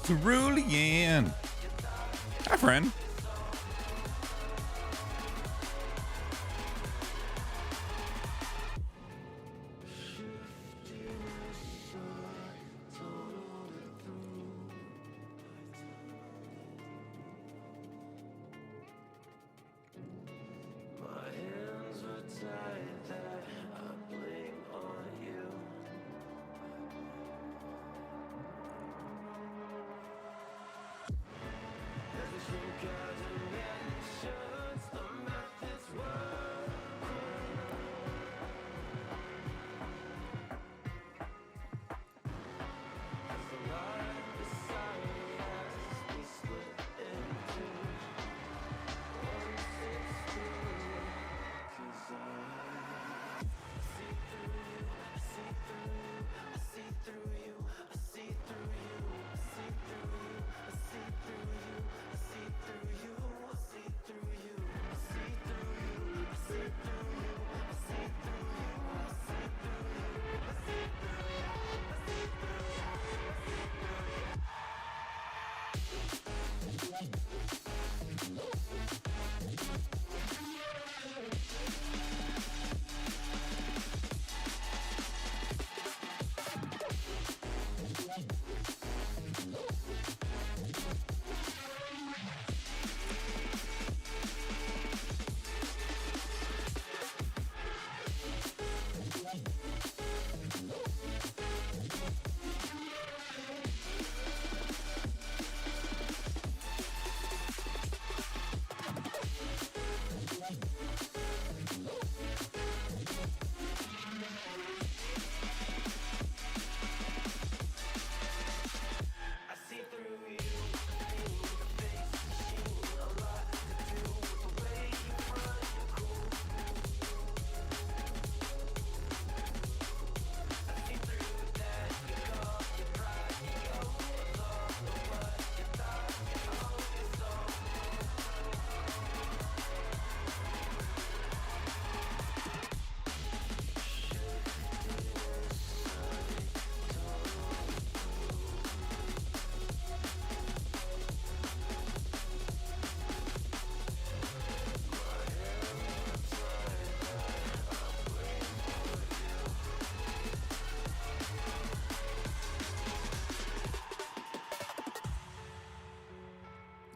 Cerulean. Hi, friend.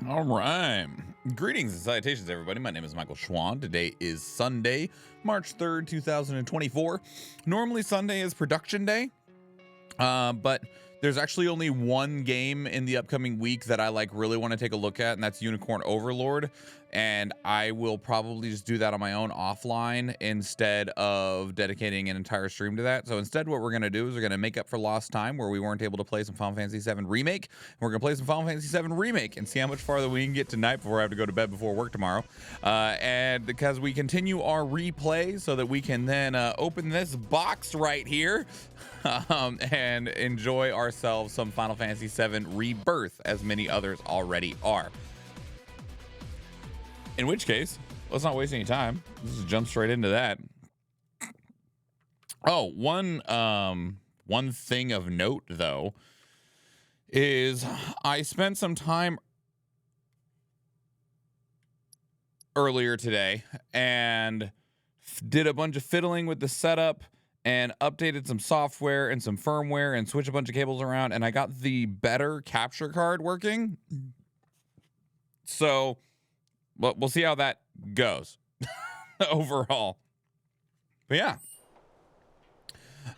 All right. Greetings and salutations, everybody. My name is MichaelSchwahn. Today is Sunday, March 3rd, 2024. Normally, Sunday is production day, but There's actually only one game in the upcoming week that I like really want to take a look at, and that's Unicorn Overlord. And I will probably just do that on my own offline instead of dedicating an entire stream to that. So instead, what we're going to do is we're going to make up for lost time where we weren't able to play some Final Fantasy VII Remake. We're going to play some Final Fantasy VII Remake and see how much farther we can get tonight before I have to go to bed before work tomorrow. And because we continue our replay so that we can then open this box right here and enjoy ourselves some Final Fantasy VII Rebirth, as many others already are. In which case, let's not waste any time. Let's just jump straight into that. Oh, one thing of note, though, is I spent some time earlier today and did a bunch of fiddling with the setup and updated some software and some firmware and switched a bunch of cables around, and I got the better capture card working. So we'll see how that goes overall. But yeah.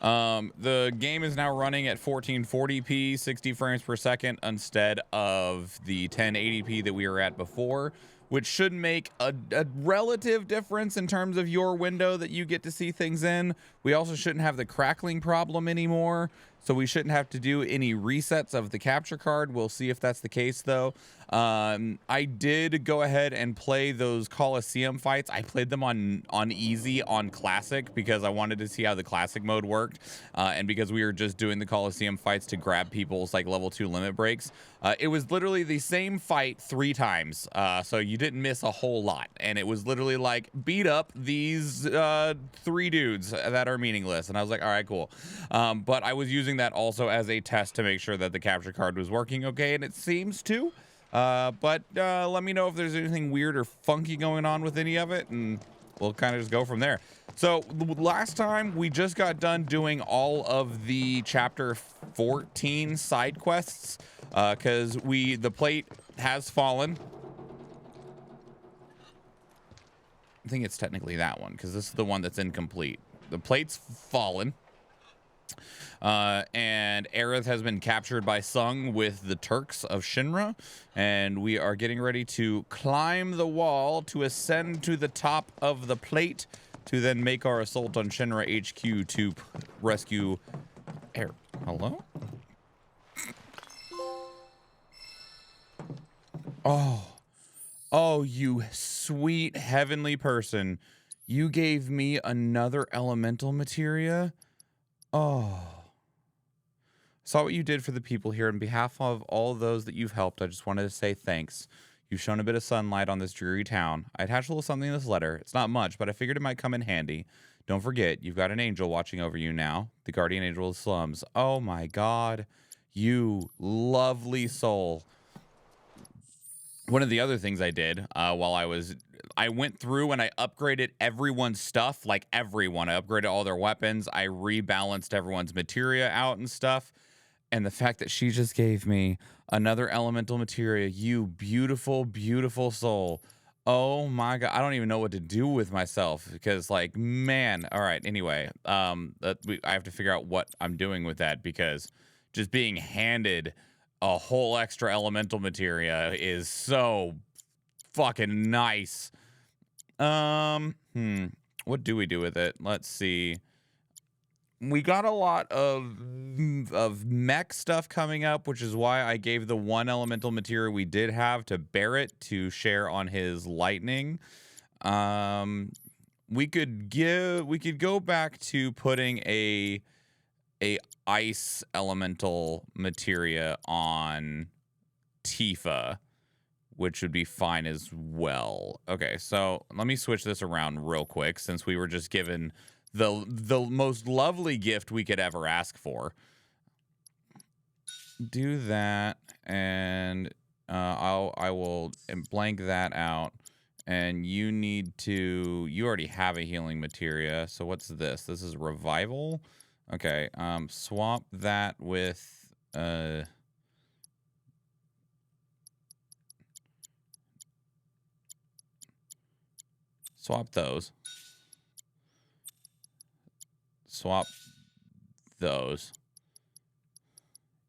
The game is now running at 1440p, 60 frames per second instead of the 1080p that we were at before, which should make a relative difference in terms of your window that you get to see things in. We also shouldn't have the crackling problem anymore, so we shouldn't have to do any resets of the capture card. We'll see if that's the case, though. I did go ahead and play those Coliseum fights. I played them on easy on classic because I wanted to see how the classic mode worked, and because we were just doing the Coliseum fights to grab people's like level 2 limit breaks. It was literally the same fight 3 times, so you didn't miss a whole lot, and it was literally like beat up these 3 dudes that are meaningless, and I was like, all right, cool. But I was using that also as a test to make sure that the capture card was working okay, and it seems to. But let me know if there's anything weird or funky going on with any of it, and we'll kind of just go from there. So last time we just got done doing all of the chapter 14 side quests, because the plate has fallen. I think it's technically that one, because this is the one that's incomplete. The plate's fallen. And Aerith has been captured by Sung with the Turks of ShinRa, and we are getting ready to climb the wall to ascend to the top of the plate to then make our assault on ShinRa HQ to rescue Aerith. Hello? Oh, you sweet heavenly person. You gave me another elemental materia? Oh. Saw what you did for the people here. On behalf of all of those that you've helped, I just wanted to say thanks. You've shown a bit of sunlight on this dreary town. I attached a little something in this letter. It's not much, but I figured it might come in handy. Don't forget, you've got an angel watching over you now. The guardian angel of the slums. Oh my god. You lovely soul. One of the other things I did while I went through and I upgraded everyone's stuff, like everyone. I upgraded all their weapons. I rebalanced everyone's materia out and stuff. And the fact that she just gave me another elemental materia, you beautiful, beautiful soul. Oh my god, I don't even know what to do with myself because, like, man. All right, anyway, I have to figure out what I'm doing with that because just being handed a whole extra elemental materia is so fucking nice. What do we do with it? Let's see. We got a lot of mech stuff coming up, which is why I gave the one elemental materia we did have to Barret to share on his lightning. We could go back to putting a ice elemental materia on Tifa, which would be fine as well. Okay, so let me switch this around real quick since we were just given the most lovely gift we could ever ask for. Do that, and I will blank that out. And you already have a healing materia. So what's this? This is revival. Okay, swap that with swap those. Swap those.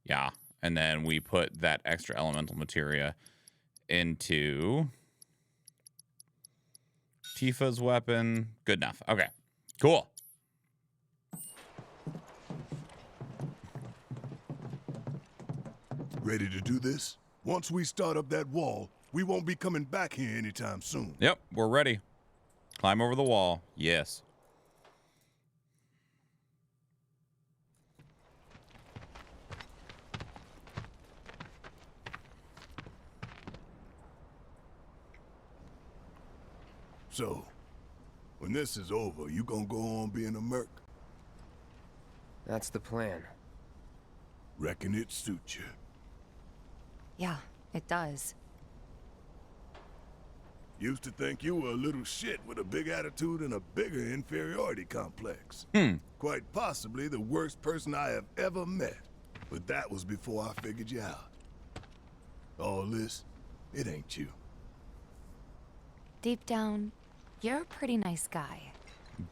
Yeah. And then we put that extra elemental materia into Tifa's weapon. Good enough. Okay, cool. Ready to do this? Once we start up that wall, we won't be coming back here anytime soon. Yep, we're ready. Climb over the wall. Yes. So, when this is over, you gonna go on being a merc? That's the plan. Reckon it suits you. Yeah, it does. Used to think you were a little shit with a big attitude and a bigger inferiority complex. Quite possibly the worst person I have ever met. But that was before I figured you out. All this, it ain't you. Deep down, you're a pretty nice guy.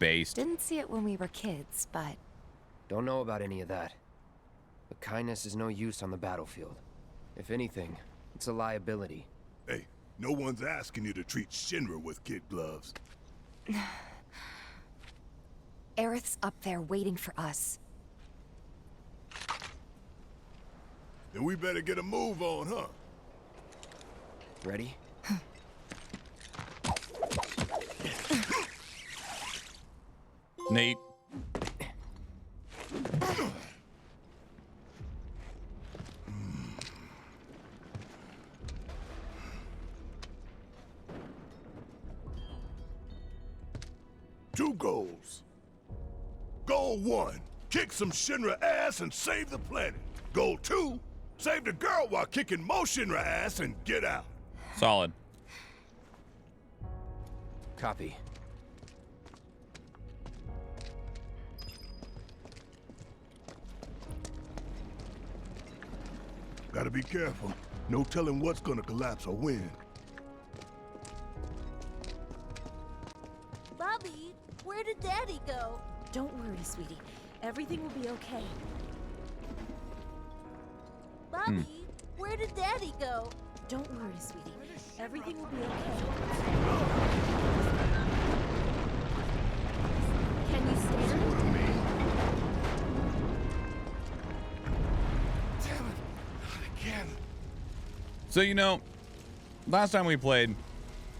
Based. Didn't see it when we were kids, but... Don't know about any of that. But kindness is no use on the battlefield. If anything, it's a liability. Hey, no one's asking you to treat ShinRa with kid gloves. Aerith's up there waiting for us. Then we better get a move on, huh? Ready? Nate. Two goals. Goal 1, kick some ShinRa ass and save the planet. Goal 2, save the girl while kicking more ShinRa ass and get out. Solid. Copy. Gotta be careful. No telling what's gonna collapse or when. Bobby, where did Daddy go? Don't worry, sweetie. Everything will be okay. Bobby, where did Daddy go? Don't worry, sweetie. Everything will be okay. Can you stand? Damn it, not again. So, you know, last time we played,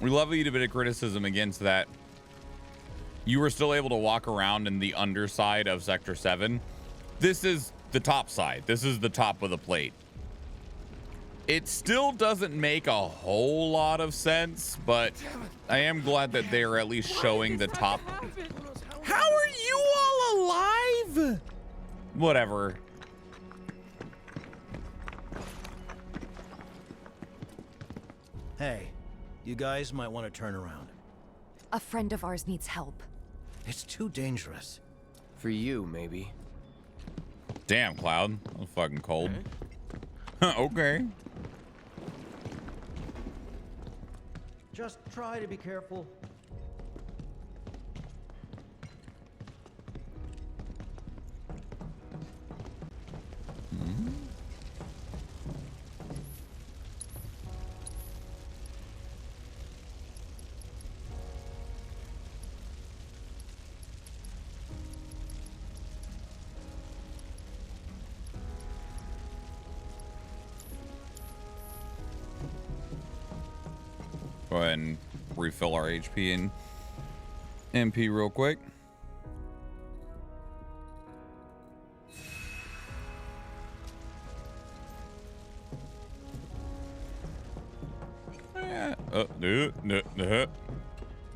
we levied a bit of criticism against that. You were still able to walk around in the underside of Sector 7. This is the top side. This is the top of the plate. It still doesn't make a whole lot of sense, but I am glad that they are at least showing the top. How are you all alive? Whatever. Hey, you guys might want to turn around. A friend of ours needs help. It's too dangerous. For you, maybe. Damn, Cloud. That was fucking cold. Okay. Just try to be careful. Go ahead and refill our HP and MP real quick.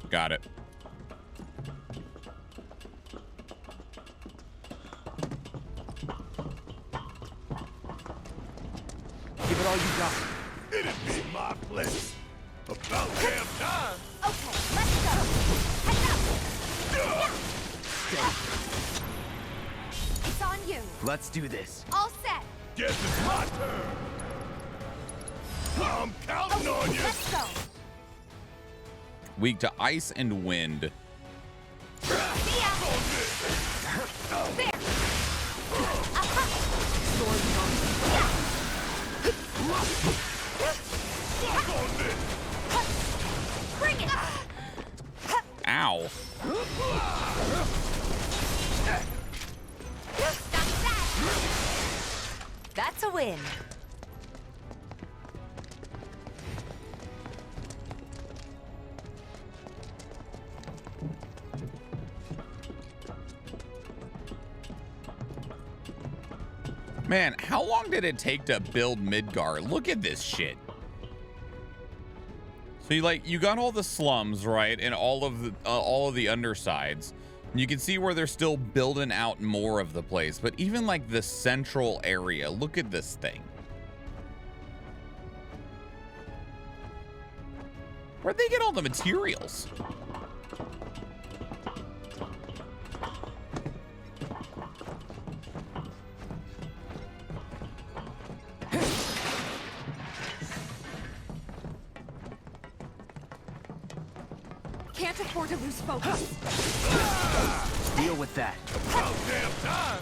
Got it. Give it all you got. It'd be my place. About damn time. Okay, let's go. Head up. It's on you. Let's do this. All set. Guess it's my turn. I'm counting on you. Let's go. Weak to ice and wind. See ya. There. Bring it! Ow. That's a win. Man, how long did it take to build Midgar? Look at this shit. So you got all the slums, right, and all of the undersides. And you can see where they're still building out more of the place, but even like the central area, look at this thing. Where'd they get all the materials? Can't afford to lose focus. Deal with that. About damn time!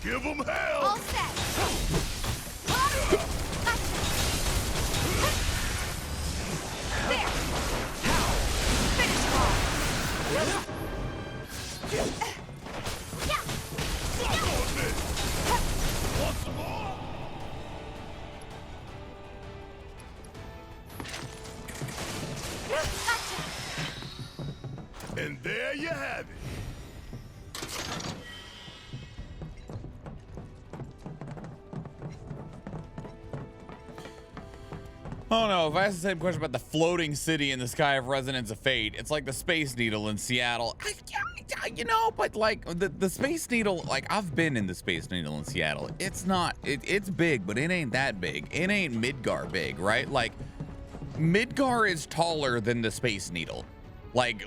Give them hell! All set. There. Finish off. Fuck on this! Want some more? And there you have it. Oh no, if I ask the same question about the floating city in the sky of Resonance of Fate, it's like the Space Needle in Seattle. You know, but like the Space Needle, like I've been in the Space Needle in Seattle. It's not, it's big, but it ain't that big. It ain't Midgar big, right? Like Midgar is taller than the Space Needle. Like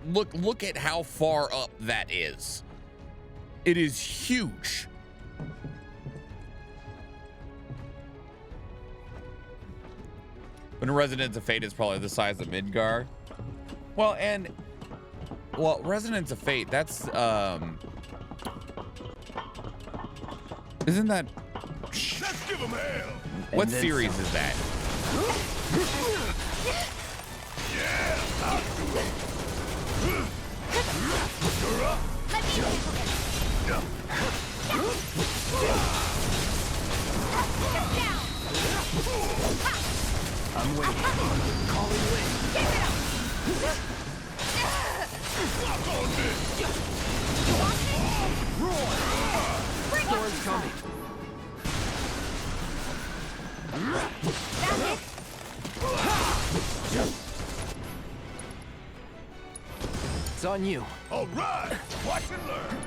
look at how far up that is. It is huge. But Resonance of Fate is probably the size of Midgar. Well, Resonance of Fate, that's isn't that Let's give them hell! what series is that? Yeah! I'll do it! You're up! Let me handle this. Get down. I'm waiting. Calling away. Keep it up. Fuck on this! You want this? Roar! Bring Storm's it. coming. That's it. It's on you. All right! Watch and learn!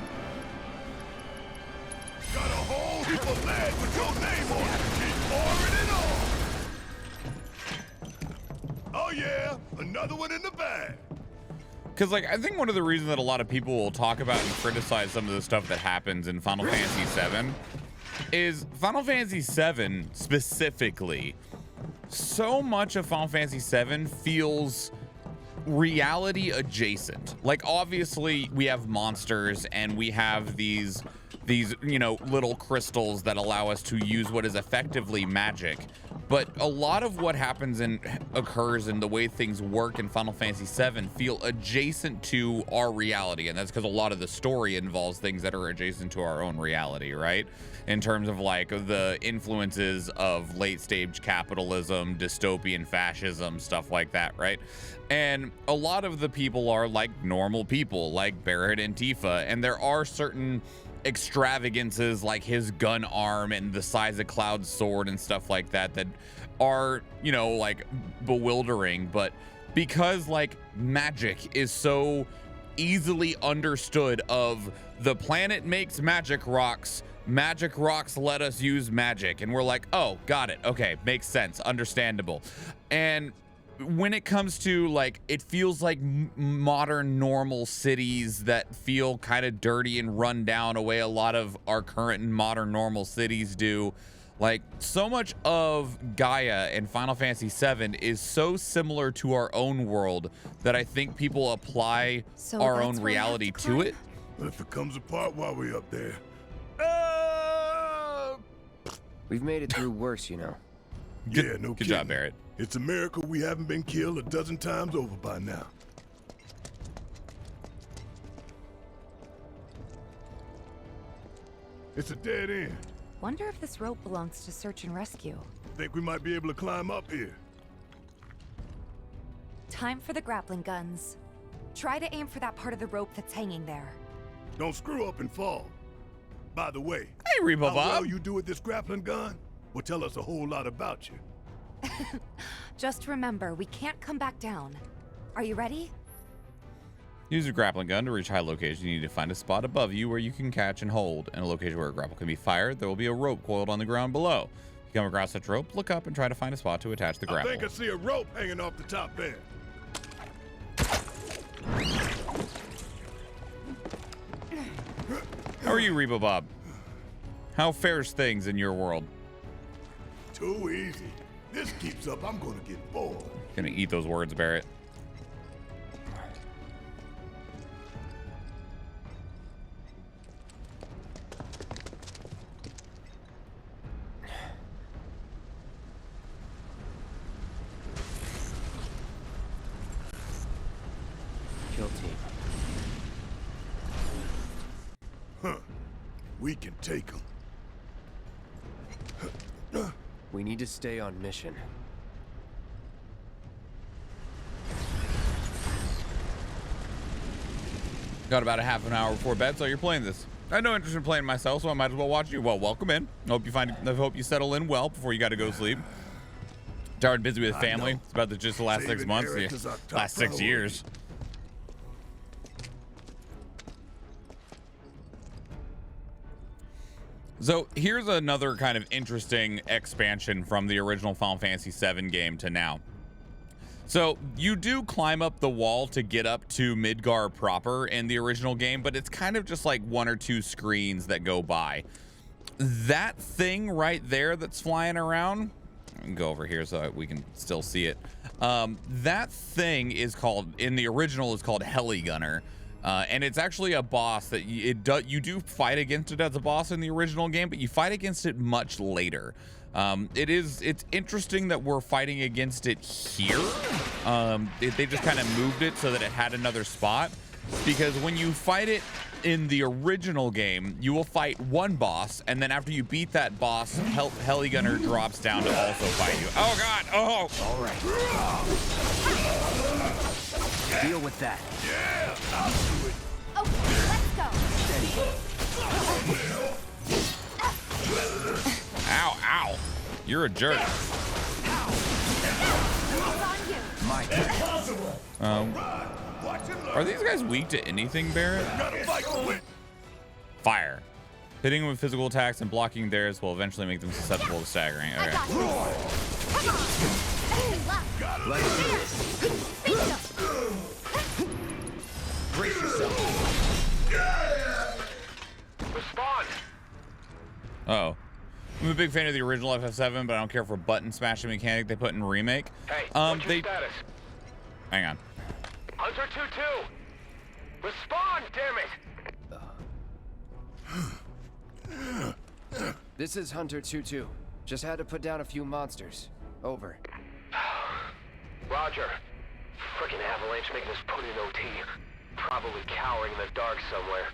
Got a whole heap of land with your name on it! Keep pouring it on! Oh yeah! Another one in the bag! Because like I think one of the reasons that a lot of people will talk about and criticize some of the stuff that happens in Final Fantasy VII is Final Fantasy VII specifically. So much of Final Fantasy VII feels reality adjacent. Like obviously we have monsters and we have these you know little crystals that allow us to use what is effectively magic, but a lot of what happens and occurs in the way things work in Final Fantasy VII feel adjacent to our reality, and that's because a lot of the story involves things that are adjacent to our own reality, right? In terms of like the influences of late stage capitalism, dystopian fascism, stuff like that, right? And a lot of the people are like normal people like Barret and Tifa, and there are certain extravagances like his gun arm and the size of Cloud's sword and stuff like that that are, you know, like bewildering, but because like magic is so easily understood of the planet makes magic rocks let us use magic, and we're like, oh, got it, okay, makes sense, understandable. And when it comes to like, it feels like modern normal cities that feel kind of dirty and run down a way a lot of our current and modern normal cities do. Like so much of Gaia and Final Fantasy VII is so similar to our own world that I think people apply So our that's own where I have reality to to climb? it. But if it comes apart while we're up there... We've made it through worse, you know. Yeah, no Good kidding. job, Barret. It's a miracle we haven't been killed a dozen times over by now. It's a dead end. Wonder if this rope belongs to search and rescue. Think we might be able to climb up here. Time for the grappling guns. Try to aim for that part of the rope that's hanging there. Don't screw up and fall. By the way, Hey, Rebo how well Bob. you do with this grappling gun will tell us a whole lot about you. Just remember, we can't come back down. Are you ready? Use a grappling gun to reach high locations. You need to find a spot above you where you can catch and hold. In a location where a grapple can be fired, there will be a rope coiled on the ground below. If you come across such rope, look up and try to find a spot to attach the grapple. I think I see a rope hanging off the top there. How are you, Rebo Bob? How fares things in your world? Too easy. This keeps up, I'm gonna get bored. Gonna eat those words, Barret. Kill team. Huh. We can take them. We need to stay on mission. Got about a half an hour before bed, so you're playing this. I had no interest in playing myself, so I might as well watch you. Well, welcome in. I hope you settle in well before you got to go sleep. Tired, busy with family. It's about just the last 6 Saving months. Aerith Yeah, is our top last 6 priority. years. So here's another kind of interesting expansion from the original Final Fantasy VII game to now. So you do climb up the wall to get up to Midgar proper in the original game, but it's kind of just like 1 or 2 screens that go by. That thing right there that's flying around, I can go over here so that we can still see it. That thing is called, in the original, is called Heligunner. And it's actually a boss that you do fight against it as a boss in the original game, but you fight against it much later. It's interesting that we're fighting against it here. They just kind of moved it so that it had another spot, because when you fight it in the original game, you will fight one boss, and then after you beat that boss, Heligunner drops down to also fight you. Oh god! Oh! All right. Deal with that. Yeah, I'll do it. Okay, let's go. Steady. Ow! Ow! You're a jerk. It's on you. My turn. Watch and learn. Are these guys weak to anything, Barret? Gotta fight to win. Fire. Hitting them with physical attacks and blocking theirs will eventually make them susceptible to staggering. I Okay. got you. Come on. Good luck. Let's do this. Bingo. Brace yourself. Respond! Uh-oh. I'm a big fan of the original FF7, but I don't care for button smashing mechanic they put in Remake. Hey, what's your They status? hang on. Hunter 2-2! Respond, damn it! This is Hunter 2-2. Just had to put down a few monsters. Over. Roger. Frickin' avalanche making us put in OT. Probably cowering in the dark somewhere.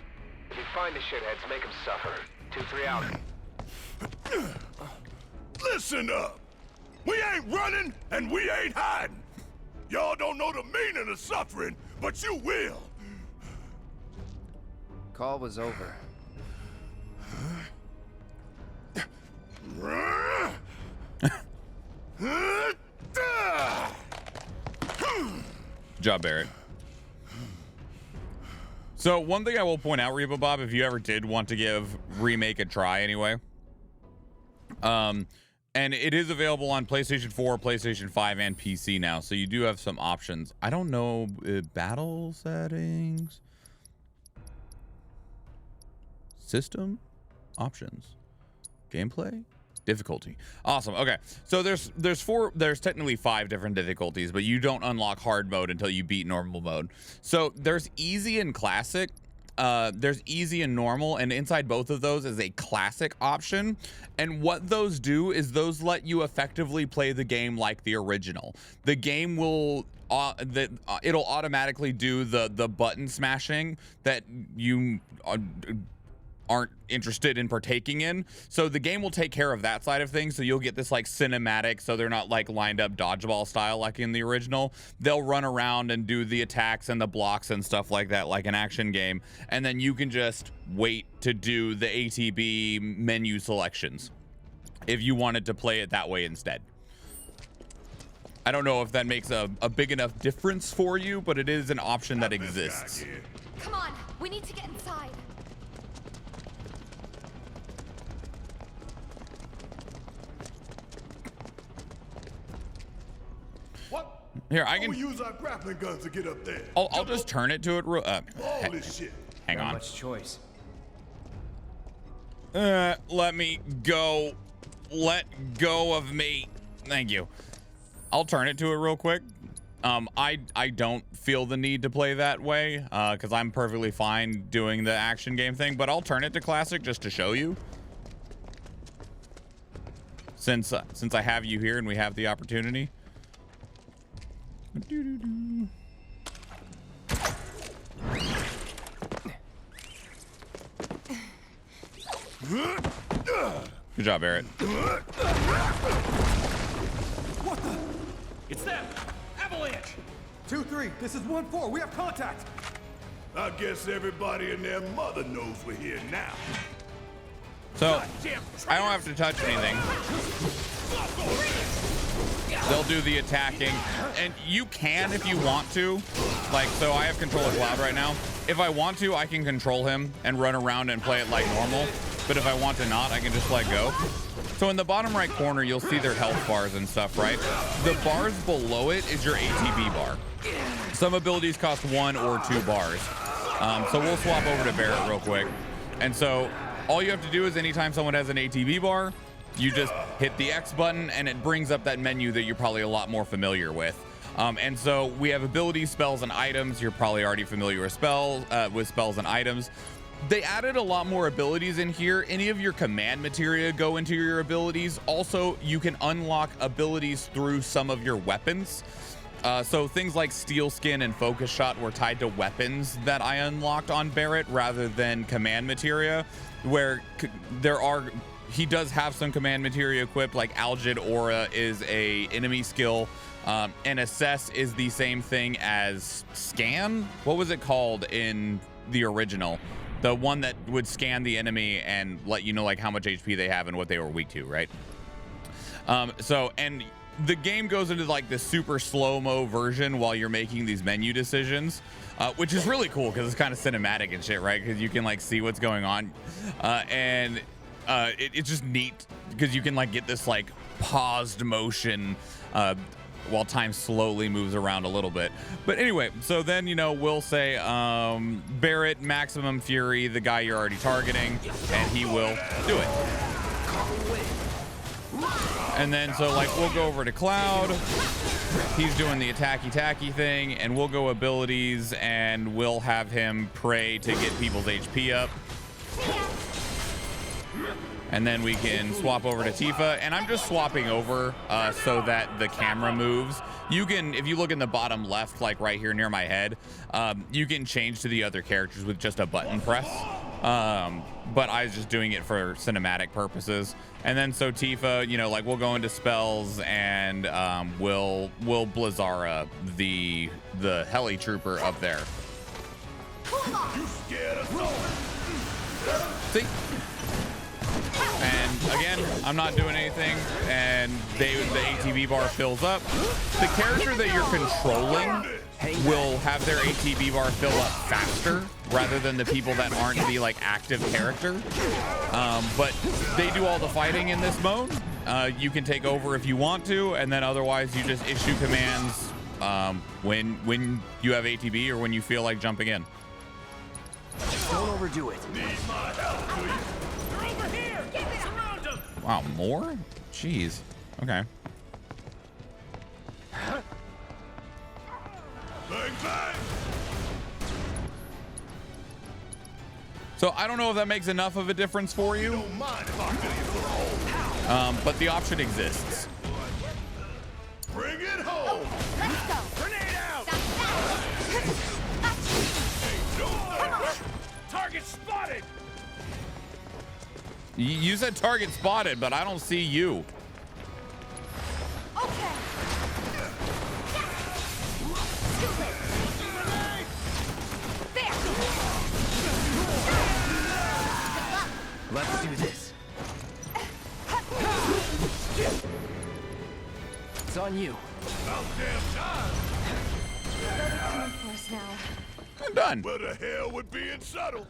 If you find the shitheads, make them suffer. 2-3 out. Listen up. We ain't running and we ain't hiding. Y'all don't know the meaning of suffering, but you will. Call was over. Good job, Barret. So one thing I will point out, Reba Bob, if you ever did want to give Remake a try anyway, and it is available on PlayStation 4, PlayStation 5, and PC now, so you do have some options. I don't know, battle settings, system, options, gameplay, difficulty. Awesome. Okay, so there's technically 5 different difficulties, but you don't unlock hard mode until you beat normal mode. So there's easy and classic. there's easy and normal, and inside both of those is a classic option. And what those do is those let you effectively play the game like the original. The game will it'll automatically do the button smashing that you aren't interested in partaking in. So the game will take care of that side of things. So you'll get this like cinematic, so they're not like lined up dodgeball style like in the original. They'll run around and do the attacks and the blocks and stuff like that, like an action game. And then you can just wait to do the ATB menu selections if you wanted to play it that way instead. I don't know if that makes a big enough difference for you, but it is an option that exists. Come on, we need to get inside. What? Here, I can We'll use our grappling guns to get up there. I'll just turn it to it real All this shit. hang Not on. much choice. Let me go. Let go of me. Thank you. I'll turn it to it real quick. I don't feel the need to play that way because I'm perfectly fine doing the action game thing, but I'll turn it to classic just to show you. Since I have you here and we have the opportunity. Good job, Barret. What the? It's them! Avalanche! 2-3, this is 1-4, we have contact! I guess everybody and their mother knows we're here now. So, I don't have to touch anything. They'll do the attacking, and you can if you want to. Like, so I have control of Cloud right now. If I want to, I can control him and run around and play it like normal. But if I want to not, I can just let go. So in the bottom right corner, you'll see their health bars and stuff, right? The bars below it is your ATB bar. Some abilities cost 1 or 2 bars. So we'll swap over to Barret real quick. And so all you have to do is anytime someone has an ATB bar, you just hit the X button and it brings up that menu that you're probably a lot more familiar with. And so we have abilities, spells, and items. You're probably already familiar with spells and items. They added a lot more abilities in here. Any of your command materia go into your abilities. Also, you can unlock abilities through some of your weapons. So things like Steel Skin and Focus Shot were tied to weapons that I unlocked on Barret rather than command materia, where he does have some command materia equipped, like Algid Aura is a enemy skill. And Assess is the same thing as Scan. What was it called in the original? The one that would scan the enemy and let you know like how much HP they have and what they were weak to, right? And the game goes into like the super slow-mo version while you're making these menu decisions, which is really cool because it's kind of cinematic and shit, right? Because you can like see what's going on. It's just neat because you can like get this like paused motion while time slowly moves around a little bit. But anyway, so then, you know, we'll say Barret, Maximum Fury, the guy you're already targeting, and he will do it. And then, so like, we'll go over to Cloud. He's doing the attacky thing, and we'll go abilities, and we'll have him pray to get people's HP up. And then we can swap over to Tifa, and I'm just swapping over so that the camera moves. You can, if you look in the bottom left, like right here near my head, you can change to the other characters with just a button press. But I was just doing it for cinematic purposes. And then so Tifa, you know, like we'll go into spells and we'll Blizzara the heli trooper up there. You scared us all. See? And again, I'm not doing anything, and the ATB bar fills up. The character that you're controlling will have their ATB bar fill up faster rather than the people that aren't the like active character. But they do all the fighting in this mode. You can take over if you want to, and then otherwise you just issue commands when you have ATB or when you feel like jumping in. Don't overdo it. Need my help, do you? They're over here! Surround them! Wow, more? Jeez. Okay. Bang, bang! So I don't know if that makes enough of a difference for you. Don't mind if I fill you full of holes. But the option exists. Bring it home. Let's go. Grenade out. Target spotted! You said target spotted, but I don't see you. Okay. There. Let's do this. It's on you. About damn time. Coming for us now. I'm done. Where the hell would being subtle?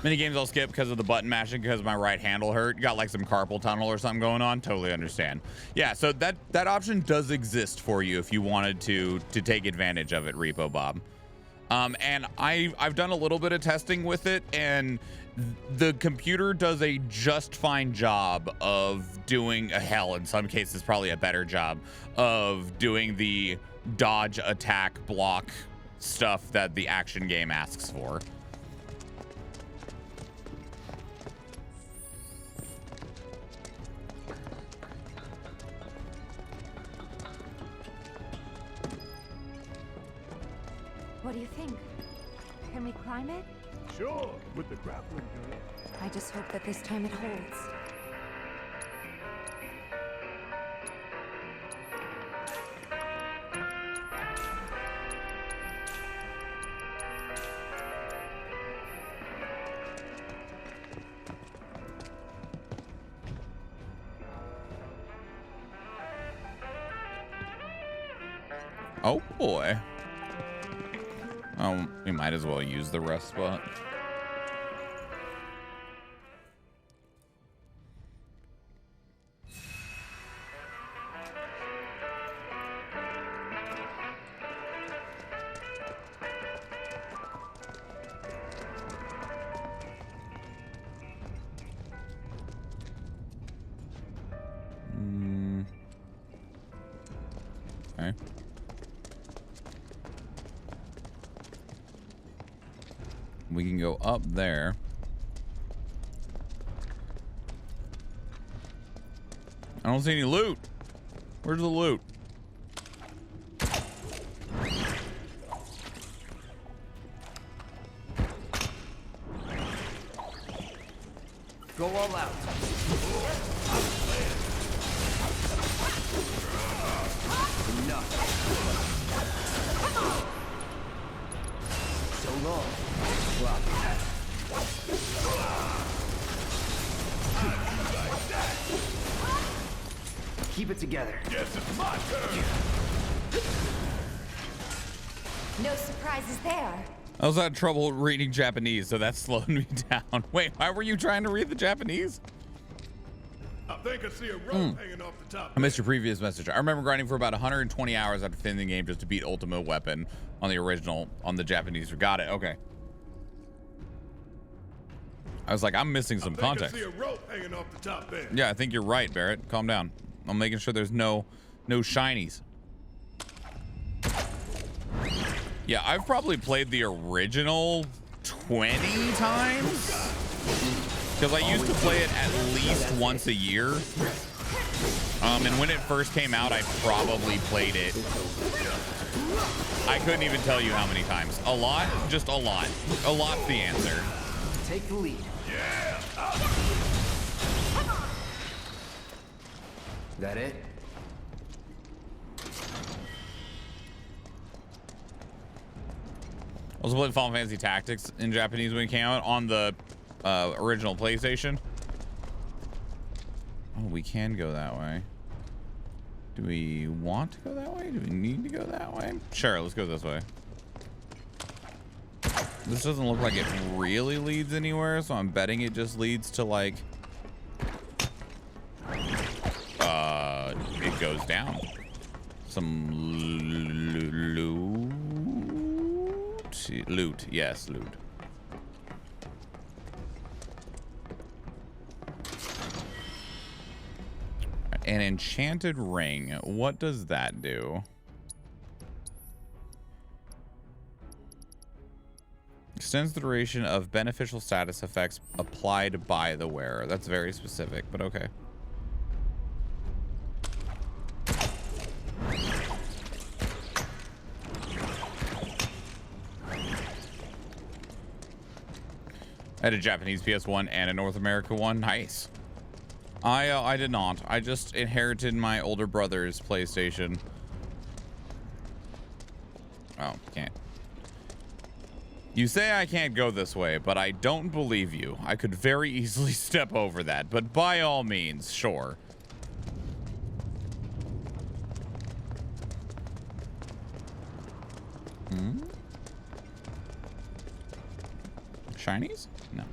Mini games I'll skip because of the button mashing because my right handle hurt. Got like some carpal tunnel or something going on. Totally understand. Yeah, so that option does exist for you if you wanted to take advantage of it, Repo Bob. And I've done a little bit of testing with it, and the computer does a just fine job of doing in some cases probably a better job of doing the dodge, attack, block stuff that the action game asks for. What do you think? Can we climb it? Sure, with the grappling gun. I just hope that this time it holds. Oh boy. Oh, we might as well use the rest spot. Okay. We can go up there. I don't see any loot. Where's the loot? Go all out. Enough. So long. Wow. Keep it together. Guess it's my turn. No surprises there. I also had trouble reading Japanese, so that slowed me down. Wait, why were you trying to read the Japanese? I think I see a rope hanging off the top. I missed your previous message. I remember grinding for about 120 hours after finishing the game just to beat Ultimate Weapon on the original, on the Japanese. Got it. Okay. I was like, I'm missing some context. I see a rope hanging off the top there. Yeah, I think you're right, Barret. Calm down. I'm making sure there's no shinies. Yeah, I've probably played the original 20 times. Because I used to play it at least once a year. And when it first came out, I probably played it. I couldn't even tell you how many times. A lot? Just a lot. A lot's the answer. Take the lead. Yeah. That it? I also played Final Fantasy Tactics in Japanese when it came out on the original PlayStation. Oh, we can go that way. Do we want to go that way? Do we need to go that way? Sure, let's go this way. This doesn't look like it really leads anywhere, so I'm betting it just leads to like... it goes down. Some loot. Yes, loot. An enchanted ring. What does that do? Extends the duration of beneficial status effects applied by the wearer. That's very specific, but okay. I had a Japanese PS1 and a North America one. Nice. I did not. I just inherited my older brother's PlayStation. Oh, can't. You say I can't go this way, but I don't believe you. I could very easily step over that, but by all means, sure. Hmm? Shinies? No.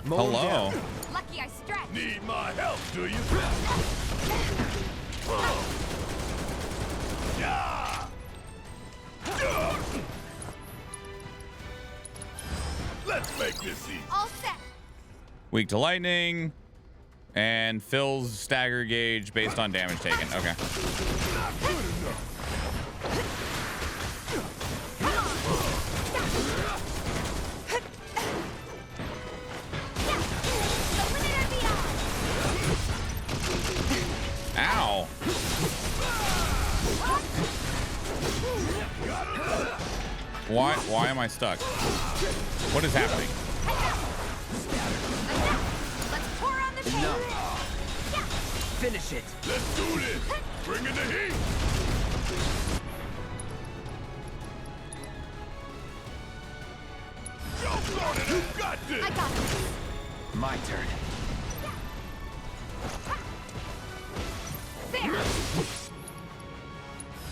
Hello. Lucky I stretched. Need my help, do you? Yeah. Let's make this easy. All set. Weak to lightning and fills stagger gauge based on damage taken. Okay. Not good enough. Ow. Why am I stuck? What is happening? Let's pour on the paint. Finish it. Let's do this. Bring in the heat. Jump on it. You got this. I got this. My turn. There.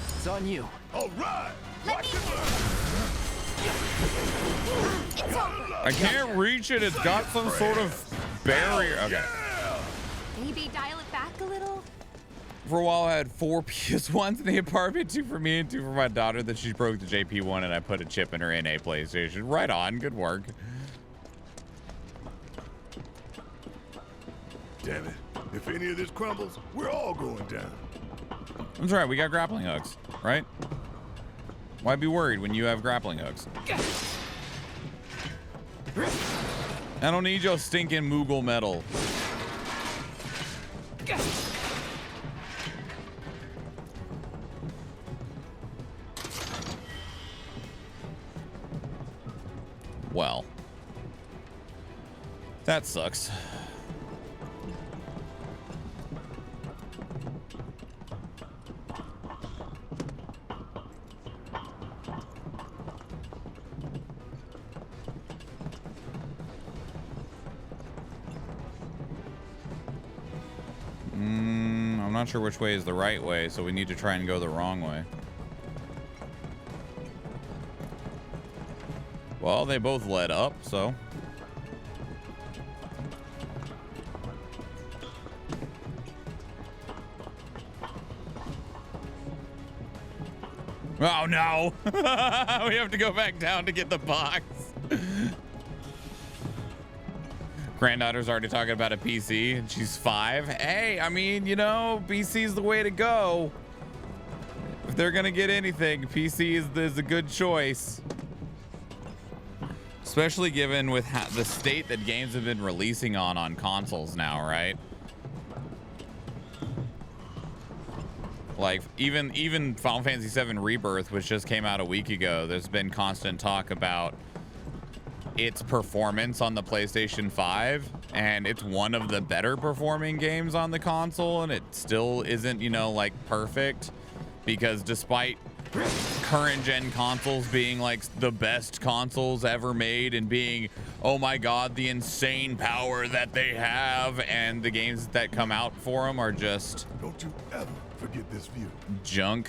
It's on you. All right. Let me in. It's over. I can't reach it. It's got some sort of barrier. Okay. Maybe dial it back a little? For a while, I had 4 PS1s in the apartment, 2 for me and 2 for my daughter. Then she broke the JP one, and I put a chip in her NA PlayStation. Right on. Good work. Damn it. If any of this crumbles, we're all going down. That's right. We got grappling hooks, right? Why be worried when you have grappling hooks? I don't need your stinking Moogle metal. Well, that sucks. I'm not sure which way is the right way, so we need to try and go the wrong way. Well, they both led up, so. Oh no! We have to go back down to get the box. Granddaughter's already talking about a PC, and she's 5. Hey, I mean, you know, PC's the way to go. If they're gonna get anything, PC is a good choice. Especially given with the state that games have been releasing on consoles now, right? Like, even Final Fantasy VII Rebirth, which just came out a week ago, there's been constant talk about its performance on the PlayStation 5, and it's one of the better performing games on the console, and it still isn't, you know, like, perfect, because despite current gen consoles being like the best consoles ever made and being, oh my god, the insane power that they have, and the games that come out for them are just, don't you ever forget this view, junk.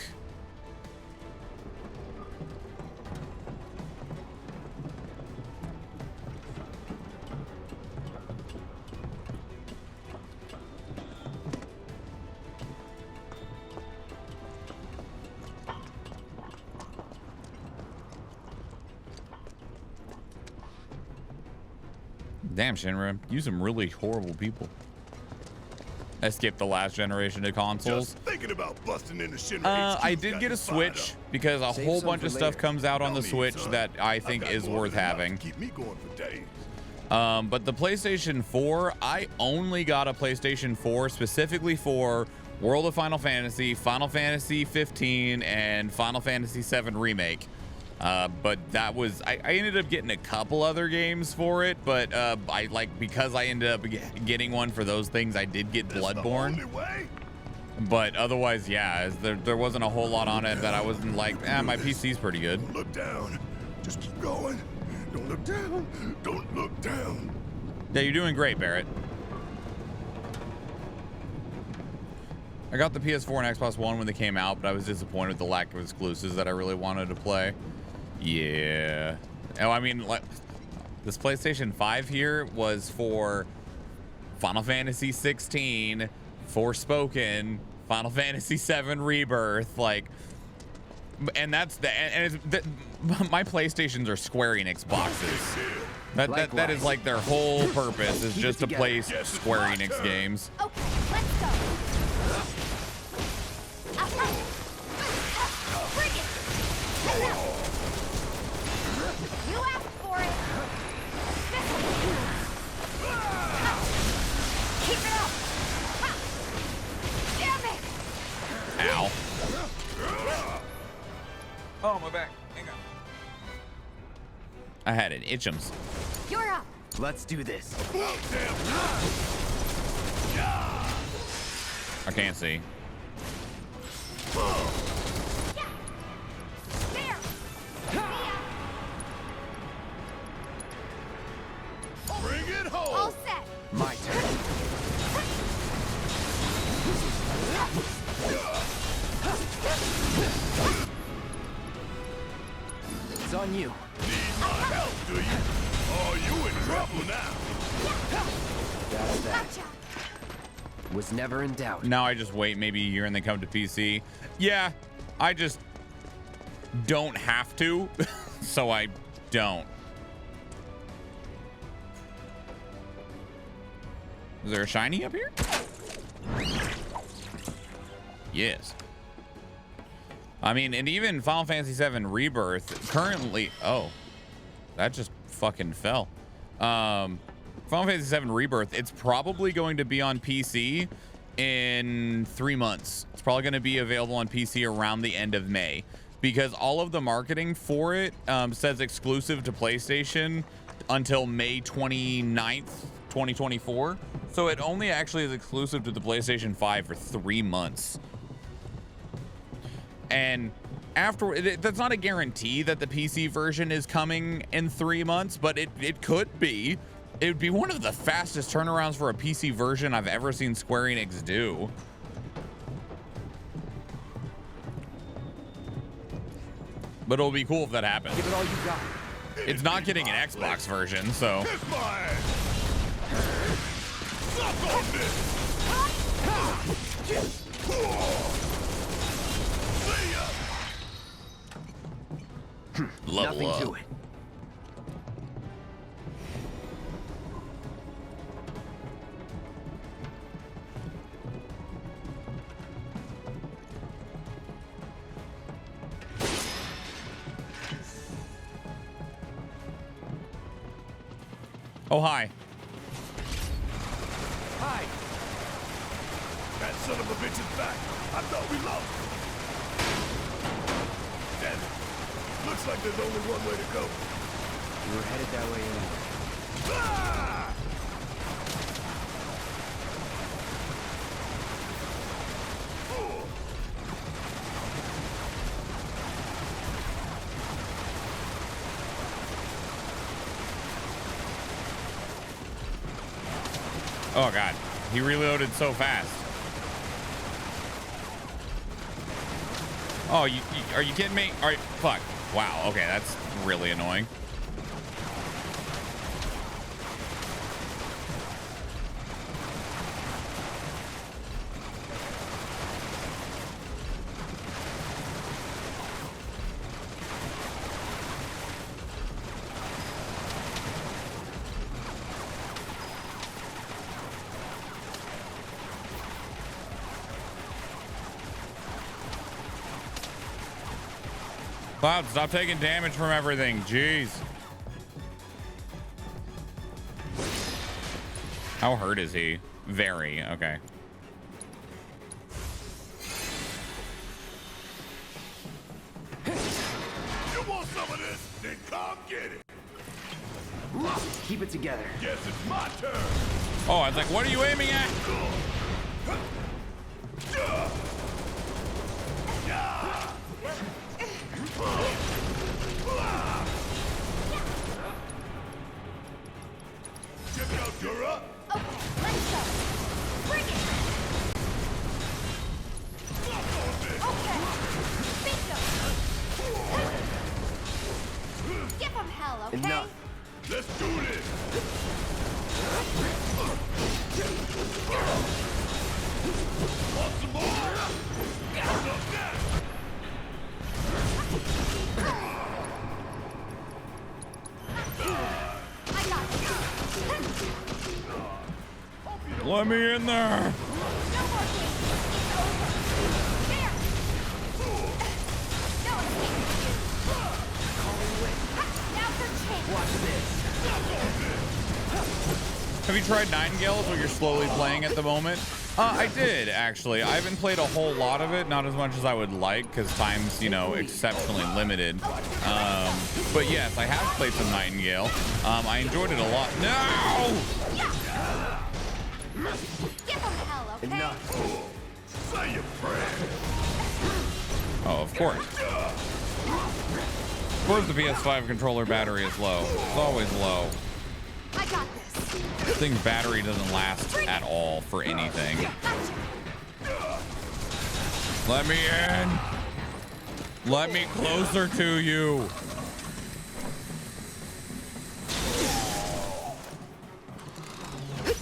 Damn, Shinra, you some really horrible people. I skipped the last generation of consoles. Just thinking about busting into ShinRa HQ's I did got get me a fired Switch up. because a Save whole some bunch for of stuff later. comes out on No the need, Switch son. that I I've think got is more worth than enough to having. keep me going for days. But the PlayStation 4, I only got a PlayStation 4 specifically for World of Final Fantasy, Final Fantasy 15, and Final Fantasy VII Remake. But that was, I ended up getting a couple other games for it, but because I ended up getting one for those things, I did get Bloodborne. The only way? But otherwise, yeah, there wasn't a whole lot on it that I wasn't like, my PC's pretty good. Don't look down. Just keep going. Don't look down. Don't look down. Yeah, you're doing great, Barret. I got the PS4 and Xbox One when they came out, but I was disappointed with the lack of exclusives that I really wanted to play. Yeah. Oh, I mean, like, this PlayStation 5 here was for Final Fantasy 16, Forspoken, Final Fantasy VII Rebirth, like, and that's my PlayStations are Square Enix boxes. That is like their whole purpose is just to play Square Enix games. Okay, let's go. Bring it. You asked for it. Keep it up. Damn it. Ow. Oh, my back. Hang on. I had an itchums. You're up. Let's do this. I can't see. There. Bring it All home. set. My turn. It's on you. Need my help, do you? Oh, you in trouble now. That's that. Gotcha. Was never in doubt. Now I just wait maybe a year and they come to PC. Yeah, I just don't have to, so I don't. Is there a shiny up here? Yes. I mean, and even Final Fantasy VII Rebirth currently, oh, that just fucking fell. Final Fantasy VII Rebirth, it's probably going to be on PC in 3 months. It's probably going to be available on PC around the end of May because all of the marketing for it says exclusive to PlayStation until May 29th, 2024. So it only actually is exclusive to the PlayStation 5 for 3 months. And after, that's not a guarantee that the PC version is coming in 3 months, but it could be. It would be one of the fastest turnarounds for a PC version I've ever seen Square Enix do. But it'll be cool if that happens. Give it all you got. It's not getting an Xbox version, so. Kiss my ass. Suck on this. See ya. Level Nothing up. to it. Oh, hi. Hi. That son of a bitch is back. I thought we lost. Damn it. Looks like there's only one way to go. We were headed that way anyway. Ah! Oh. Oh, God. He reloaded so fast. Oh, are you kidding me? All right, fuck. Wow, okay, that's really annoying. Cloud, stop taking damage from everything. Jeez. How hurt is he? Very. Okay. You want some of this? Then come get it. Keep it together. Guess it's my turn. Oh, I was like, what are you aiming at? Check it out, you're up. Okay, let's go. Bring it. Okay. Bingo. Give him hell, okay? Enough. Let's do this. Want some more? How's up that? I got it. Let me in there. No more games. It's over. There. No escape. Now for change. Watch this. Have you tried Nightingales while you're slowly playing at the moment? I did, actually. I haven't played a whole lot of it, not as much as I would like, because time's, you know, exceptionally limited. But yes, I have played some Nightingale. I enjoyed it a lot. No! Give him hell, okay? Enough. Say your prayer. Oh, of course. Of course the PS5 controller battery is low. It's always low. I got this. This thing's battery doesn't last at all for anything. Let me in. Let me closer to you.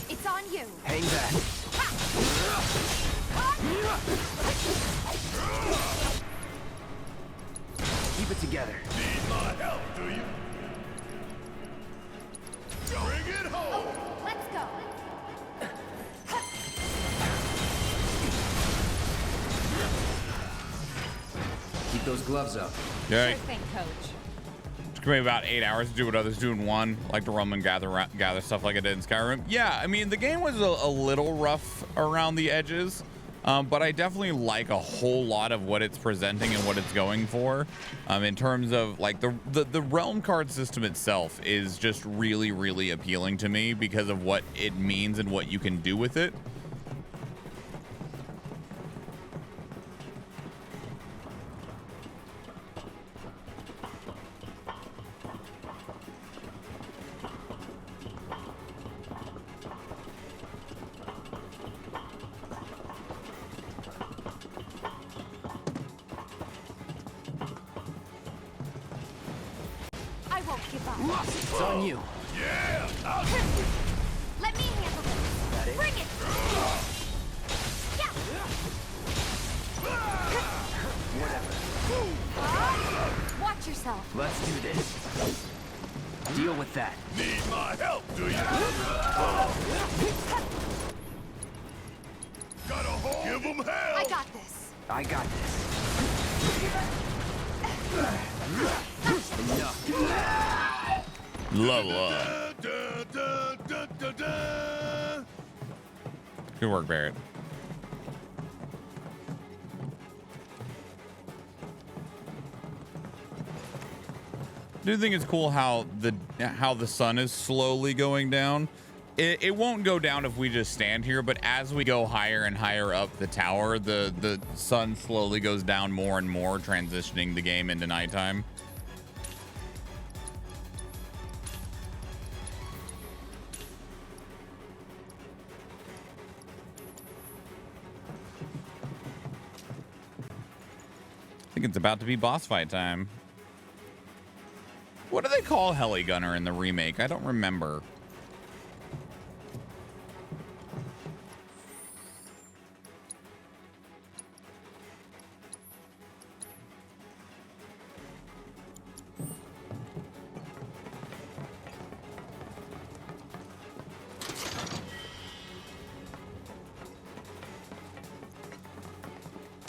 It's on you. Hang back. Keep it together. Need my help, do you? Bring it home. Let's go. Keep those gloves up. Okay. Sure thing, Coach. It's gonna be about 8 hours to do what others do in one, like to roam and gather stuff like I did in Skyrim. Yeah, I mean the game was a little rough around the edges, but I definitely like a whole lot of what it's presenting and what it's going for. In terms of like the realm card system itself is just really, really appealing to me because of what it means and what you can do with it. I won't give up. It's on you. Yeah. Let me handle this. Bring it. Yeah. Watch yourself. Let's do this. Deal with that. Need my help, do you? Got a hole? Give them hell. I got this. I got this. Enough. Level up. Da, da, da, da, da. Good work, Barret. I do think it's cool how the sun is slowly going down. It won't go down if we just stand here, but as we go higher and higher up the tower, the sun slowly goes down more and more, transitioning the game into nighttime. I think it's about to be boss fight time. What do they call Heli Gunner in the remake? I don't remember.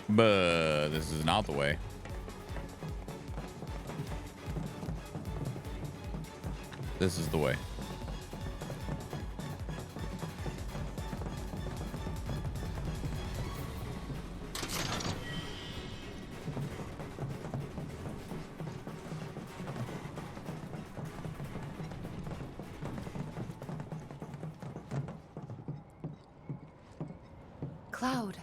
But this is not the way. This is the way. Cloud.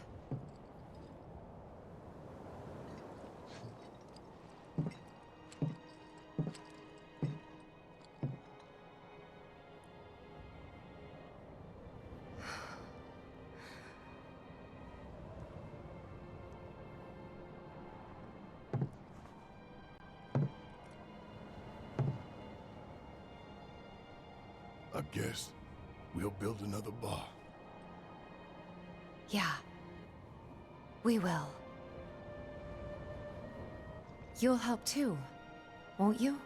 I guess we'll build another bar. Yeah. We will. You'll help too, won't you?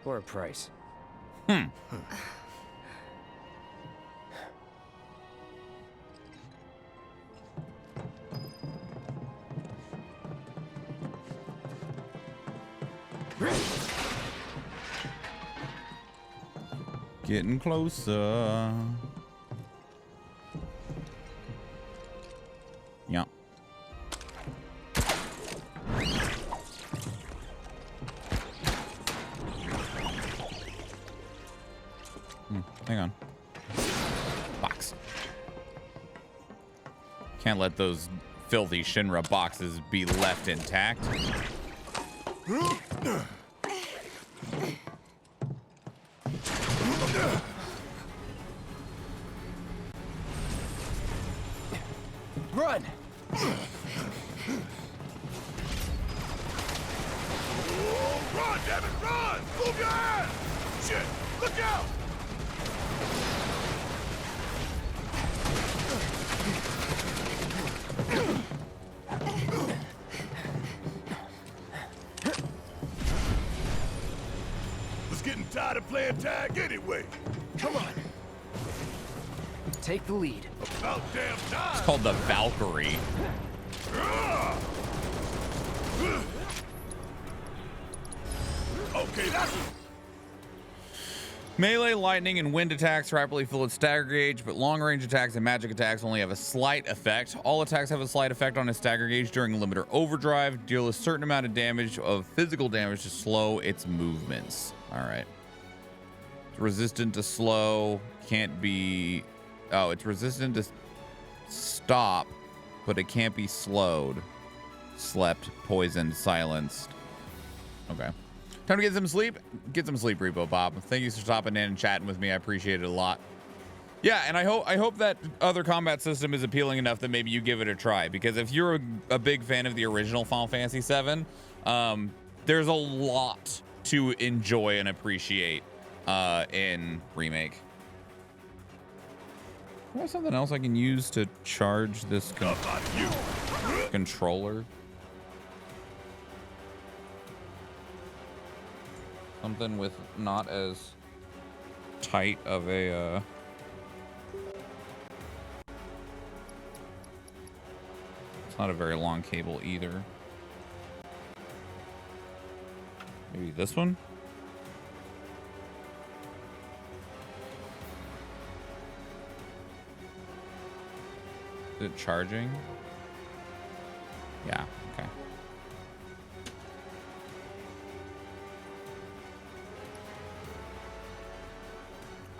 For a price. Getting closer. Yeah. Hang on. Box. Can't let those filthy ShinRa boxes be left intact. Run! Run, damn it, run! Move your ass! Shit, look out! Was getting tired of playing tag anyway. Come on. Take the lead. About damn time. It's called the Valkyrie. Okay, that's it. Melee, lightning, and wind attacks rapidly fill its stagger gauge, but long-range attacks and magic attacks only have a slight effect. All attacks have a slight effect on its stagger gauge during limit or overdrive. Deal a certain amount of damage of physical damage to slow its movements. All right. It's resistant to slow. Can't be... Oh, it's resistant to stop, but it can't be slowed. Slept, poisoned, silenced. Okay. Time to get some sleep. Get some sleep, Repo Bob. Thank you for stopping in and chatting with me. I appreciate it a lot. Yeah, and I hope that other combat system is appealing enough that maybe you give it a try. Because if you're a big fan of the original Final Fantasy VII, there's a lot to enjoy and appreciate in Remake. Do I have something else I can use to charge this controller? Something with not as tight of a it's not a very long cable either. Maybe this one? Is it charging? Yeah, okay.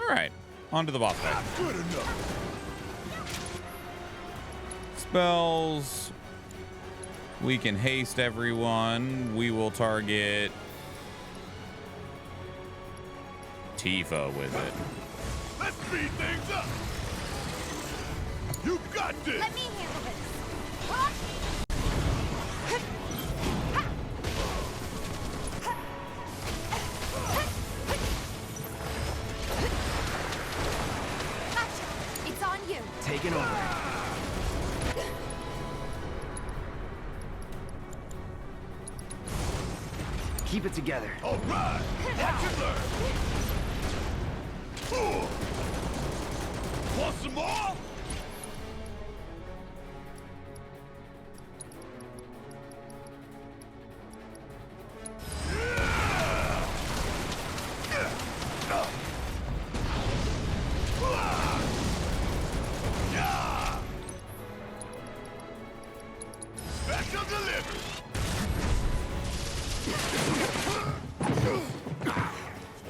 All right, on to the boss fight. Good enough. Spells. We can haste everyone. We will target Tifa with it. Let's speed things up. You got this. Let me handle this. What? Gotcha. It's on you. Taking over. Keep it together. All right. Watch it learn. Want some more?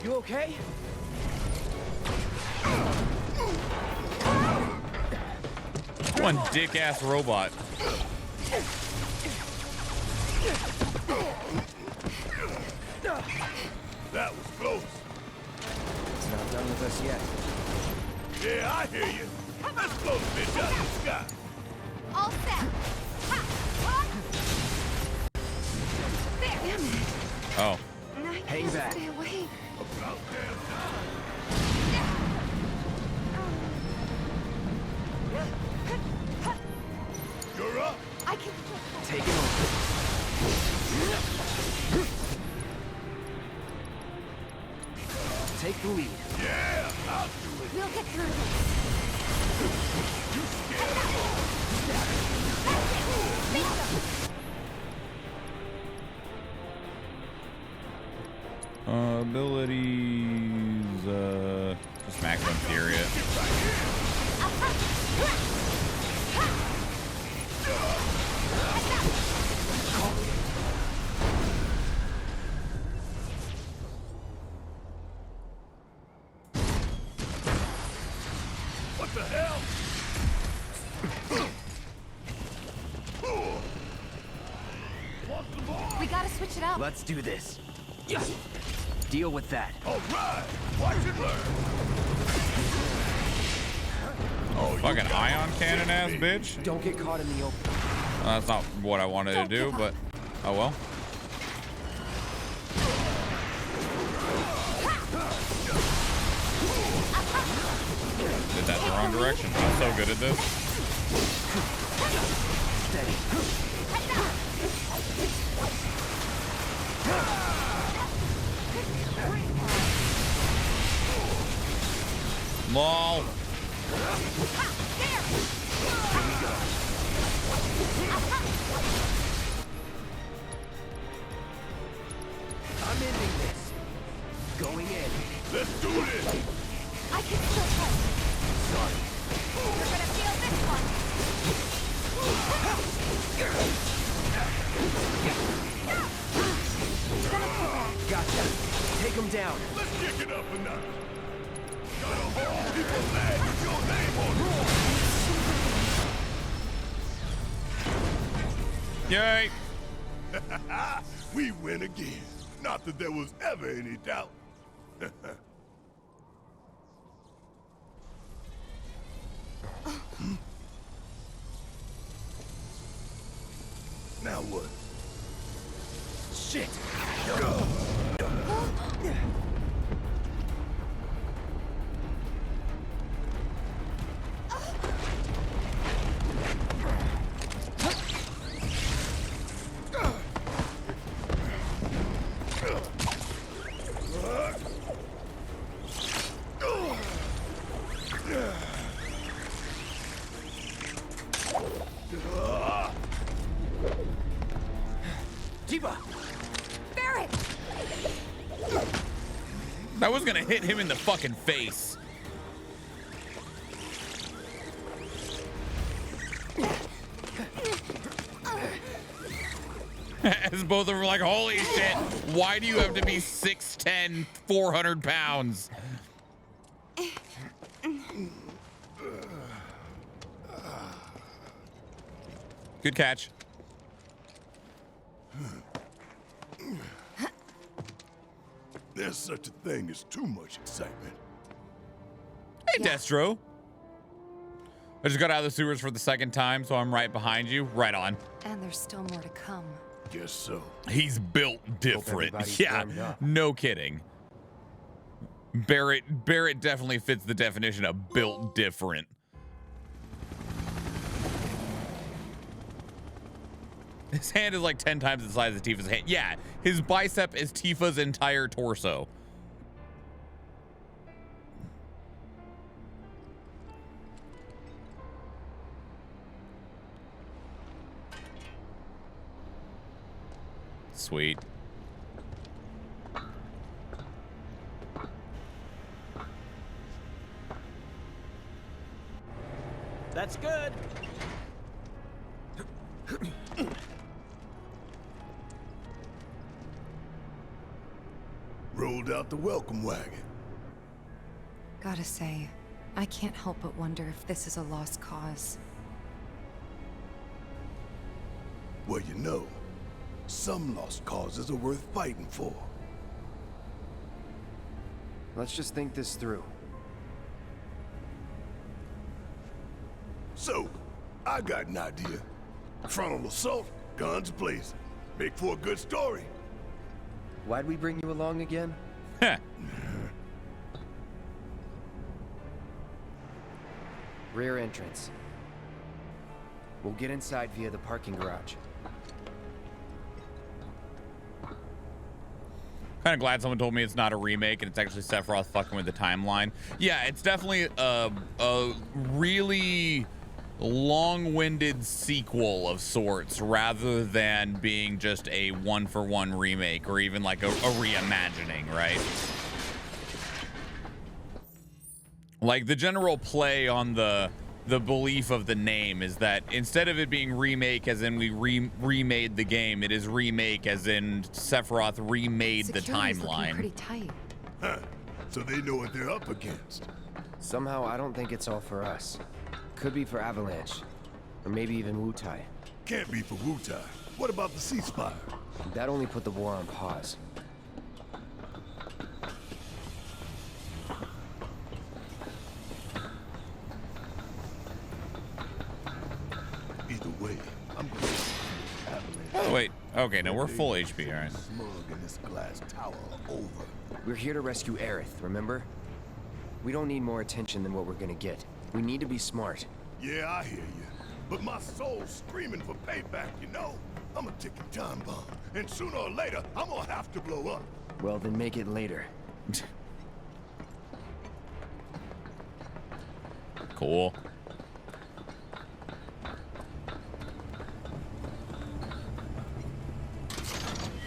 You okay? One dick-ass robot. That was close. It's not done with us yet. Yeah, I hear you. Let's blow the bitch out of the sky. All set. Ha! Ha! There. Damn it. Oh. I Hang can't back. stay awake. About damn time. You're up. I can Take it over. Take the lead. Yeah, I'll do it. We'll get through this. You scared? Abilities, just maximum Furia. What the hell? Want some more? We gotta switch it up. Let's do this. Deal with that. All right. Watch and learn. Oh, you Fucking got ion it. cannon ass bitch. Don't get caught in the open. That's not what I wanted to do, but oh well. Did that the wrong direction. I'm so good at this. Steady. LOL. I'm ending this. Going in. Let's do this. I can still touch. Sorry. You're gonna feel this one. Gotcha. Take him down. Let's kick it up a notch. Got a whole heap of flag with your name on it. Yay. We win again. Not that there was ever any doubt. Now what? Shit! Tifa! Barret! That was gonna hit him in the fucking face. As both of them were like, holy shit, why do you have to be 6'10", 400 pounds? Good catch. There's such a thing as too much excitement. Hey, Destro. I just got out of the sewers for the second time, so I'm right behind you. Right on. And there's still more to come. Guess so. He's built different. everybody's Yeah, warmed up. no kidding. Barret definitely fits the definition of built different. His hand is like 10 times the size of Tifa's hand. Yeah, his bicep is Tifa's entire torso. Sweet. That's good. Rolled out the welcome wagon. Gotta say, I can't help but wonder if this is a lost cause. Well, you know, some lost causes are worth fighting for. Let's just think this through. So, I got an idea. Frontal assault, guns blazing. Make for a good story. Why'd we bring you along again? Heh. Rear entrance. We'll get inside via the parking garage. Kind of glad someone told me it's not a remake and it's actually Sephiroth fucking with the timeline. Yeah, it's definitely a really long-winded sequel of sorts rather than being just a one-for-one remake or even like a reimagining, right? Like the general play on the belief of the name is that instead of it being remake as in we remade the game, it is remake as in Sephiroth remade the timeline. Pretty tight. Huh. So they know what they're up against. Somehow, I don't think it's all for us. Could be for Avalanche. Or maybe even Wutai. Can't be for Wutai. What about the ceasefire? That only put the war on pause. Either way, I'm going to Avalanche. Oh, wait. Okay, no, we're full HP, all right. Smug in this glass tower over. We're here to rescue Aerith, remember? We don't need more attention than what we're gonna get. We need to be smart. Yeah, I hear you. But my soul's screaming for payback, you know? I'm a ticking time bomb. And sooner or later, I'm gonna have to blow up. Well, then make it later. Cool.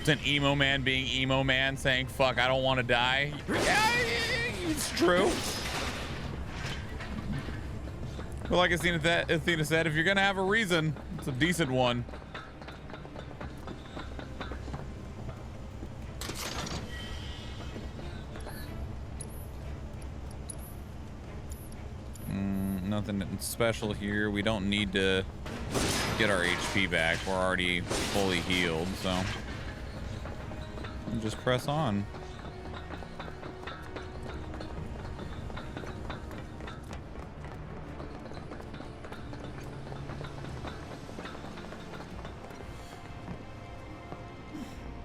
It's an emo man being emo man saying, fuck, I don't want to die. Yeah, it's true. But like Athena said, if you're going to have a reason, it's a decent one. Nothing special here. We don't need to get our HP back. We're already fully healed, so just press on.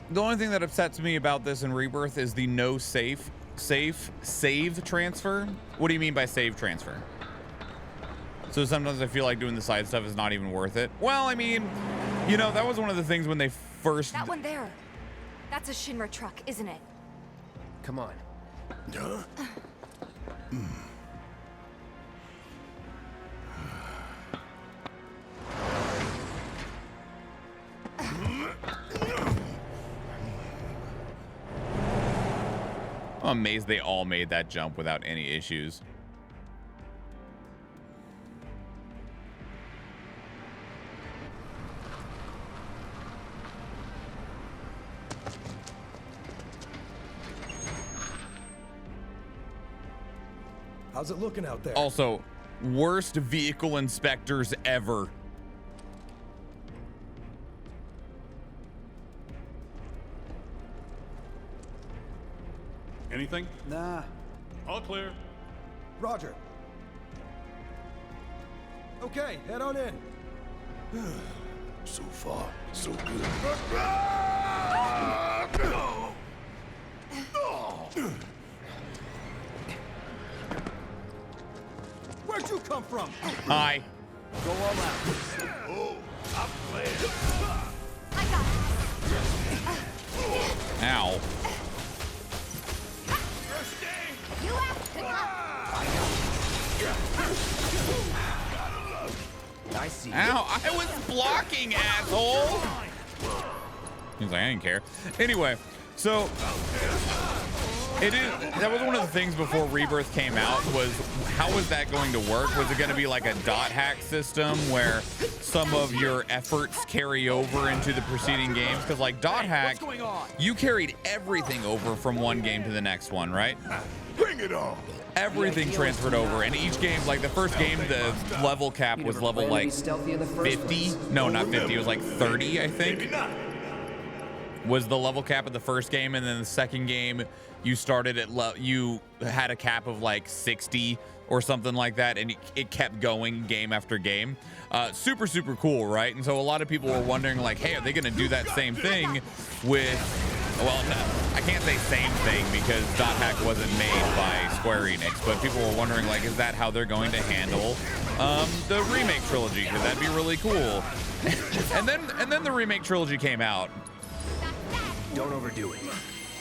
The only thing that upsets me about this in Rebirth is the no save transfer. What do you mean by save transfer? So sometimes I feel like doing the side stuff is not even worth it. Well, I mean, you know, that was one of the things when they first... That one there. That's a ShinRa truck, isn't it? Come on. Huh? I'm amazed they all made that jump without any issues. How's it looking out there? Also, worst vehicle inspectors ever. Anything? Nah. All clear. Roger. Okay, head on in. So far, so good. Where'd you come from? Hi. Go all out. Oh, I'm playing. I got it. Ow. You have to I see. Ow, I was blocking, asshole. He's like, I didn't care. Anyway, so It is. That was one of the things before Rebirth came out, was how was that going to work? Was it going to be like a dot hack system where some of your efforts carry over into the preceding games? Because like dot hack, you carried everything over from one game to the next one, right? Bring it on. Everything transferred over, and each game, like the first game, the level cap was level like 50. No, not 50. It was like 30, I think. Was the level cap of the first game, and then the second game you started at you had a cap of like 60 or something like that, and it kept going game after game. Super cool, right? And so a lot of people were wondering like, hey, are they gonna do that same thing with, well, no, I can't say same thing because dot hack wasn't made by Square Enix, but people were wondering like, is that how they're going to handle the remake trilogy? Because that'd be really cool. and then the remake trilogy came out. Don't overdo it.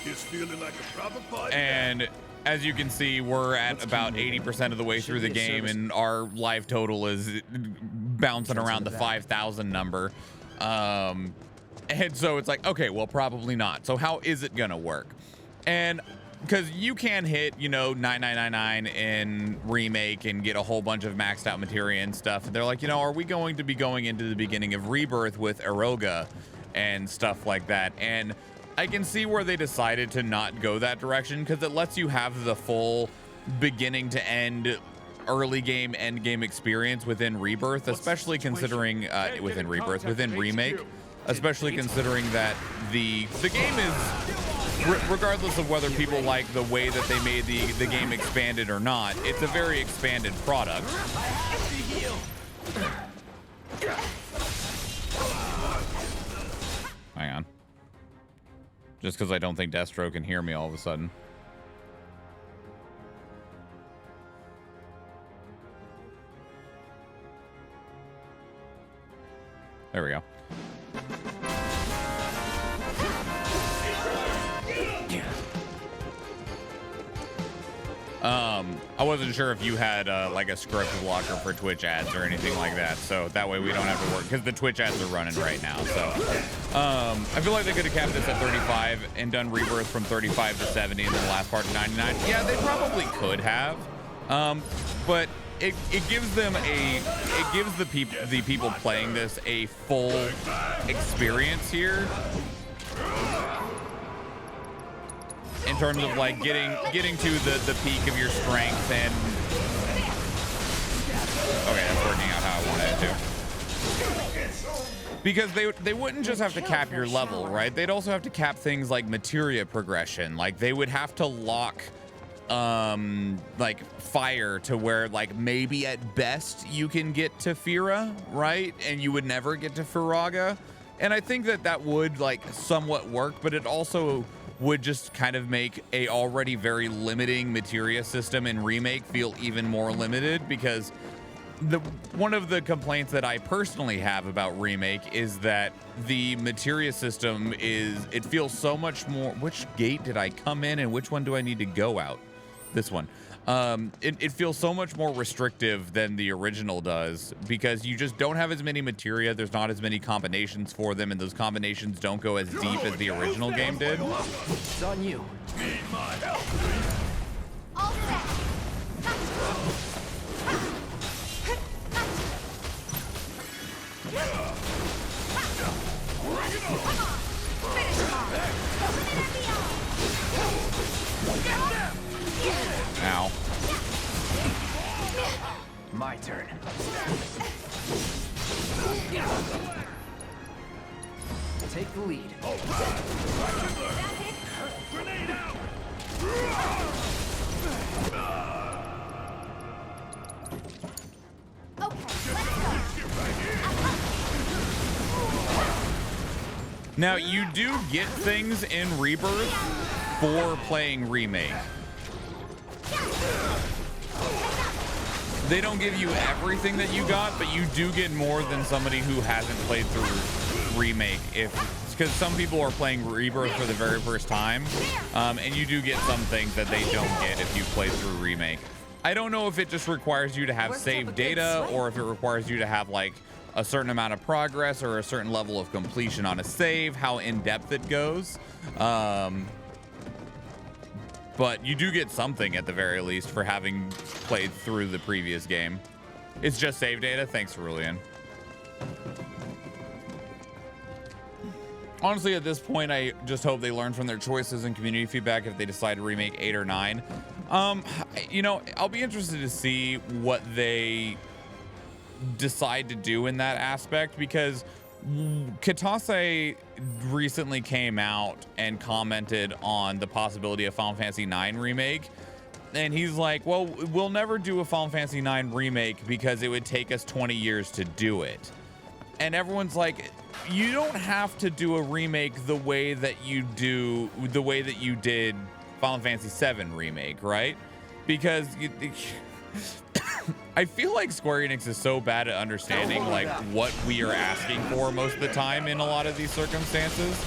It's feeling like a proper party. And as you can see, we're at about 80% of the way through the game, and our life total is bouncing around the 5,000 number. And so it's like, okay, well, probably not. So how is it gonna work? And because you can hit, you know, 9999 in remake and get a whole bunch of maxed out materia and stuff. And they're like, you know, are we going to be going into the beginning of Rebirth with Eroga and stuff like that? And I can see where they decided to not go that direction, because it lets you have the full beginning to end early game, end game experience within Rebirth, especially considering within Remake, especially considering that the game is, regardless of whether people like the way that they made the game expanded or not, it's a very expanded product. Hang on. Just because I don't think Destro can hear me all of a sudden. There we go. I wasn't sure if you had like a script blocker for Twitch ads or anything like that, so that way we don't have to work, because the Twitch ads are running right now. So I feel like they could have kept this at 35 and done Rebirth from 35 to 70 and then the last part to 99. Yeah, they probably could have, but it gives them the people playing this a full experience here. In terms of like getting to the peak of your strength, and okay, that's working out how I wanted it to. Because they wouldn't just have to cap your level, right? They'd also have to cap things like materia progression. Like they would have to lock like fire to where like maybe at best you can get to Fira, right? And you would never get to Firaga. And I think that would like somewhat work, but it also would just kind of make a already very limiting materia system in Remake feel even more limited, because one of the complaints that I personally have about Remake is that the materia system it feels so much more. Which gate did I come in and which one do I need to go out? This one. It feels so much more restrictive than the original does, because you just don't have as many materia, there's not as many combinations for them, and those combinations don't go as deep as the original game did. It's on you. Need my help. All set. Finish him off. Ow. My turn. Take the lead. Grenade out. Okay, let's go. Now, you do get things in Rebirth for playing Remake. They don't give you everything that you got, but you do get more than somebody who hasn't played through Remake. Because some people are playing Rebirth for the very first time, and you do get some things that they don't get if you play through Remake. I don't know if it just requires you to have saved data, or if it requires you to have like a certain amount of progress or a certain level of completion on a save, how in depth it goes. but you do get something at the very least for having played through the previous game. It's just save data. Thanks, Cerulean. Honestly, at this point, I just hope they learn from their choices and community feedback if they decide to remake 8 or 9. You know, I'll be interested to see what they decide to do in that aspect, because Katase recently came out and commented on the possibility of Final Fantasy IX remake. And he's like, well, we'll never do a Final Fantasy IX remake because it would take us 20 years to do it. And everyone's like, you don't have to do a remake the way that you did Final Fantasy VII remake, right? Because I feel like Square Enix is so bad at understanding like what we are asking for most of the time in a lot of these circumstances.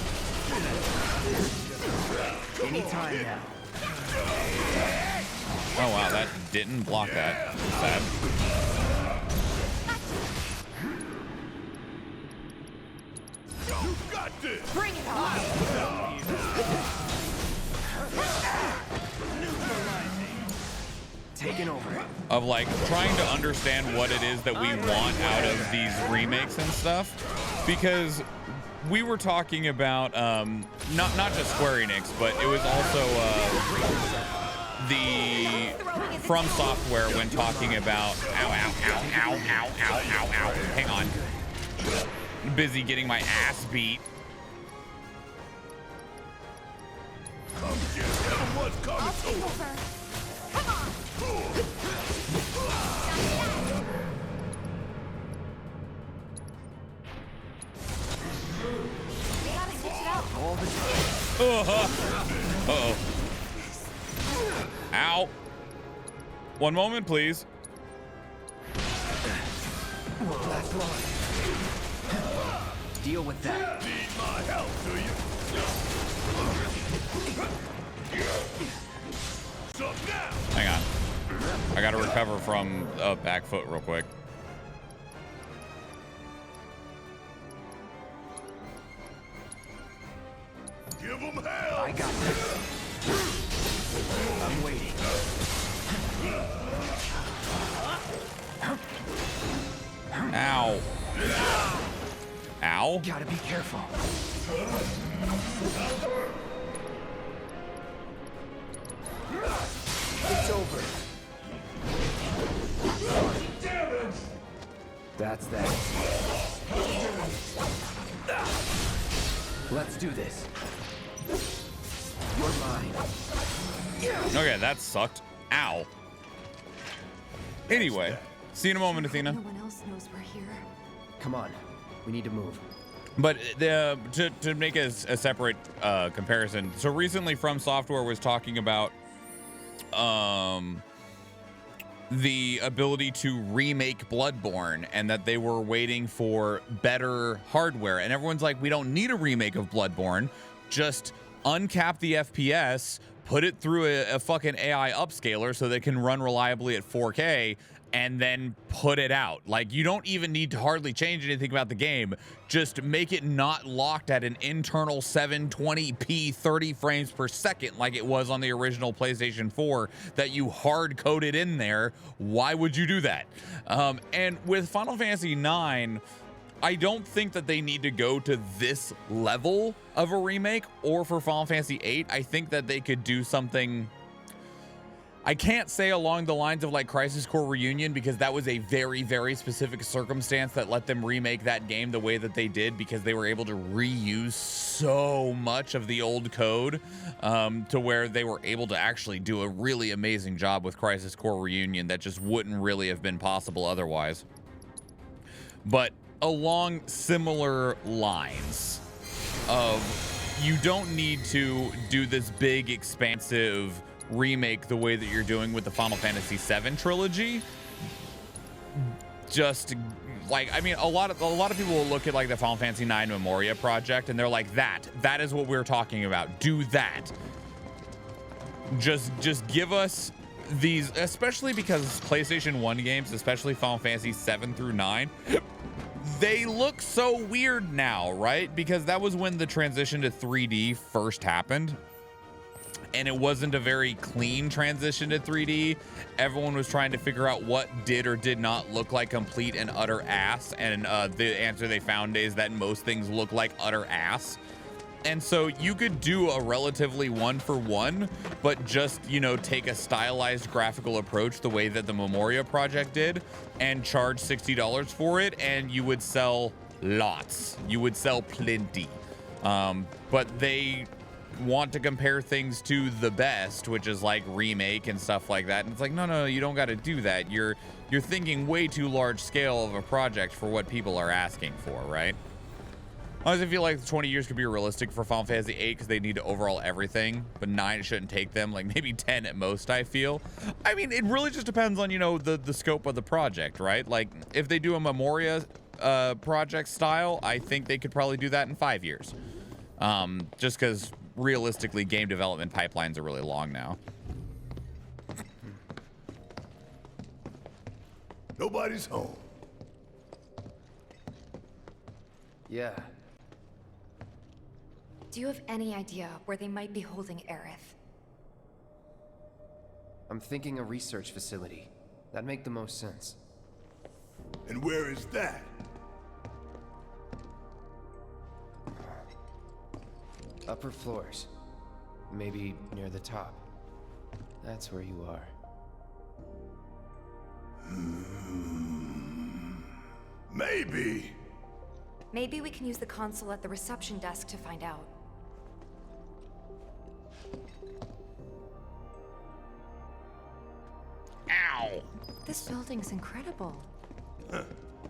Anytime now. Oh wow, that didn't block that. Sad. You got this. Bring it on! Taking over. Of like trying to understand what it is that we want out of these remakes and stuff, because we were talking about not just Square Enix, but it was also the From Software when talking about ow. Hang on. Busy getting my ass beat. Come get him. What's coming to him? Come on! We gotta switch it out. All the time. Uh-oh. Ow. One moment, please. Last line. Deal with that. Need my help, do you? So now. Hang on. I gotta recover from a back foot real quick. Give him hell. I got this. I'm waiting. Ow. Ow. Gotta be careful. It's over. That's that. Let's do this. You're mine. Okay, that sucked. Ow. Anyway, see you in a moment, Athena. No one else knows we're here. Come on. We need to move. But to make a separate comparison, so recently From Software was talking about the ability to remake Bloodborne, and that they were waiting for better hardware. And everyone's like, we don't need a remake of Bloodborne. Just uncap the FPS, put it through a fucking AI upscaler so they can run reliably at 4K, and then put it out. Like, you don't even need to hardly change anything about the game. Just make it not locked at an internal 720p 30 frames per second like it was on the original PlayStation 4 that you hard coded in there. Why would you do that? And with Final Fantasy IX, I don't think that they need to go to this level of a remake, or for Final Fantasy VIII. I think that they could do something, I can't say along the lines of like Crisis Core Reunion, because that was a very, very specific circumstance that let them remake that game the way that they did, because they were able to reuse so much of the old code to where they were able to actually do a really amazing job with Crisis Core Reunion that just wouldn't really have been possible otherwise. But along similar lines of, you don't need to do this big expansive remake the way that you're doing with the Final Fantasy VII trilogy. Just like, I mean, a lot of people will look at like the Final Fantasy IX Memoria project and they're like, that is what we're talking about. Do that. Just give us these, especially because PlayStation 1 games, especially Final Fantasy 7 through 9, they look so weird now, right? Because that was when the transition to 3D first happened. and it wasn't a very clean transition to 3D. Everyone was trying to figure out what did or did not look like complete and utter ass, and the answer they found is that most things look like utter ass. And so you could do a relatively one-for-one, but just, you know, take a stylized graphical approach the way that the Memoria project did and charge $60 for it, and you would sell lots. You would sell plenty. But they want to compare things to the best, which is like Remake and stuff like that. And it's like, no, you don't got to do that. You're thinking way too large scale of a project for what people are asking for, right? I always feel like 20 years could be realistic for Final Fantasy VIII because they need to overhaul everything, but 9 shouldn't take them, like maybe 10 at most, I feel. I mean, it really just depends on, you know, the scope of the project, right? Like, if they do a Memoria project style, I think they could probably do that in 5 years. Just because, realistically, game development pipelines are really long now. Nobody's home. Yeah. Do you have any idea where they might be holding Aerith? I'm thinking a research facility. That'd make the most sense. And where is that? Upper floors. Maybe near the top. That's where you are. Maybe. Maybe we can use the console at the reception desk to find out. Ow! This building's incredible. Huh.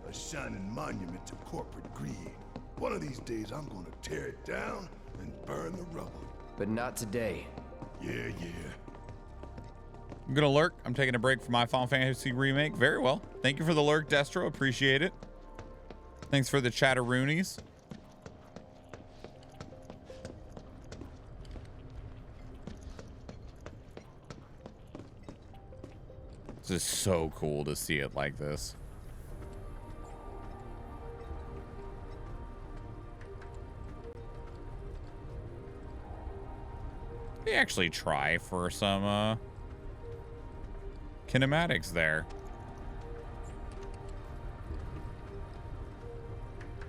A shining monument to corporate greed. One of these days I'm gonna tear it down and burn the rubble. But not today. Yeah. I'm gonna lurk. I'm taking a break from my Final Fantasy Remake. Very well. Thank you for the lurk, Destro. Appreciate it. Thanks for the chatteroonies. This is so cool to see it like this. They actually try for some kinematics there.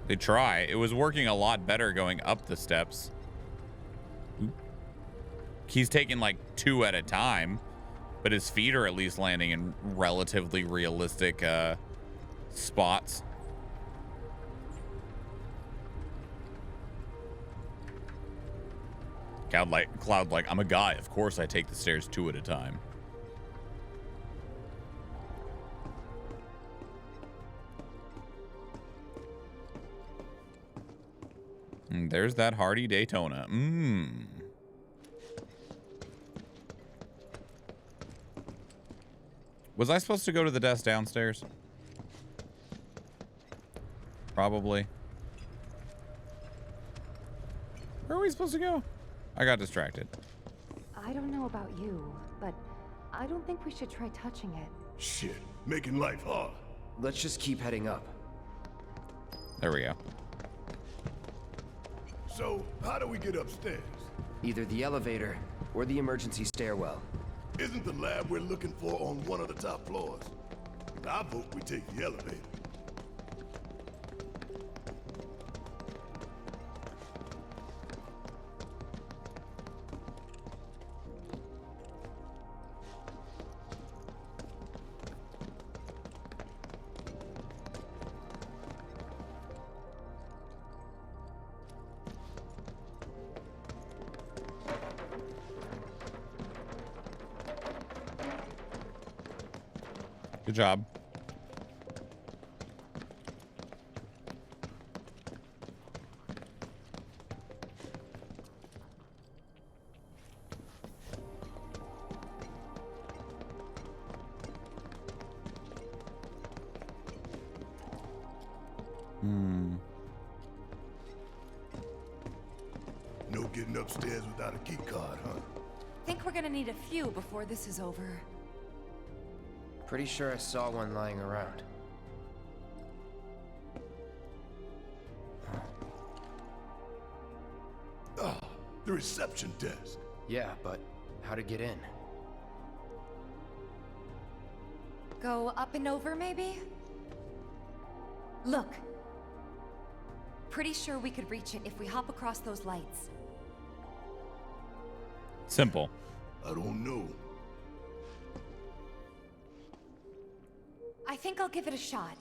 They try. It was working a lot better going up the steps. Oop. He's taking like 2 at a time, but his feet are at least landing in relatively realistic spots. Cloud like, I'm a guy. Of course I take the stairs 2 at a time. And there's that Hardy Daytona. Was I supposed to go to the desk downstairs? Probably. Where are we supposed to go? I got distracted. I don't know about you, but I don't think we should try touching it. Shit, making life hard. Let's just keep heading up. There we go. So, how do we get upstairs? Either the elevator or the emergency stairwell. Isn't the lab we're looking for on one of the top floors? I vote we take the elevator. Good job. No getting upstairs without a key card, huh? Think we're gonna need a few before this is over. Pretty sure I saw one lying around. Ah, the reception desk. Yeah, but How to get in? Go up and over, maybe? Look. Pretty sure we could reach it if we hop across those lights. Simple. I don't know. I think I'll give it a shot.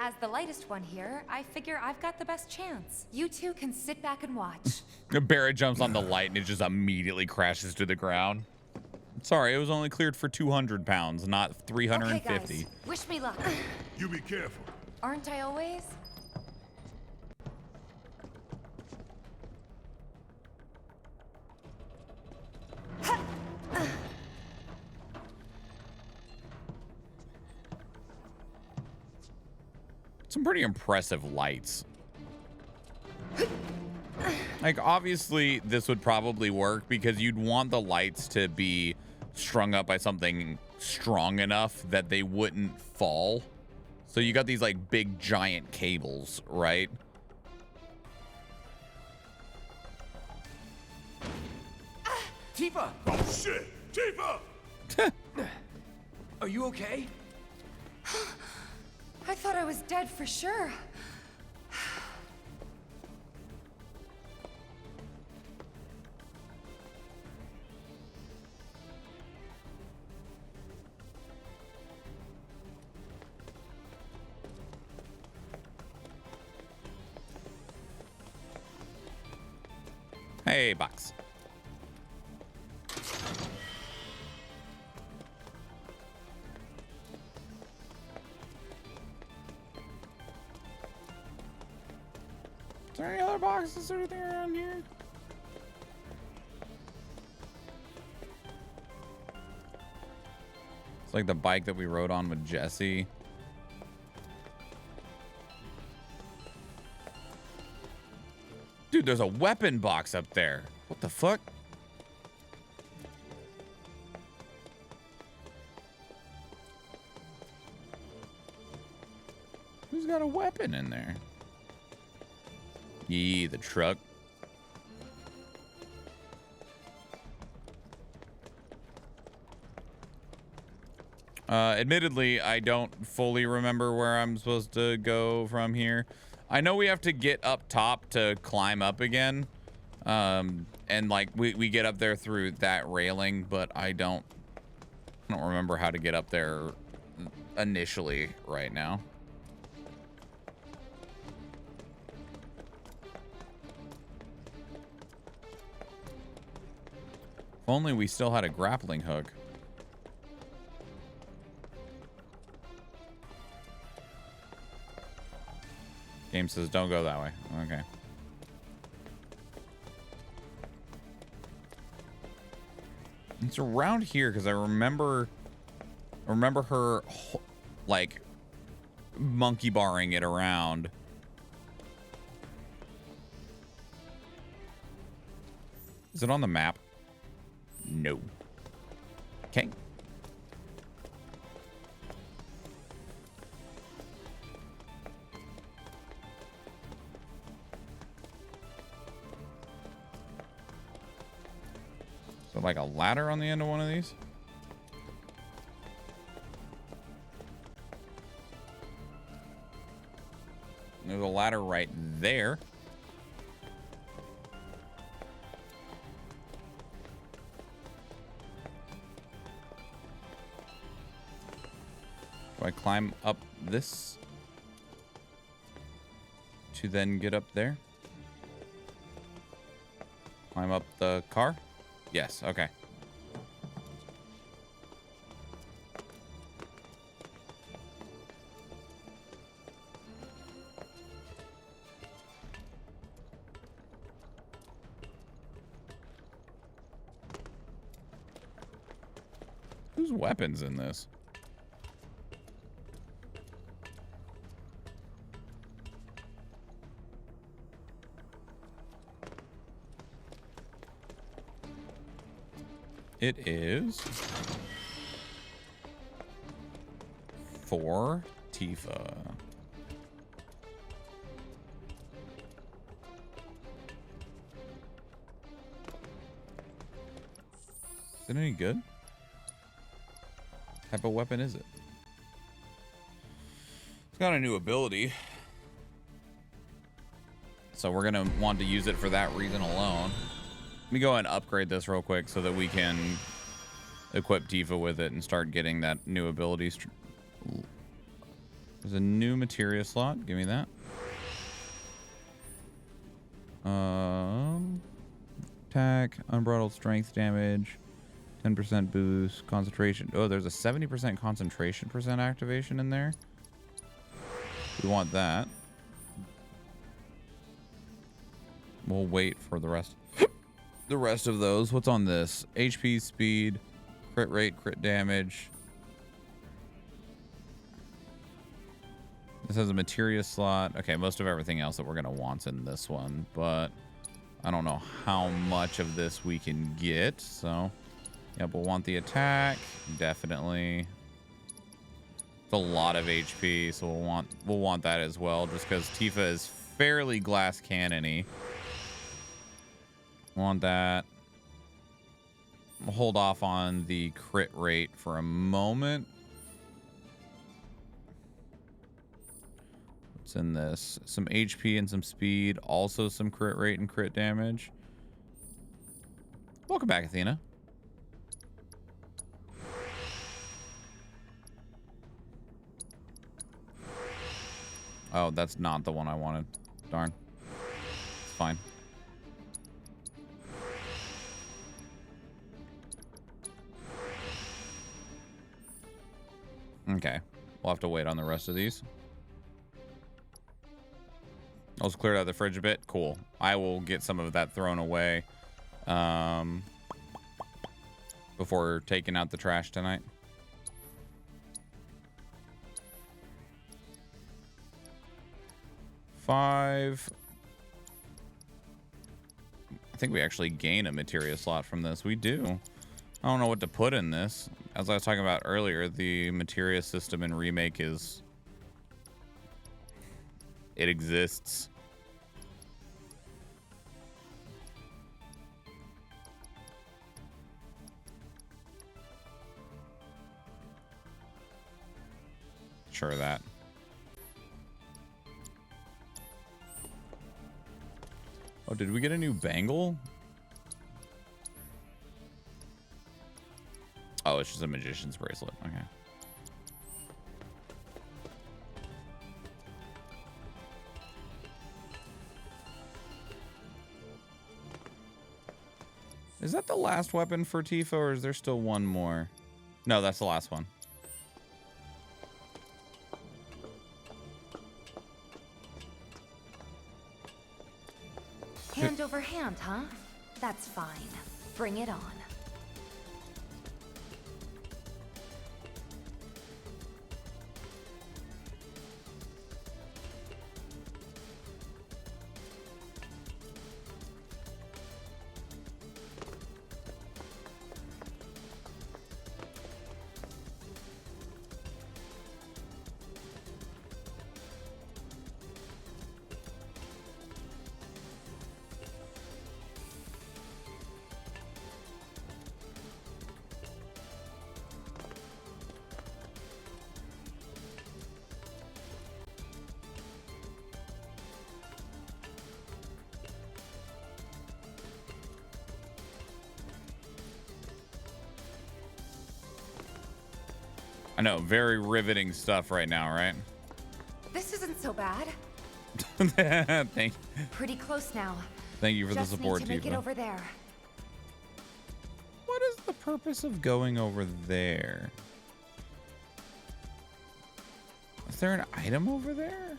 As the lightest one here, I figure I've got the best chance. You two can sit back and watch. Barret jumps on the light and it just immediately crashes to the ground. Sorry, it was only cleared for 200 pounds, not 350. Okay, guys, wish me luck. You be careful. Aren't I always? Some pretty impressive lights. Like, obviously, this would probably work because you'd want the lights to be strung up by something strong enough that they wouldn't fall. So you got these, like, big, giant cables, right? Tifa! Oh shit! Tifa! Are you okay? I thought I was dead for sure. Hey, box. Is there any other boxes or anything around here? It's like the bike that we rode on with Jesse. Dude, there's a weapon box up there. What the fuck? Who's got a weapon in there? Yee, the truck. Admittedly, I don't fully remember where I'm supposed to go from here. I know we have to get up top to climb up again. And like we get up there through that railing, but I don't remember how to get up there initially right now. If only we still had a grappling hook. Game says don't go that way. Okay. It's around here because I remember her like monkey barring it around. Is it on the map? No. Okay. So like a ladder on the end of one of these? There's a ladder right there. Do I climb up this to then get up there? Climb up the car? Yes, okay. Whose weapons in this? It is for Tifa. it any good? What type of weapon is it? It's got a new ability. So we're gonna want to use it for that reason alone. Let me go ahead and upgrade this real quick so that we can equip Tifa with it and start getting that new ability. There's a new materia slot. Give me that. Attack, unbridled strength damage, 10% boost, concentration. Oh, there's a 70% concentration activation in there. We want that. We'll wait for the rest of those. What's on this? HP, speed, crit rate, crit damage. This has a materia slot. Okay, most of everything else that we're gonna want's in this one, but I don't know how much of this we can get. So, yep, we'll want the attack definitely. It's a lot of HP, so we'll want that as well, just because Tifa is fairly glass cannon-y. Want that. We'll hold off on the crit rate for a moment. What's in this? Some HP and some speed. Also some crit rate and crit damage. Welcome back, Athena. Oh, that's not the one I wanted. Darn. It's fine. Okay, we'll have to wait on the rest of these. I also cleared out the fridge a bit. Cool. I will get some of that thrown away before taking out the trash tonight. I think we actually gain a materia slot from this. We do. I don't know what to put in this. As I was talking about earlier, the materia system in Remake is... it exists. Sure that. Oh, did we get a new bangle? Oh, it's just a magician's bracelet. Okay. Is that the last weapon for Tifa, or is there still one more? No, that's the last one. Hand over hand, huh? That's fine. Bring it on. I know, very riveting stuff right now, right? This isn't so bad. Thank Pretty close now. you for the Just support, need to make it Tifa. over there. What is the purpose of going over there? Is there an item over there?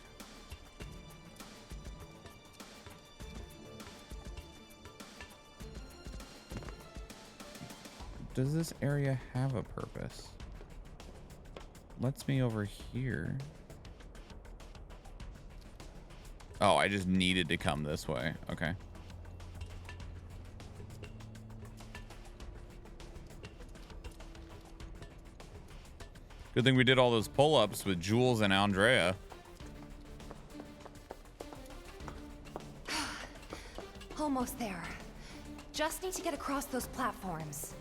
Does this area have a purpose? Lets me over here. Oh, I just needed to come this way. Okay. Good thing we did all those pull-ups with Jules and Andrea. Almost there. Just need to get across those platforms.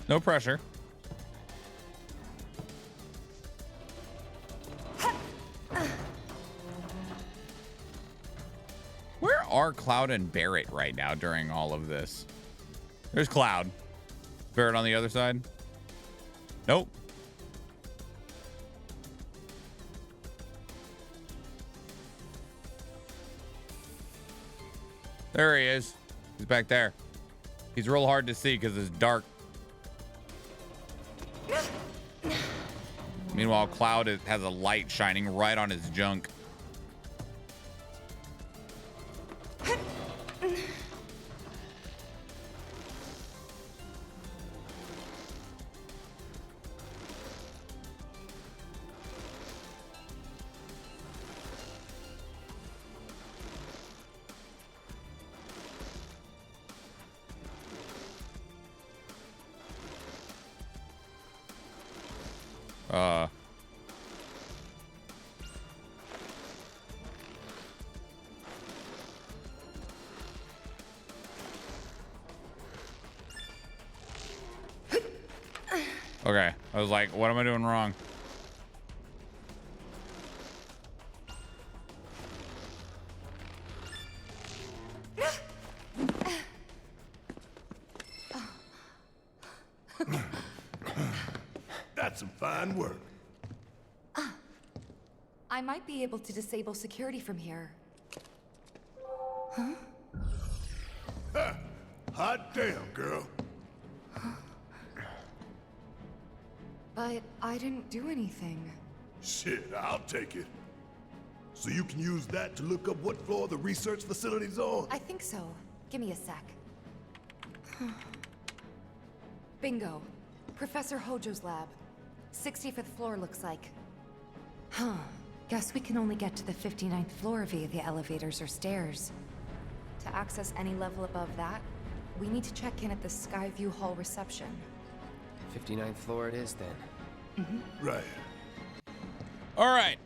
No pressure. Where are Cloud and Barret right now during all of this? There's Cloud. Barret on the other side? Nope. There he is. He's back there. He's real hard to see because it's dark. Meanwhile, Cloud has a light shining right on his junk. Okay, I was like, what am I doing wrong? That's some fine work. I might be able to disable security from here. Hot damn, girl. But I didn't do anything. Shit, I'll take it. So you can use that to look up what floor the research facility's on? I think so. Give me a sec. Bingo. Professor Hojo's lab. 65th floor looks like. Huh. Guess we can only get to the 59th floor via the elevators or stairs. To access any level above that, we need to check in at the Skyview Hall reception. 59th floor it is then. Right. All right.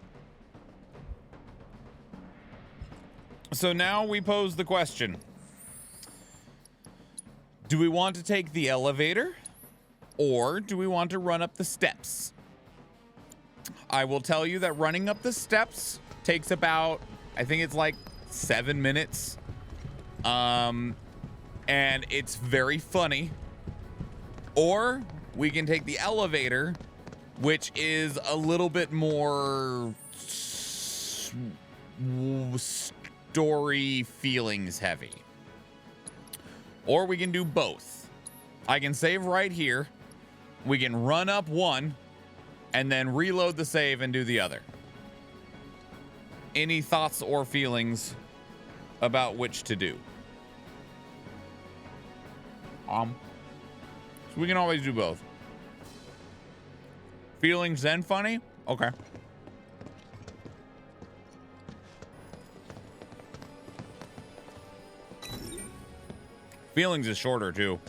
So now we pose the question. Do we want to take the elevator or do we want to run up the steps? I will tell you that running up the steps takes about, I think it's like 7 minutes. And it's very funny. Or we can take the elevator, which is a little bit more story feelings heavy. Or we can do both. I can save right here. We can run up one and then reload the save and do the other. Any thoughts or feelings about which to do? So we can always do both. Feelings then funny? Okay. Feelings is shorter too.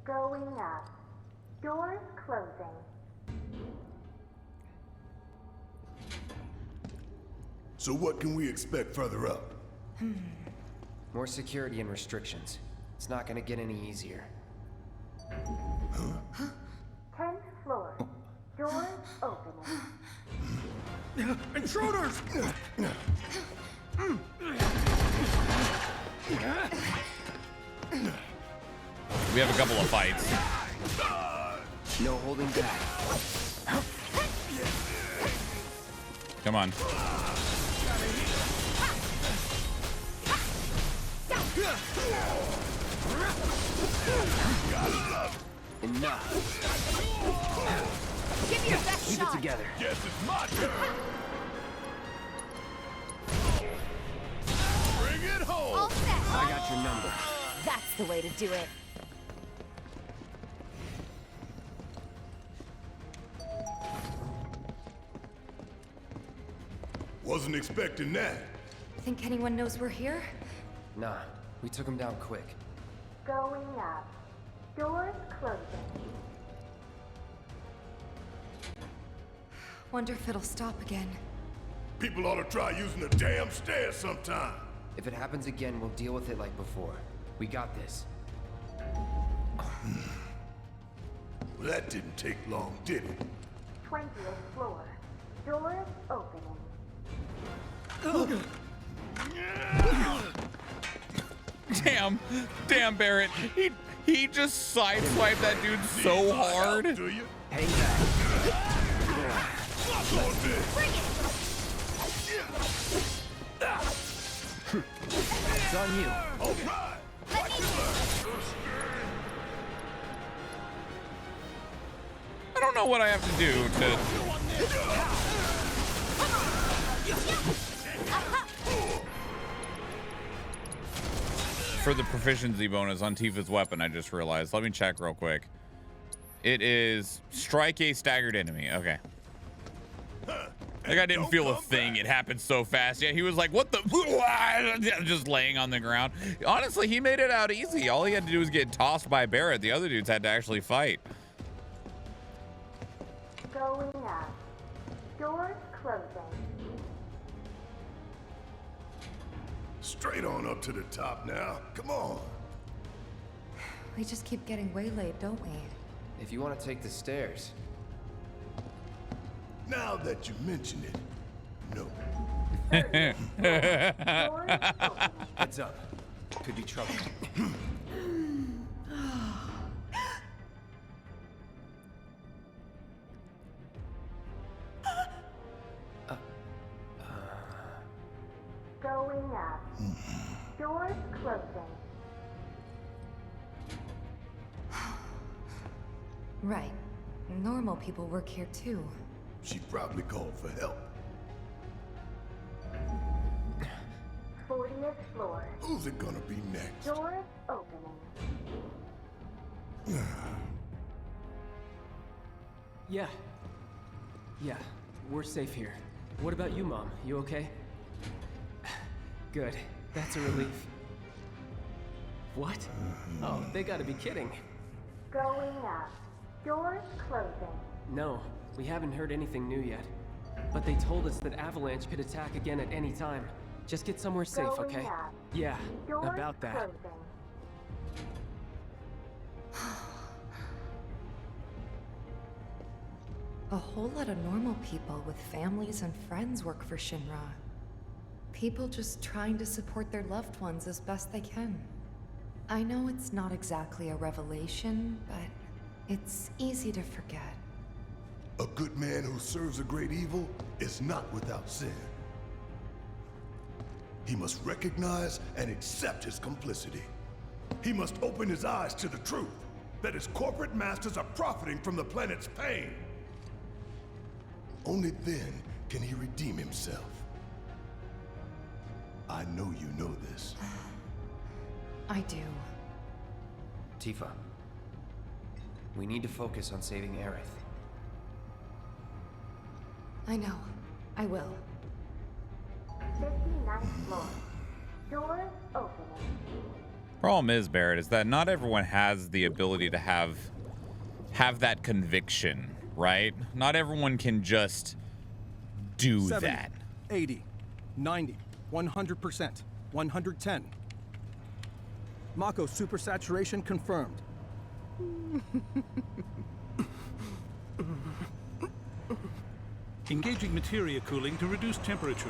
Going up. Doors closing. So what can we expect further up? More security and restrictions. It's not gonna get any easier. 10th floor. Doors opening. Intruders! We have a couple of fights. No holding back. Come on. Enough. Give me your best Keep shot. it together. Guess it's my turn. Bring it home. All set. I got your number. That's the way to do it. Wasn't expecting that. Think anyone knows we're here? Nah, we took him down quick. Going up. Doors closing. Wonder if it'll stop again. People ought to try using the damn stairs sometime. If it happens again, we'll deal with it like before. We got this. Well, that didn't take long, did it? 20th floor. Doors opening. Damn, Barret. He just sideswiped that dude so hard. Do you? Hang back. It's on you. All right. I don't know what I have to do to. For the proficiency bonus on Tifa's weapon, I just realized. Let me check real quick. It is strike a staggered enemy. Okay. Like I didn't feel a thing. It happened so fast. Yeah, he was like, what the? Just laying on the ground. Honestly, he made it out easy. All he had to do was get tossed by Barret. The other dudes had to actually fight. Going up. Doors closing. Straight on up to the top now. Come on. We just keep getting waylaid, don't we? If you want to take the stairs. Now that you mention it, no. Doors opening. Heads up. Could be trouble. Going up. Doors closing. Right. Normal people work here too. She probably called for help. 40th floor. Who's it gonna be next? Doors opening. Yeah. Yeah, we're safe here. What about you, Mom? You okay? Good. That's a relief. What? Oh, they gotta be kidding. Going up. Doors closing. No, we haven't heard anything new yet. But they told us that Avalanche could attack again at any time. Just get somewhere safe, Going okay? up. Yeah, Doors about that. closing. A whole lot of normal people with families and friends work for ShinRa. People just trying to support their loved ones as best they can. I know it's not exactly a revelation, but it's easy to forget. A good man who serves a great evil is not without sin. He must recognize and accept his complicity. He must open his eyes to the truth that his corporate masters are profiting from the planet's pain. Only then can he redeem himself. I know you know this. I do. Tifa. We need to focus on saving Aerith. I know. I will. 59th floor. Doors opening. Problem is, Barret, is that not everyone has the ability to have that conviction, right? Not everyone can just do 70, that. 80, 90, 100%, 110. Mako supersaturation confirmed. Engaging materia cooling to reduce temperature.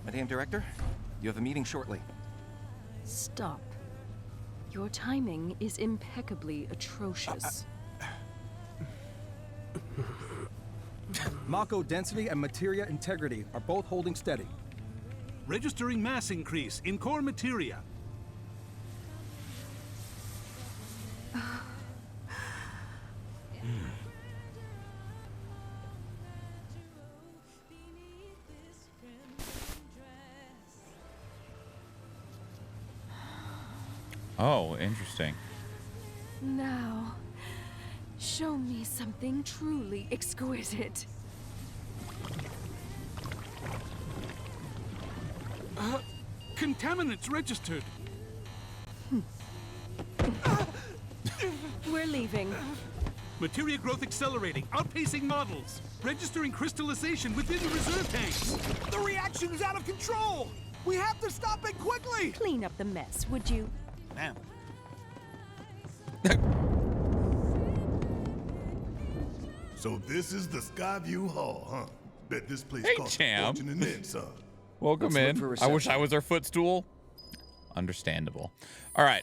Madame Director, you have a meeting shortly. Stop. Your timing is impeccably atrocious. Mako density and materia integrity are both holding steady. Registering mass increase in core materia. Oh, interesting. Now, show me something truly exquisite. Contaminants registered. We're leaving. Materia growth accelerating, outpacing models. Registering crystallization within the reserve tanks. The reaction is out of control! We have to stop it quickly! Clean up the mess, would you? Ma'am. So this is the Skyview Hall, huh? Bet this place Hey, costs a champ. fortune and then some. Welcome Let's look in. for I wish I reception. was our footstool. Understandable. All right.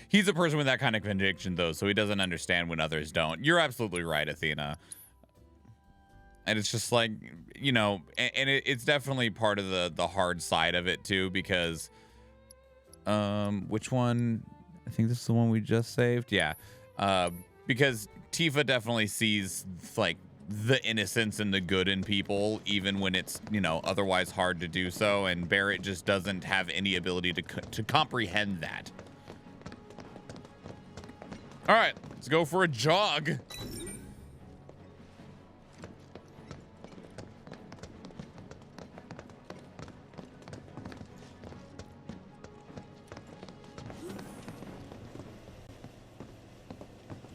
He's a person with that kind of conviction, though, so he doesn't understand when others don't. You're absolutely right, Athena. And it's just like, you know, and it's definitely part of the hard side of it, too, because, which one? I think this is the one we just saved. Yeah. Because Tifa definitely sees, like, the innocence and the good in people, even when it's, you know, otherwise hard to do so. And Barret just doesn't have any ability to comprehend that. All right, let's go for a jog.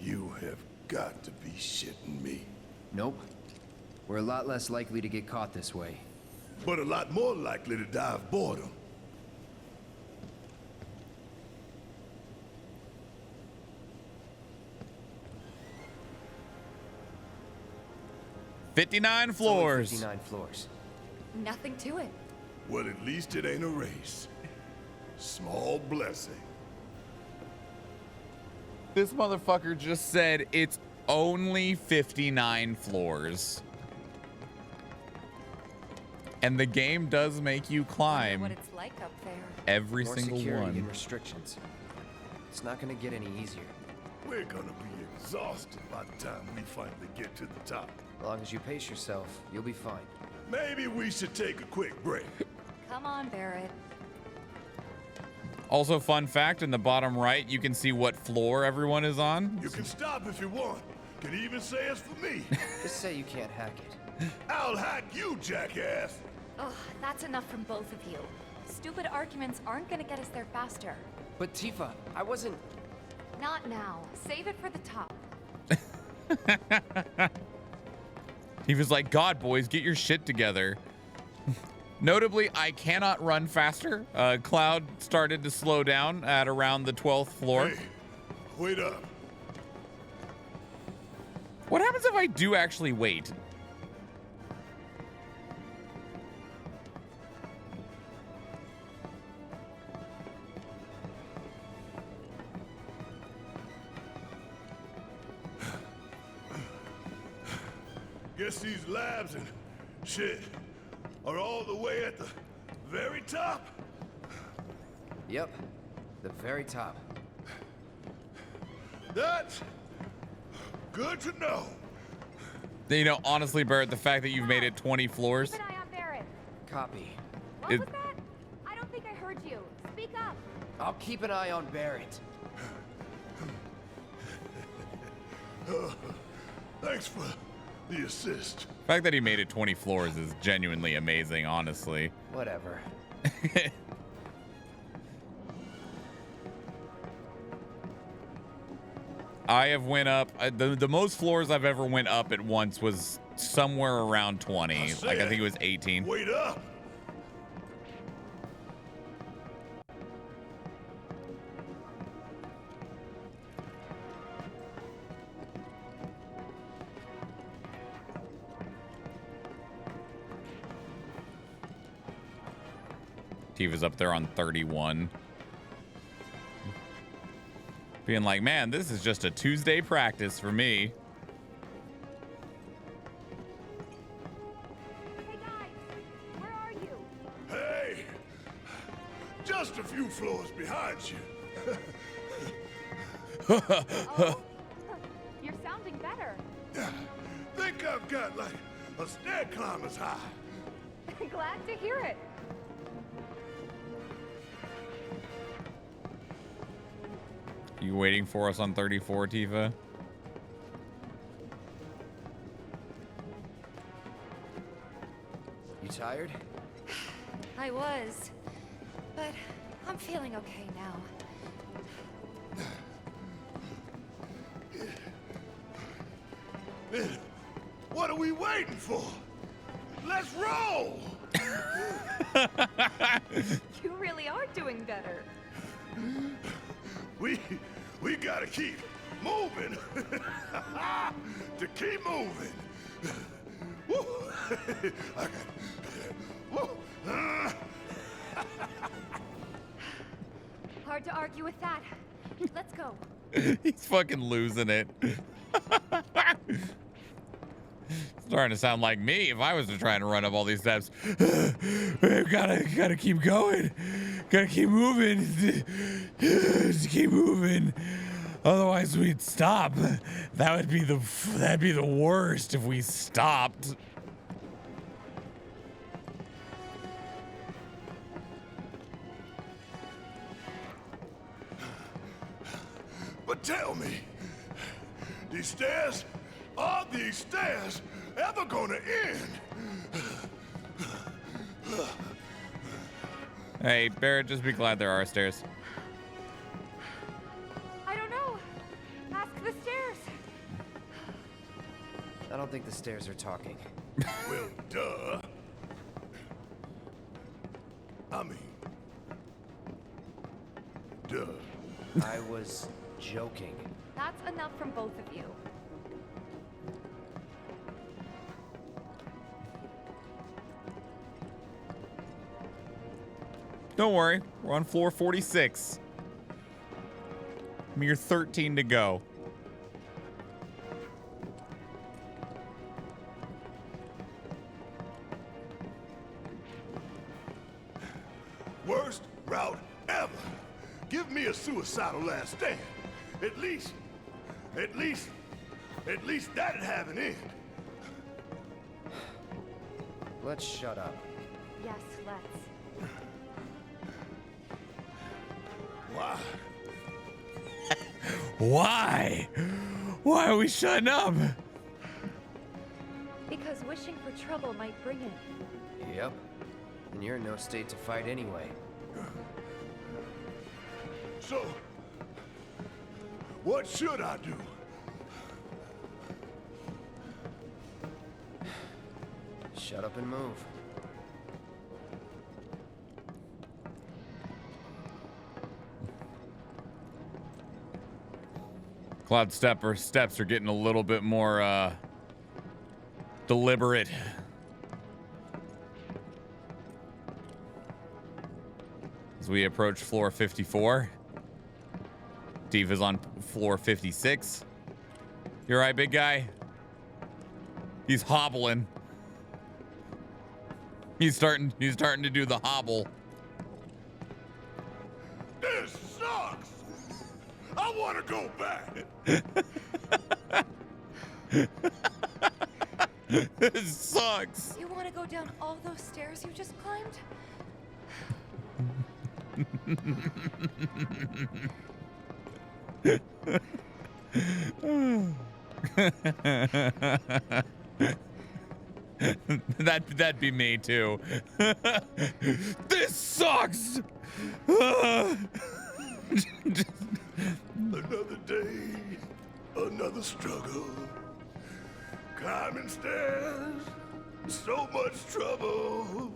You have got to be shitting me. Nope. We're a lot less likely to get caught this way. But a lot more likely to die of boredom. $59 It's only floors. 59 floors. Nothing to it. Well, at least it ain't a race. Small blessing. This motherfucker just said it's only 59 floors. And the game does make you Wonder climb what it's like up there. every More single security one. and restrictions. It's not gonna get any easier. We're gonna be exhausted by the time we finally get to the top. As long as you pace yourself, you'll be fine. Maybe we should take a quick break. Come on, Barret. Also, fun fact, in the bottom right, you can see what floor everyone is on. You can stop if you want. Can even say it's for me. Just say you can't hack it. I'll hack you, jackass. Ugh, that's enough from both of you. Stupid arguments aren't gonna get us there faster. But Tifa, I wasn't... Not now. Save it for the top. He was like, God, boys, get your shit together. Notably, I cannot run faster. Cloud started to slow down at around the 12th floor. Hey, wait up. What happens if I do actually wait? Guess these labs and shit are all the way at the very top? Yep. The very top. That's good to know. You know, honestly, Barret, the fact that you've made it 20 floors. Keep an eye on Barret. Copy. What It- was that? I don't think I heard you. Speak up. I'll keep an eye on Barret. Thanks for the assist. The fact that he made it 20 floors is genuinely amazing, honestly. Whatever. I have went up, the most floors I've ever went up at once was somewhere around 20. Like, I think it was 18. Wait up. Tifa's up there on 31. Being like, man, this is just a Tuesday practice for me. Hey guys, where are you? Hey, just a few floors behind you. Oh, you're sounding better. Think I've got like a stair climber's high. Glad to hear it. You waiting for us on 34, Tifa? You tired? I was, but I'm feeling okay now. What are we waiting for? Let's roll! You really are doing better. We gotta keep moving. To keep moving. Woo. Woo. Hard to argue with that. Let's go. He's fucking losing it. Starting to sound like me if I was to try and run up all these steps. We've gotta keep going. Gotta keep moving. Just keep moving. Otherwise we'd stop. That'd be the worst if we stopped. But tell me, are these stairs ever gonna end? Hey, Barret, just be glad there are stairs. I don't know. Ask the stairs. I don't think the stairs are talking. Well, duh. I mean, duh. I was joking. That's enough from both of you. Don't worry, we're on floor 46. Mere 13 to go. Worst route ever. Give me a suicidal last stand. At least that'd have an end. Let's shut up. Yes, let's. Why? Why? Why are we shutting up? Because wishing for trouble might bring it. Yep. And you're in no state to fight anyway. So, what should I do? Shut up and move. Cloud steps are getting a little bit more deliberate. As we approach floor 54. Tifa's on floor 56. You all right, big guy? He's hobbling. He's starting to do the hobble. This sucks. I want to go back. This sucks. You want to go down all those stairs you just climbed? That'd be me too. This sucks. Another day, another struggle. Climbing stairs, so much trouble.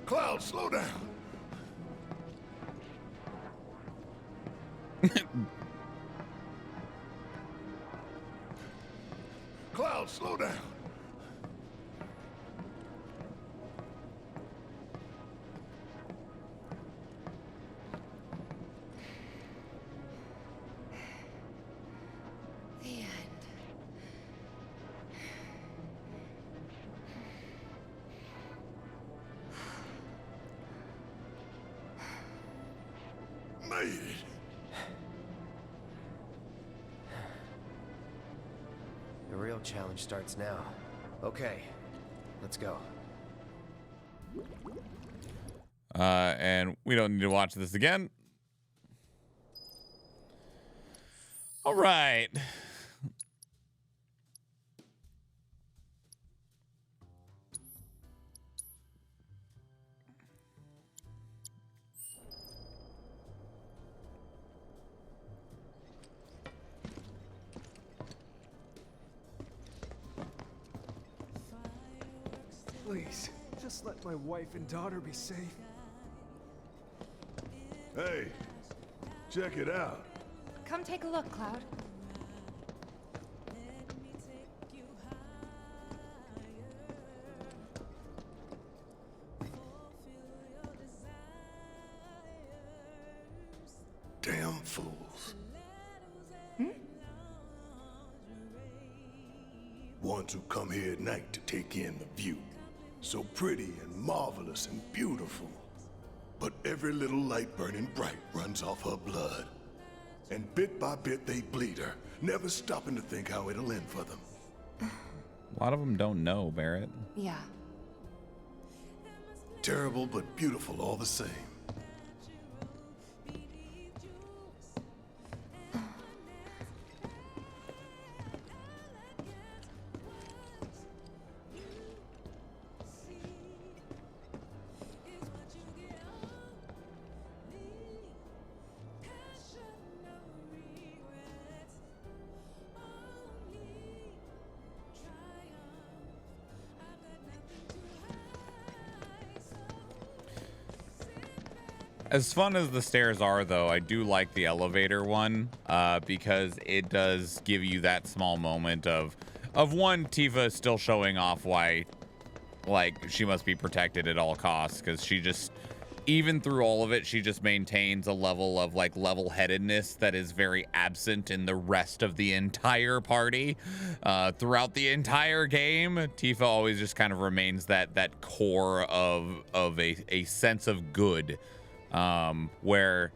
Cloud, slow down. Cloud, slow down. The end. Made it. The real challenge starts now. Okay, Let's go. And we don't need to watch this again. All right. Please, just let my wife and daughter be safe. Hey, check it out. Come take a look, Cloud. Damn fools. Ones who come here at night to take in the view. So pretty and marvelous and beautiful. But every little light burning bright runs off her blood. And bit by bit they bleed her, never stopping to think how it'll end for them. A lot of them don't know, Barret. Yeah. Terrible but beautiful all the same. As fun as the stairs are, though, I do like the elevator one because it does give you that small moment of one, Tifa still showing off why, like, she must be protected at all costs, because she just, even through all of it, she just maintains a level of, like, level-headedness that is very absent in the rest of the entire party. Throughout the entire game, Tifa always just kind of remains that core of a sense of good. Where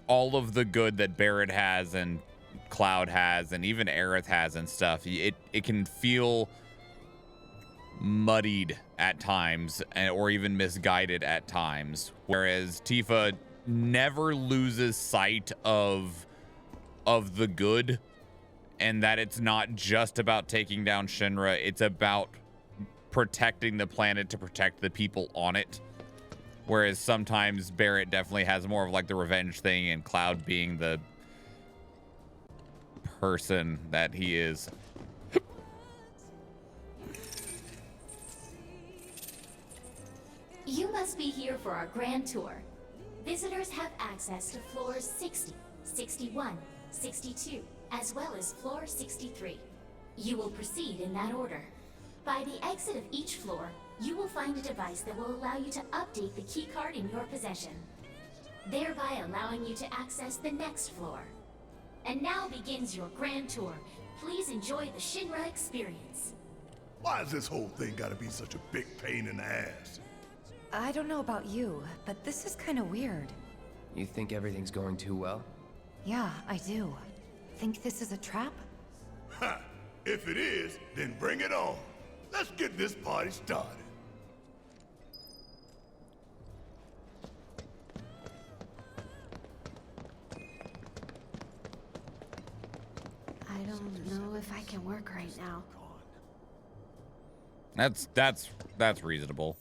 all of the good that Barret has and Cloud has and even Aerith has and stuff, it can feel muddied at times or even misguided at times. Whereas Tifa never loses sight of the good, and that it's not just about taking down ShinRa, it's about protecting the planet to protect the people on it. Whereas sometimes Barret definitely has more of like the revenge thing, and Cloud being the person that he is. You must be here for our grand tour. Visitors have access to floors 60, 61, 62, as well as floor 63. You will proceed in that order. By the exit of each floor, you will find a device that will allow you to update the keycard in your possession, thereby allowing you to access the next floor. And now begins your grand tour. Please enjoy the ShinRa experience. Why has this whole thing gotta be such a big pain in the ass? I don't know about you, but this is kind of weird. You think everything's going too well? Yeah, I do. Think this is a trap? Ha! If it is, then bring it on. Let's get this party started. I don't know if I can work right now. That's reasonable.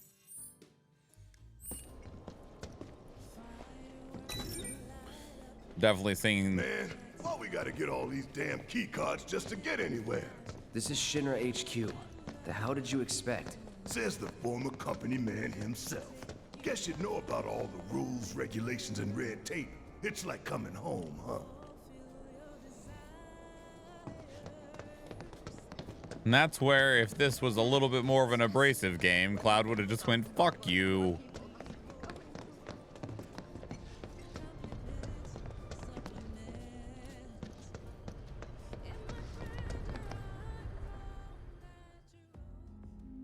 Definitely seeing. Man, why we gotta get all these damn key cards just to get anywhere? This is ShinRa HQ. The hell did you expect? Says the former company man himself. Guess you'd know about all the rules, regulations, and red tape. It's like coming home, huh? And that's where, if this was a little bit more of an abrasive game, Cloud would have just went, fuck you.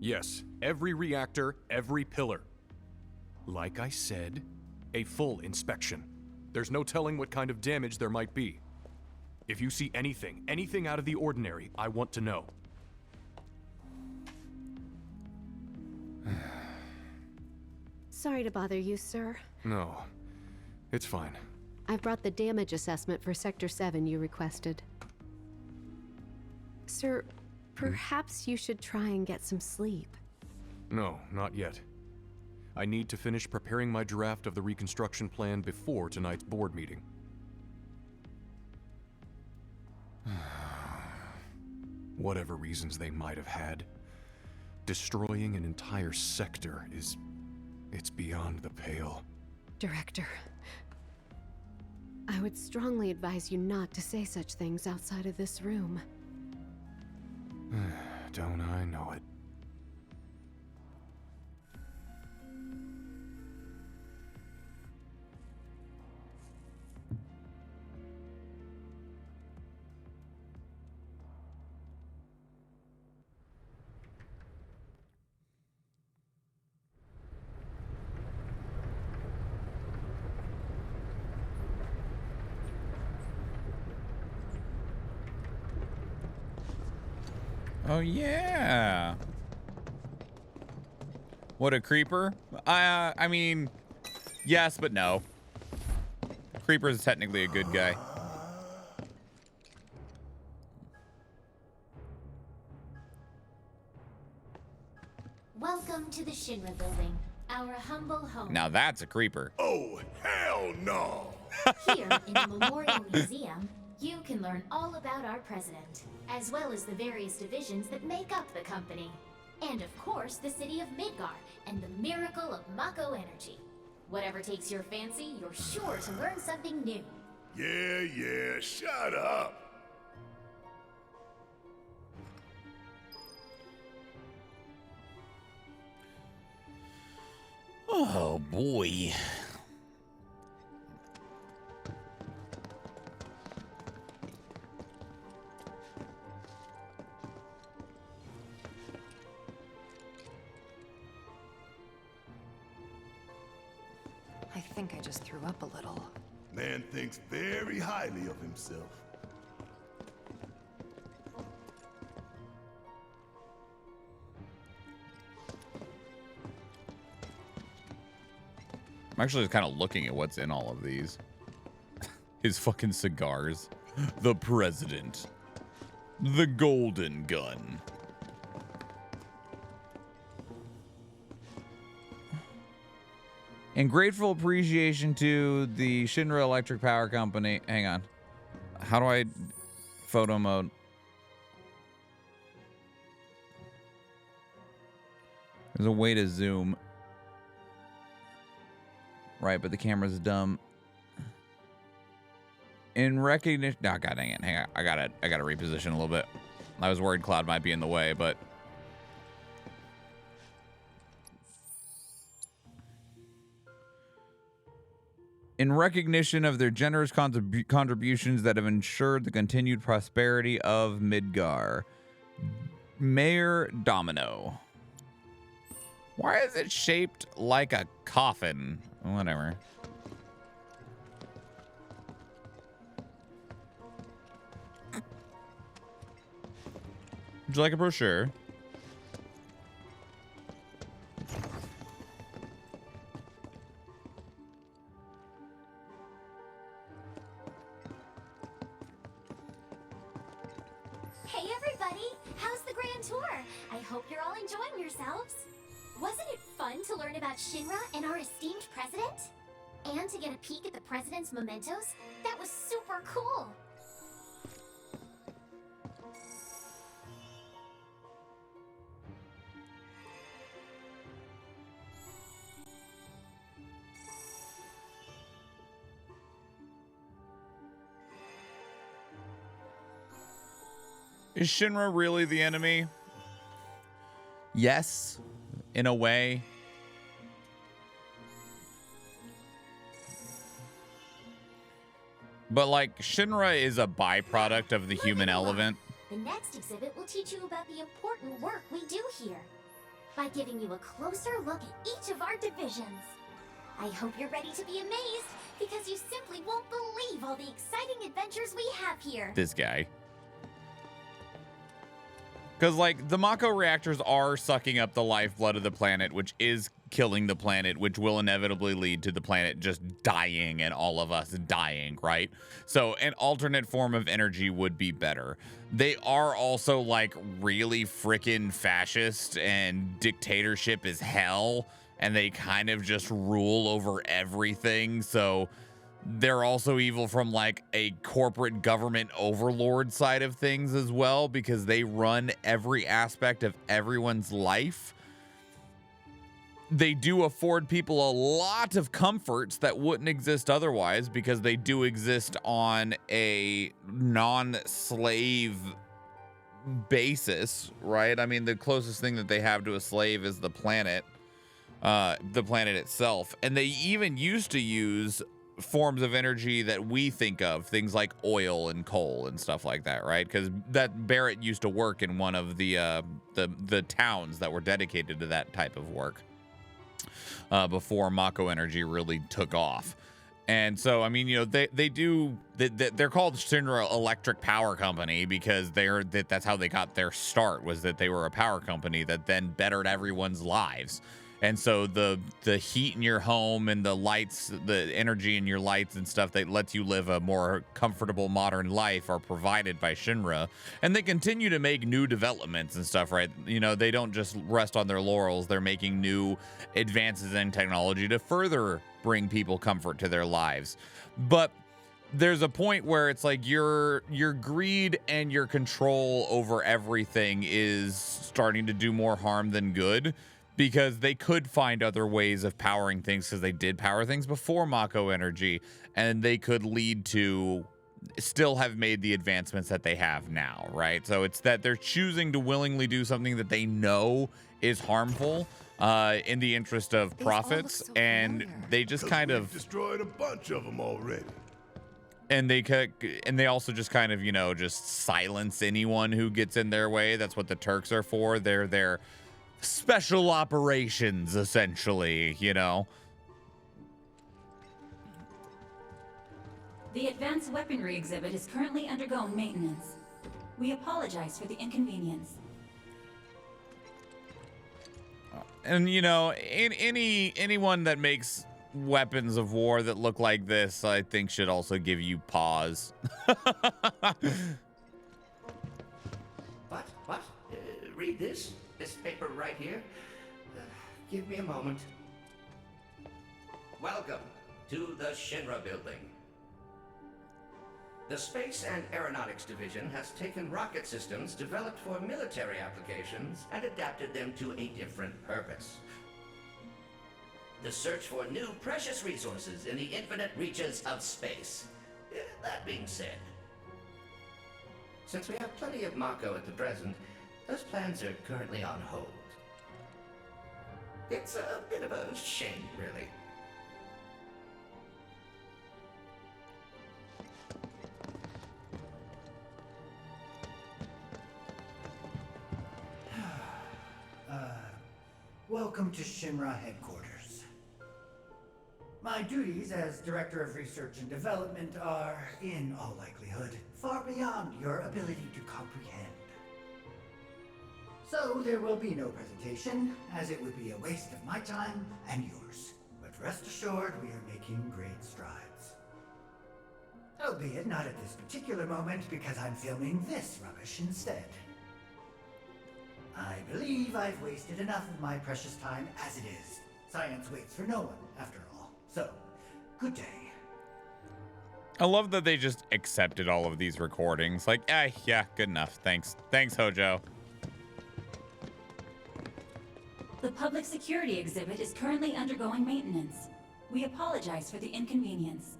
Yes, every reactor, every pillar. Like I said, a full inspection. There's no telling what kind of damage there might be. If you see anything out of the ordinary, I want to know. Sorry to bother you, sir. No, it's fine. I've brought the damage assessment for Sector 7 you requested. Sir, perhaps you should try and get some sleep. No, not yet. I need to finish preparing my draft of the reconstruction plan before tonight's board meeting. Whatever reasons they might have had, destroying an entire sector it's beyond the pale. Director, I would strongly advise you not to say such things outside of this room. Don't I know it? Oh yeah. What, a creeper? I mean, yes, but no. Creeper is technically a good guy. Welcome to the ShinRa building, our humble home. Now that's a creeper. Oh, hell no! Here in the Memorial Museum, you can learn all about our president, as well as the various divisions that make up the company. And of course, the city of Midgar and the miracle of Mako energy. Whatever takes your fancy, you're sure to learn something new. Yeah, shut up! Oh boy. I think I just threw up a little. Man thinks very highly of himself. I'm actually just kind of looking at what's in all of these. His fucking cigars. The president. The golden gun. In grateful appreciation to the ShinRa Electric Power Company. Hang on. How do I photo mode? There's a way to zoom. Right, but the camera's dumb. In recognition, no, god dang it. Hang on. I gotta reposition a little bit. I was worried Cloud might be in the way, but in recognition of their generous contributions that have ensured the continued prosperity of Midgar, Mayor Domino. Why is it shaped like a coffin? Whatever. Would you like a brochure? Hey everybody! How's the grand tour? I hope you're all enjoying yourselves. Wasn't it fun to learn about ShinRa and our esteemed president? And to get a peek at the president's mementos? That was super cool! Is ShinRa really the enemy? Yes, in a way. But like, ShinRa is a byproduct of the human element. The next exhibit will teach you about the important work we do here, by giving you a closer look at each of our divisions. I hope you're ready to be amazed, because you simply won't believe all the exciting adventures we have here. This guy. Because, like, the Mako reactors are sucking up the lifeblood of the planet, which is killing the planet, which will inevitably lead to the planet just dying and all of us dying, right? So an alternate form of energy would be better. They are also, like, really freaking fascist and dictatorship is hell, and they kind of just rule over everything. So they're also evil from, like, a corporate government overlord side of things as well, because they run every aspect of everyone's life. They do afford people a lot of comforts that wouldn't exist otherwise, because they do exist on a non-slave basis, right? I mean, the closest thing that they have to a slave is the planet itself. And they even used to use forms of energy that we think of, things like oil and coal and stuff like that, right? Because that Barret used to work in one of the towns that were dedicated to that type of work before Mako energy really took off. And so, I mean, you know, they're called ShinRa Electric Power Company because that's how they got their start, was that they were a power company that then bettered everyone's lives. And so the heat in your home and the lights, the energy in your lights and stuff that lets you live a more comfortable modern life are provided by ShinRa. And they continue to make new developments and stuff, right? You know, they don't just rest on their laurels. They're making new advances in technology to further bring people comfort to their lives. But there's a point where it's like your greed and your control over everything is starting to do more harm than good, because they could find other ways of powering things, because they did power things before Mako energy, and they could lead to still have made the advancements that they have now, right? So it's that they're choosing to willingly do something that they know is harmful in the interest of profits, and they just kind of destroyed a bunch of them already. And they also just kind of, you know, just silence anyone who gets in their way. That's what the Turks are for. They're special operations, essentially, you know. The advanced weaponry exhibit is currently undergoing maintenance. We apologize for the inconvenience. And you know, anyone that makes weapons of war that look like this, I think should also give you pause. What? Read this paper right here. Give me a moment. Welcome to the ShinRa building. The Space and Aeronautics Division has taken rocket systems developed for military applications and adapted them to a different purpose. The search for new precious resources in the infinite reaches of space. That being said, since we have plenty of Mako at the present, those plans are currently on hold. It's a bit of a shame, really. Welcome to ShinRa headquarters. My duties as Director of Research and Development are, in all likelihood, far beyond your ability to comprehend. So there will be no presentation, as it would be a waste of my time and yours. But rest assured, we are making great strides. Albeit not at this particular moment, because I'm filming this rubbish instead. I believe I've wasted enough of my precious time as it is. Science waits for no one, after all. So, good day. I love that they just accepted all of these recordings. Like, yeah, good enough. Thanks, Hojo. The public security exhibit is currently undergoing maintenance. We apologize for the inconvenience.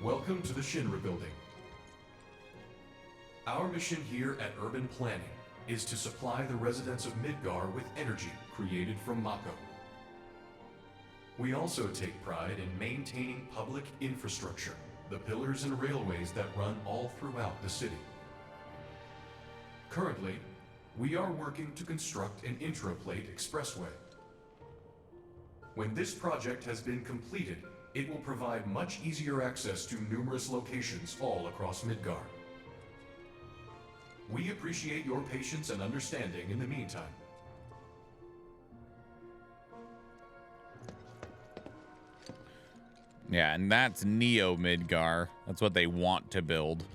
Welcome to the ShinRa building. Our mission here at Urban Planning is to supply the residents of Midgar with energy created from Mako. We also take pride in maintaining public infrastructure, the pillars and railways that run all throughout the city. Currently, we are working to construct an intraplate expressway. When this project has been completed, it will provide much easier access to numerous locations all across Midgar. We appreciate your patience and understanding in the meantime. Yeah, and that's Neo Midgar. That's what they want to build.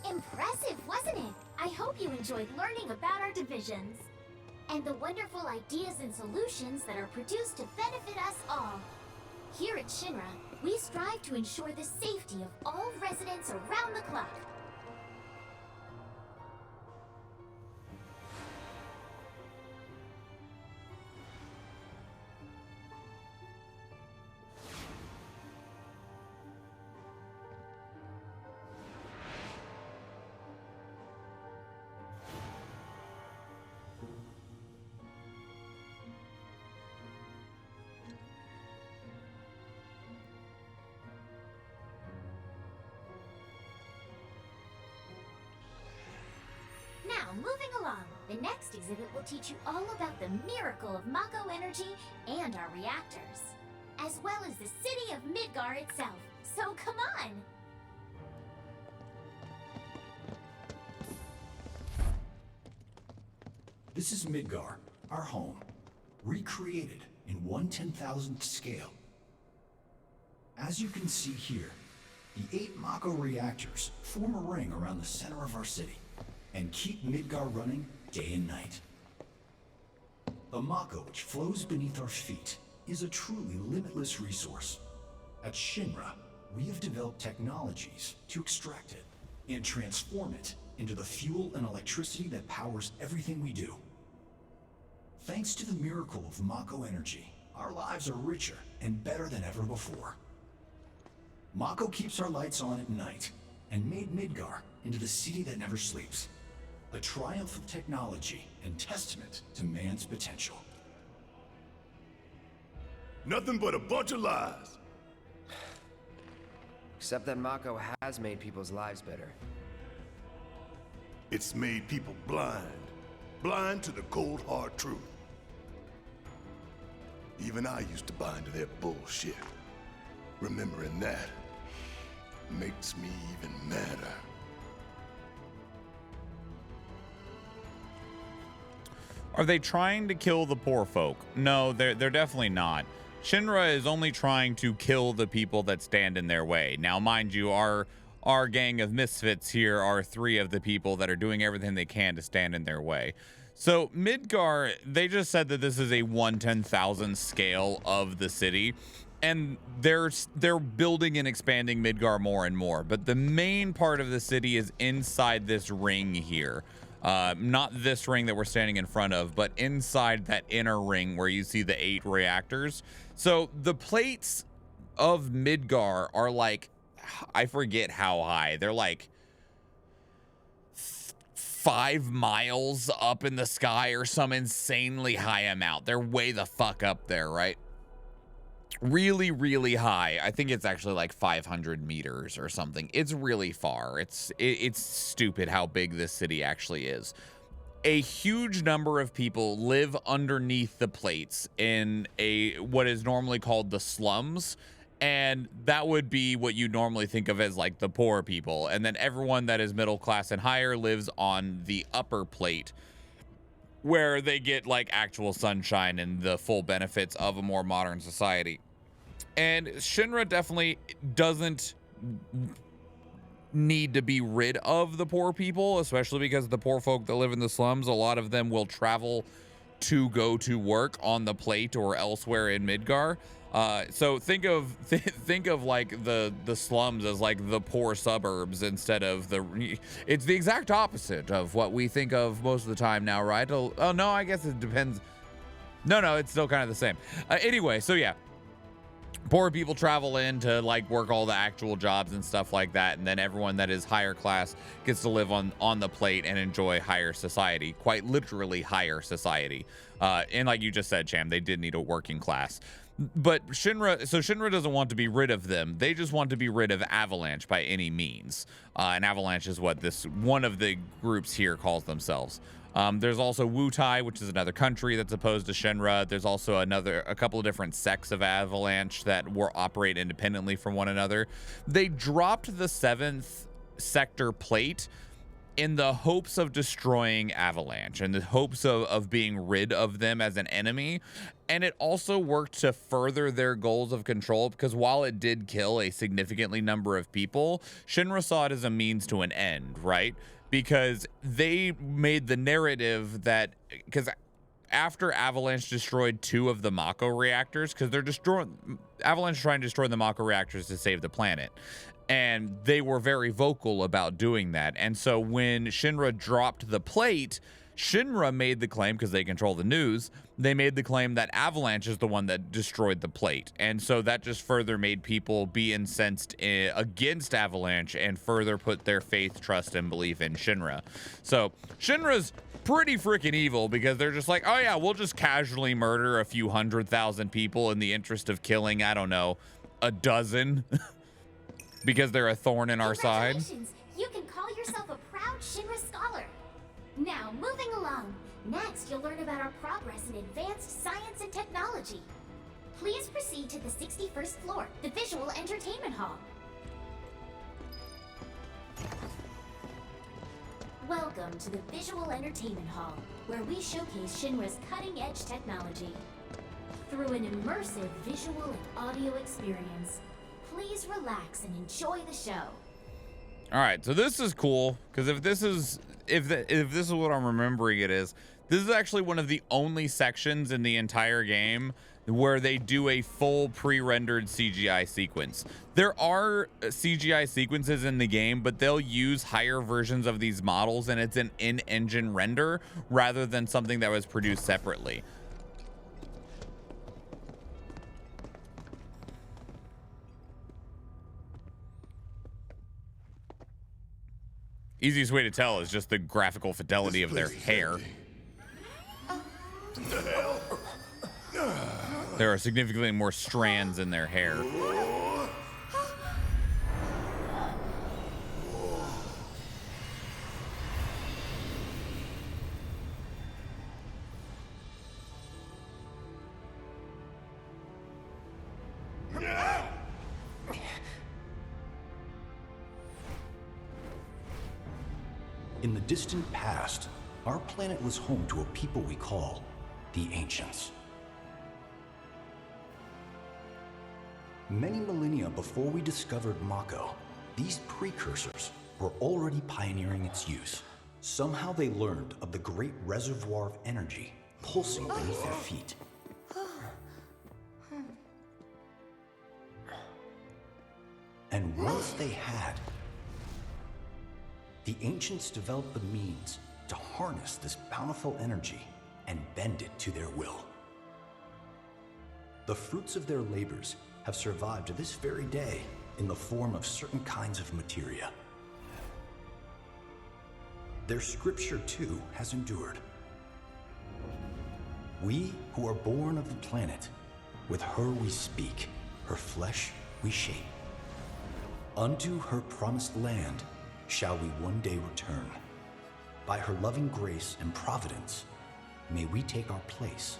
Impressive, wasn't it? I hope you enjoyed learning about our divisions and the wonderful ideas and solutions that are produced to benefit us all. Here at ShinRa, we strive to ensure the safety of all residents around the clock. Now, moving along, the next exhibit will teach you all about the miracle of Mako energy and our reactors, as well as the city of Midgar itself. So come on! This is Midgar, our home, recreated in 1/10,000th scale. As you can see here, the 8 Mako reactors form a ring around the center of our city and keep Midgar running day and night. The Mako which flows beneath our feet is a truly limitless resource. At ShinRa, we have developed technologies to extract it and transform it into the fuel and electricity that powers everything we do. Thanks to the miracle of Mako energy, our lives are richer and better than ever before. Mako keeps our lights on at night and made Midgar into the city that never sleeps. A triumph of technology and testament to man's potential. Nothing but a bunch of lies. Except that Mako has made people's lives better. It's made people blind. Blind to the cold, hard truth. Even I used to buy into their bullshit. Remembering that makes me even madder. Are they trying to kill the poor folk? No, they're definitely not. ShinRa is only trying to kill the people that stand in their way. Now, mind you, our gang of misfits here are 3 of the people that are doing everything they can to stand in their way. So Midgar, they just said that this is a 1/10,000 scale of the city, and they're building and expanding Midgar more and more. But the main part of the city is inside this ring here. Not this ring that we're standing in front of, but inside that inner ring where you see the 8 reactors. So the plates of Midgar are like, I forget how high. They're like 5 miles up in the sky or some insanely high amount. They're way the fuck up there, right? Really, really high. I think it's actually like 500 meters or something. It's really far. It's stupid how big this city actually is. A huge number of people live underneath the plates in what is normally called the slums, and that would be what you normally think of as like the poor people. And then everyone that is middle class and higher lives on the upper plate, where they get like actual sunshine and the full benefits of a more modern society. And ShinRa definitely doesn't need to be rid of the poor people, especially because the poor folk that live in the slums, a lot of them will travel to go to work on the plate or elsewhere in Midgar. So think of like the slums as like the poor suburbs instead of it's the exact opposite of what we think of most of the time now, right? Oh no, I guess it depends. No, it's still kind of the same. Anyway, so yeah, poor people travel in to like work all the actual jobs and stuff like that, and then everyone that is higher class gets to live on the plate and enjoy higher society, quite literally higher society. And like you just said, Cham, they did need a working class. But Shinra doesn't want to be rid of them. They just want to be rid of Avalanche by any means. And Avalanche is what this one of the groups here calls themselves. There's also Wutai, which is another country that's opposed to Shinra. There's also a couple of different sects of Avalanche that operate independently from one another. They dropped the 7th sector plate in the hopes of destroying Avalanche, in the hopes of being rid of them as an enemy. And it also worked to further their goals of control, because while it did kill a significantly number of people, Shinra saw it as a means to an end, right? Because they made the narrative that, because after Avalanche destroyed 2 of the Mako reactors, because Avalanche trying to destroy the Mako reactors to save the planet, and they were very vocal about doing that. And so when Shinra dropped the plate, Shinra made the claim, because they control the news, they made the claim that Avalanche is the one that destroyed the plate. And so that just further made people be incensed against Avalanche and further put their faith, trust, and belief in Shinra. So Shinra's pretty freaking evil, because they're just like, oh yeah, we'll just casually murder a few 100,000 people in the interest of killing, I don't know, a dozen, because they're a thorn in our side. Congratulations! You can call yourself a proud Shinra scholar. Now, moving along. Next, you'll learn about our progress in advanced science and technology. Please proceed to the 61st floor, the Visual Entertainment Hall. Welcome to the Visual Entertainment Hall, where we showcase Shinra's cutting-edge technology. Through an immersive visual and audio experience, please relax and enjoy the show. All right, so this is cool, because if this is what I'm remembering it is, this is actually one of the only sections in the entire game where they do a full pre-rendered CGI sequence. There are CGI sequences in the game, but they'll use higher versions of these models, and it's an in-engine render rather than something that was produced separately. Easiest way to tell is just the graphical fidelity of their hair. There are significantly more strands in their hair. In the distant past, our planet was home to a people we call the Ancients. Many millennia before we discovered Mako, these precursors were already pioneering its use. Somehow they learned of the great reservoir of energy pulsing beneath their feet. And once they had, the Ancients developed the means to harness this bountiful energy and bend it to their will. The fruits of their labors have survived to this very day in the form of certain kinds of materia. Their scripture, too, has endured. We who are born of the planet, with her we speak, her flesh we shape. Unto her promised land shall we one day return. By her loving grace and providence, may we take our place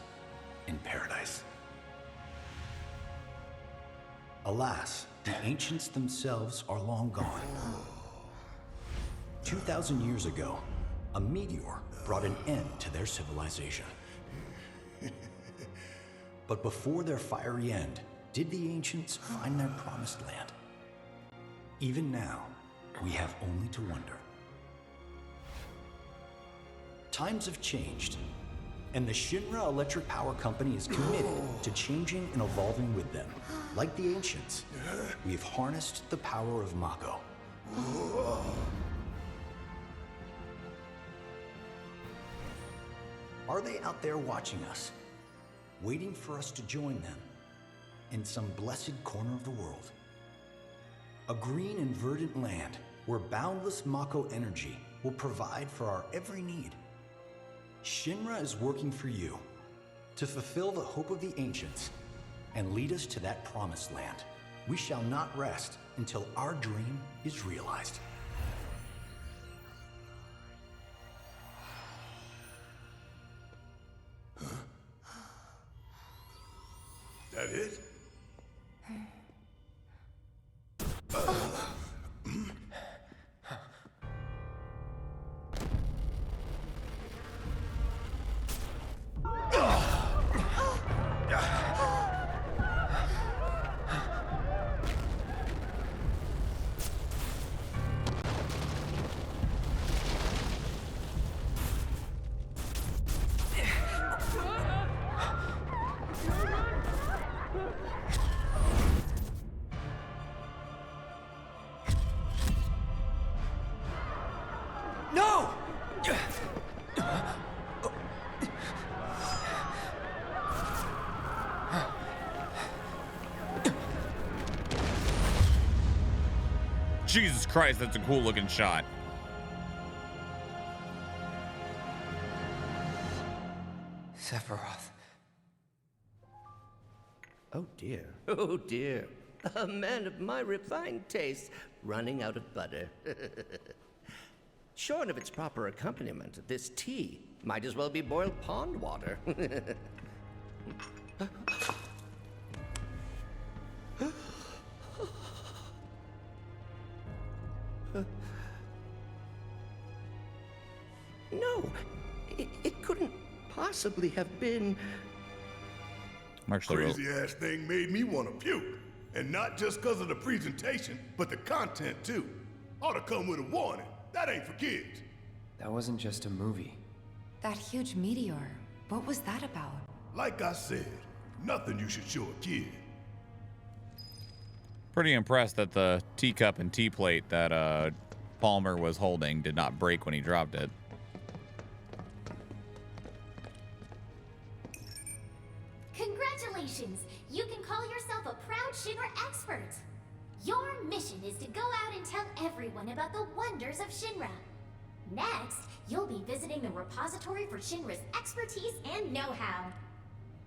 in paradise. Alas, the Ancients themselves are long gone. 2,000 years ago, a meteor brought an end to their civilization. But before their fiery end, did the Ancients find their promised land? Even now, we have only to wonder. Times have changed, And the ShinRa Electric Power Company is committed to changing and evolving with them. Like the ancients, we've harnessed the power of Mako. Are they out there watching us, waiting for us to join them in some blessed corner of the world? A green and verdant land where boundless Mako energy will provide for our every need. ShinRa is working for you to fulfill the hope of the ancients and lead us to that promised land. We shall not rest until our dream is realized. That it? No! Jesus Christ, that's a cool looking shot. Sephiroth. Oh dear, oh dear. A man of my refined taste running out of butter. Shorn of its proper accompaniment, this tea might as well be boiled pond water. No, it couldn't possibly have been. Crazy ass thing made me want to puke. And not just because of the presentation, but the content too. Ought to come with a warning. That ain't for kids. That wasn't just a movie. That huge meteor, what was that about? Like I said, nothing you should show a kid. Pretty impressed that the teacup and tea plate that Palmer was holding did not break when he dropped it. Congratulations! You can call yourself a proud ShinRa expert! Your mission is to go out and tell everyone about the wonders of ShinRa. Next, you'll be visiting the repository for ShinRa's expertise and know-how.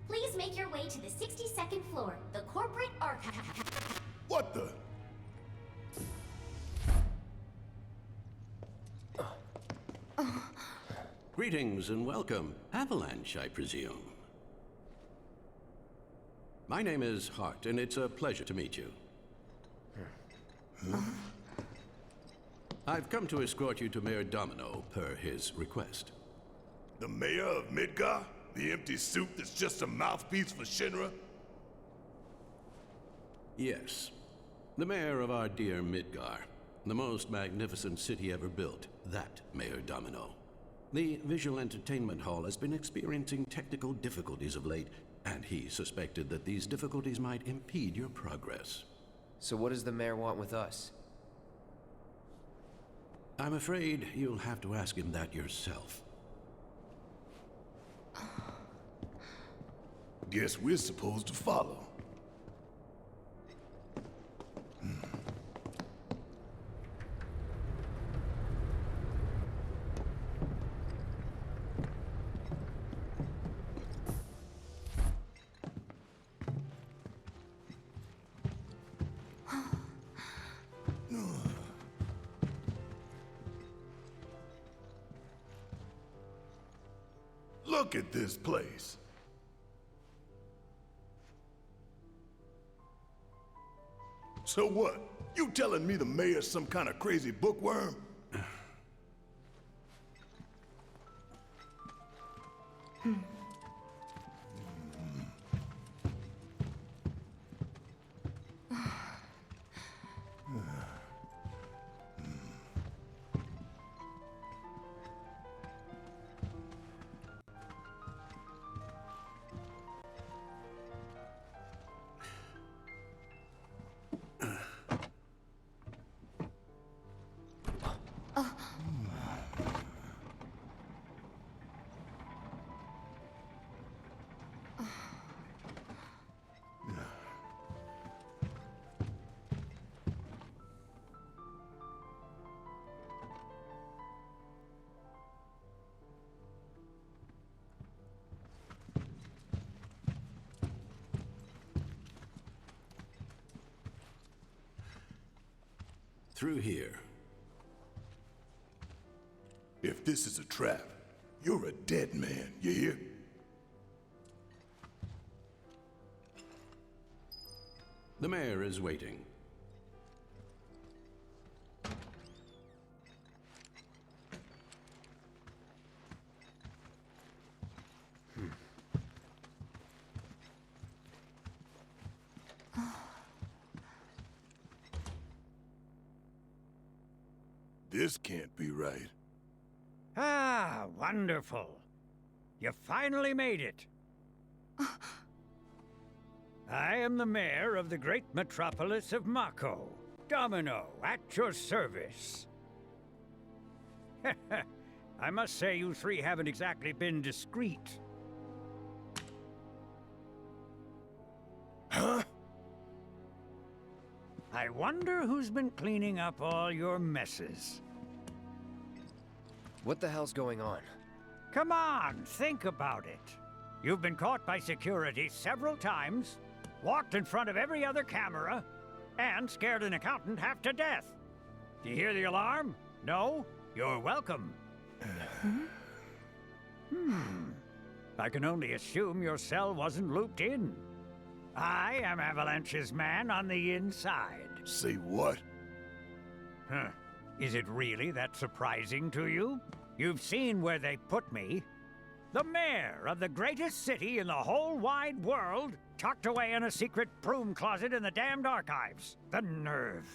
Please make your way to the 62nd floor, the corporate archive. What the? Greetings and welcome. Avalanche, I presume. My name is Hart, and it's a pleasure to meet you. I've come to escort you to Mayor Domino, per his request. The mayor of Midgar? The empty suit that's just a mouthpiece for ShinRa? Yes. The mayor of our dear Midgar. The most magnificent city ever built. That Mayor Domino. The visual entertainment hall has been experiencing technical difficulties of late, and he suspected that these difficulties might impede your progress. So what does the mayor want with us? I'm afraid you'll have to ask him that yourself. Guess we're supposed to follow. Look at this place. So what? You telling me the mayor's some kind of crazy bookworm? Through here. If this is a trap, you're a dead man, you hear? The mayor is waiting. This can't be right. Ah, wonderful. You finally made it. I am the mayor of the great metropolis of Mako. Domino, at your service. I must say you three haven't exactly been discreet. Huh? I wonder who's been cleaning up all your messes. What the hell's going on? Come on, think about it. You've been caught by security several times, walked in front of every other camera, and scared an accountant half to death. Do you hear the alarm? No? You're welcome. I can only assume your cell wasn't looped in. I am Avalanche's man on the inside. Say what? Huh. Is it really that surprising to you? You've seen where they put me. The mayor of the greatest city in the whole wide world, tucked away in a secret broom closet in the damned archives. The nerve.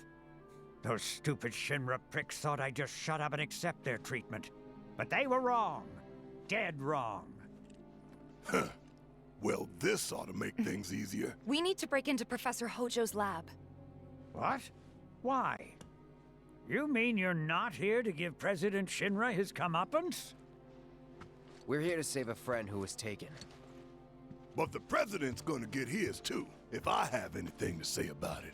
Those stupid ShinRa pricks thought I'd just shut up and accept their treatment. But they were wrong. Dead wrong. Huh. Well, this ought to make things easier. We need to break into Professor Hojo's lab. What? Why? You mean you're not here to give President ShinRa his comeuppance? We're here to save a friend who was taken. But the president's gonna get his too, if I have anything to say about it.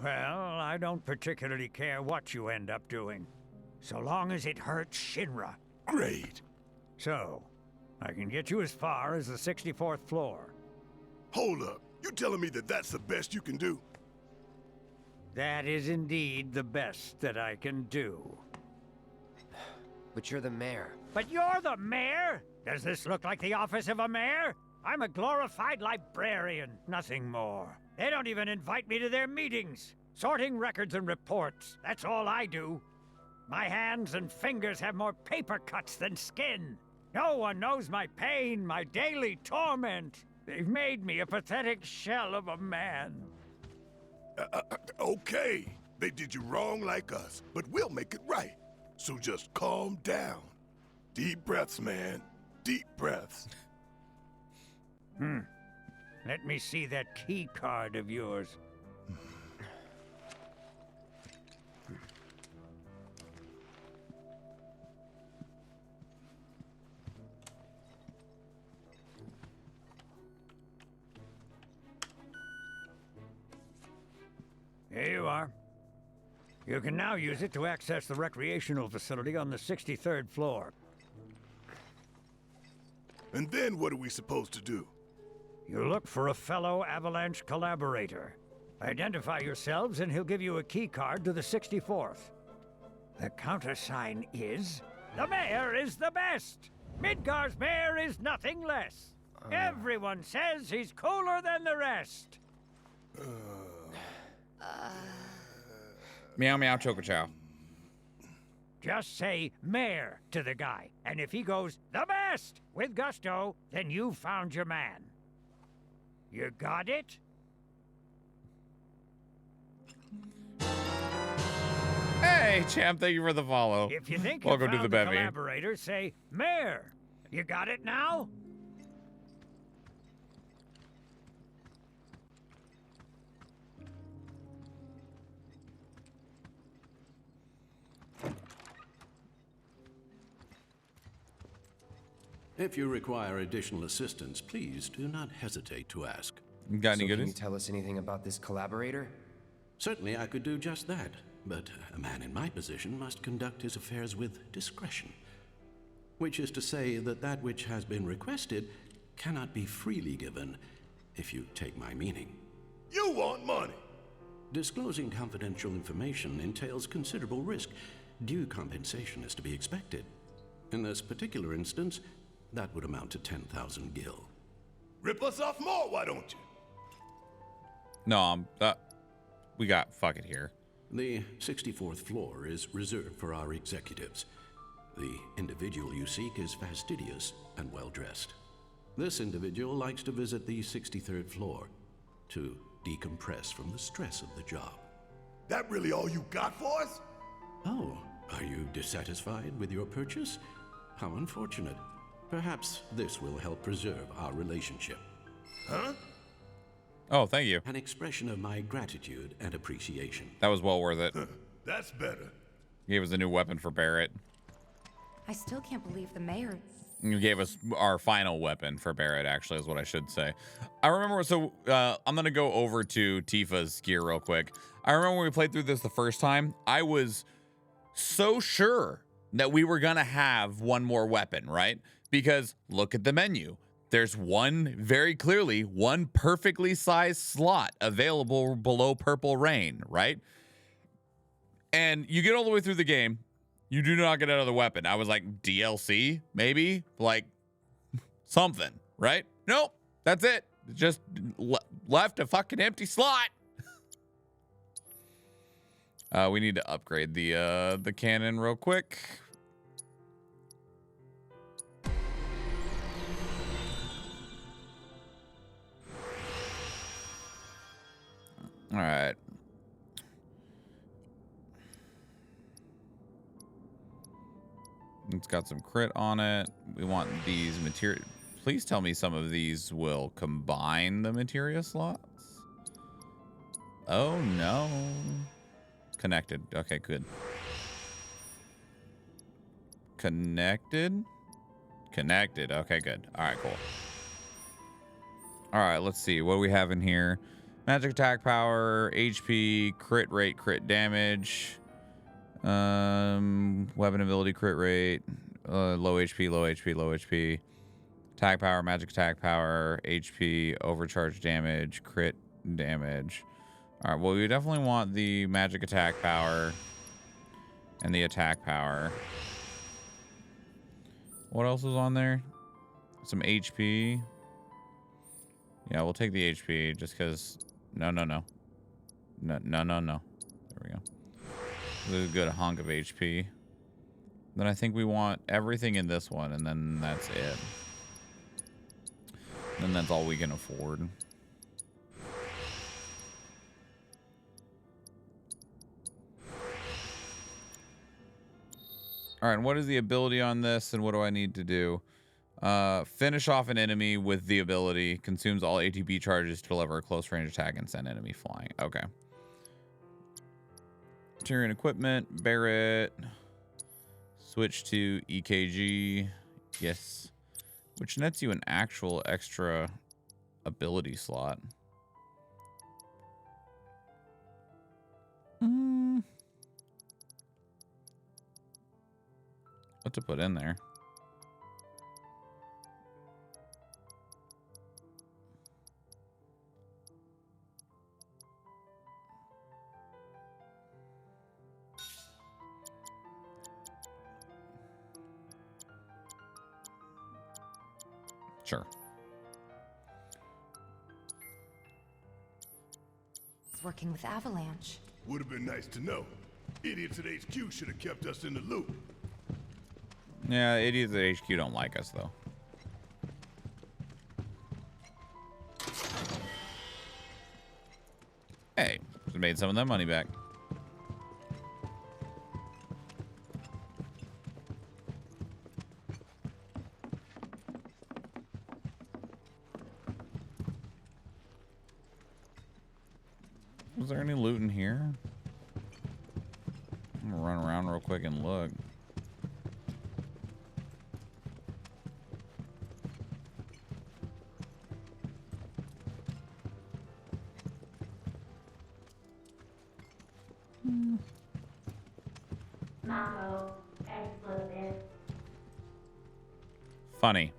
Well, I don't particularly care what you end up doing, so long as it hurts ShinRa. Great. So, I can get you as far as the 64th floor. Hold up. You telling me that that's the best you can do? That is indeed the best that I can do. But you're the mayor. But you're the mayor? Does this look like the office of a mayor? I'm a glorified librarian, nothing more. They don't even invite me to their meetings. Sorting records and reports, that's all I do. My hands and fingers have more paper cuts than skin. No one knows my pain, my daily torment. They've made me a pathetic shell of a man. Okay. They did you wrong like us, but we'll make it right. So just calm down. Deep breaths, man. Deep breaths. Let me see that key card of yours. Here you are. You can now use it to access the recreational facility on the 63rd floor. And then what are we supposed to do? You look for a fellow Avalanche collaborator. Identify yourselves and he'll give you a key card to the 64th. The countersign is... The mayor is the best! Midgar's mayor is nothing less! Everyone says he's cooler than the rest! Meow meow choco chow. Just say mayor to the guy, and if he goes the best with gusto, then you've found your man. You got it? Hey, champ, thank you for the follow. If you think welcome you to found the the bevy. collaborator, say mayor. You got it now? If you require additional assistance, please do not hesitate to ask. Got any So goodies? can you tell us anything about this collaborator? Certainly I could do just that, but a man in my position must conduct his affairs with discretion. Which is to say that that which has been requested cannot be freely given, if you take my meaning. You want money. disclosing confidential information entails considerable risk. Due compensation is to be expected. In this particular instance, that would amount to 10,000 gil. Rip us off more, why don't you? No, we got fuck it here. The 64th floor is reserved for our executives. The individual you seek is fastidious and well-dressed. This individual likes to visit the 63rd floor to decompress from the stress of the job. That really all you got for us? Oh, are you dissatisfied with your purchase? How unfortunate. Perhaps this will help preserve our relationship. Huh? Oh, thank you. An expression of my gratitude and appreciation. That was well worth it. That's better. Gave us a new weapon for Barret. I still can't believe the mayor. You gave us our final weapon for Barret, actually, is what I should say. I remember, so I'm going to go over to Tifa's gear real quick. I remember when we played through this the first time, I was so sure that we were going to have one more weapon, right? Because look at the menu. There's very clearly one perfectly sized slot available below Purple Rain, right? And you get all the way through the game. You do not get another weapon. I was like, DLC, maybe? Like, something, right? Nope, that's it. Just left a fucking empty slot. We need to upgrade the cannon real quick. All right. It's got some crit on it. We want these material. Please tell me some of these will combine the materia slots. Oh no. Connected. Okay, good. Connected. Connected. Okay, good. All right, cool. All right, let's see. What do we have in here? Magic attack power, HP, crit rate, crit damage. Weapon ability, crit rate, low HP, low HP, low HP. Attack power, magic attack power, HP, overcharge damage, crit damage. All right, well, we definitely want the magic attack power and the attack power. What else is on there? Some HP. Yeah, we'll take the HP just because. No. There we go. This is a good hunk of HP. Then I think we want everything in this one, and then that's it. Then that's all we can afford. All right, and what is the ability on this, and what do I need to do? Finish off an enemy with the ability. Consumes all ATB charges to deliver a close range attack and send enemy flying. Okay. Tyrion equipment, Barret. Switch to EKG. Yes. Which nets you an actual extra ability slot. What to put in there? Sure. It's working with Avalanche. Would have been nice to know. Idiots at HQ should have kept us in the loop. Yeah, idiots at HQ don't like us, though. Hey, just made some of that money back. Was there any loot in here? I'm gonna run around real quick and look. Mambo, explosive. Funny.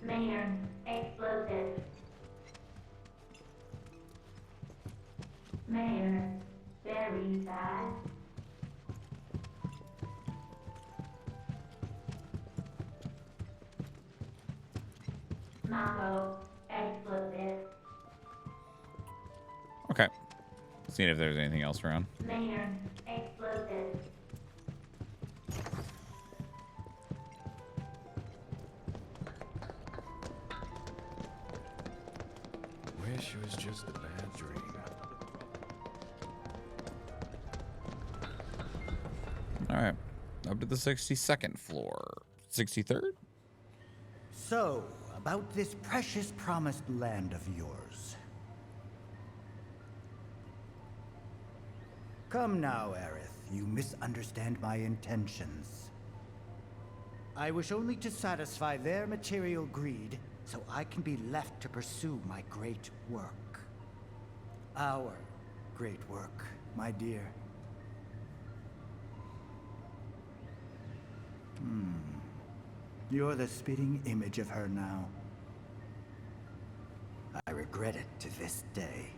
Mayor, explosive. Mayor, very bad. Mako, explosive. Okay. Seeing if there's anything else around. Mayor, explosive. Wish it was just a bad dream. All right. Up to the 62nd floor. 63rd? So, about this precious promised land of yours. Come now, Aerith. You misunderstand my intentions. I wish only to satisfy their material greed, so I can be left to pursue my great work. Our great work, my dear. You're the spitting image of her now. I regret it to this day.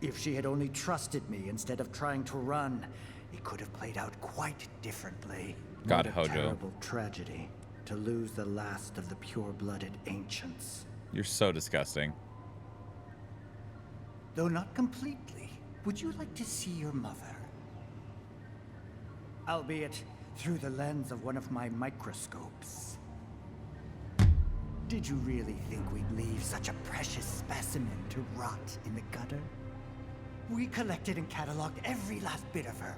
If she had only trusted me instead of trying to run, it could have played out quite differently. God, What a Hojo. terrible tragedy to lose the last of the pure-blooded ancients. You're so disgusting. Though not completely, would you like to see your mother? Albeit through the lens of one of my microscopes. Did you really think we'd leave such a precious specimen to rot in the gutter? We collected and cataloged every last bit of her.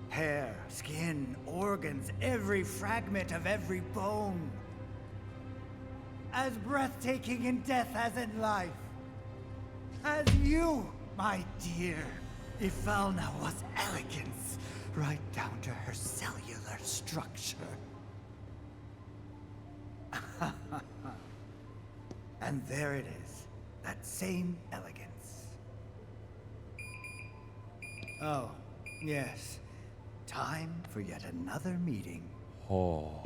Hair, skin, organs, every fragment of every bone. As breathtaking in death as in life. As you, my dear. Ifalna was elegance, right down to her cellular structure. And there it is, that same elegance. Oh, yes. Time for yet another meeting. Oh.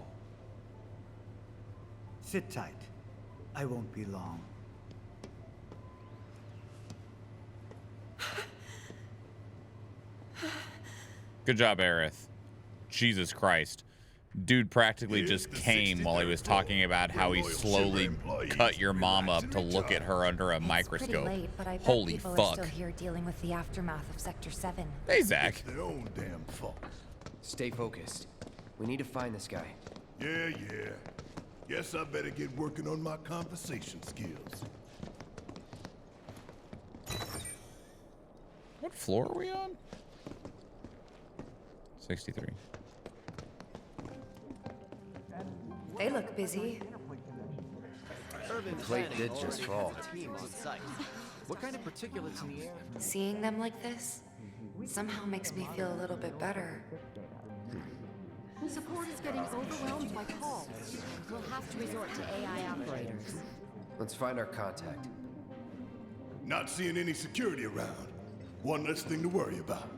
Sit tight. I won't be long. Good job, Aerith. Jesus Christ. Dude practically just came while he was talking about how he slowly cut your mom up to look at her under a microscope. Pretty late, but I bet Holy people fuck. are still here dealing with the aftermath of Sector 7. Hey, Zach. It's their own damn fault. Stay focused. We need to find this guy. Yeah. Guess I better get working on my conversation skills. What floor are we on? 63. They look busy. The plate did just fall. What kind of particulates in the air? Seeing them like this somehow makes me feel a little bit better. Support is getting overwhelmed by calls. We'll have to resort to AI operators. Let's find our contact. Not seeing any security around. One less thing to worry about.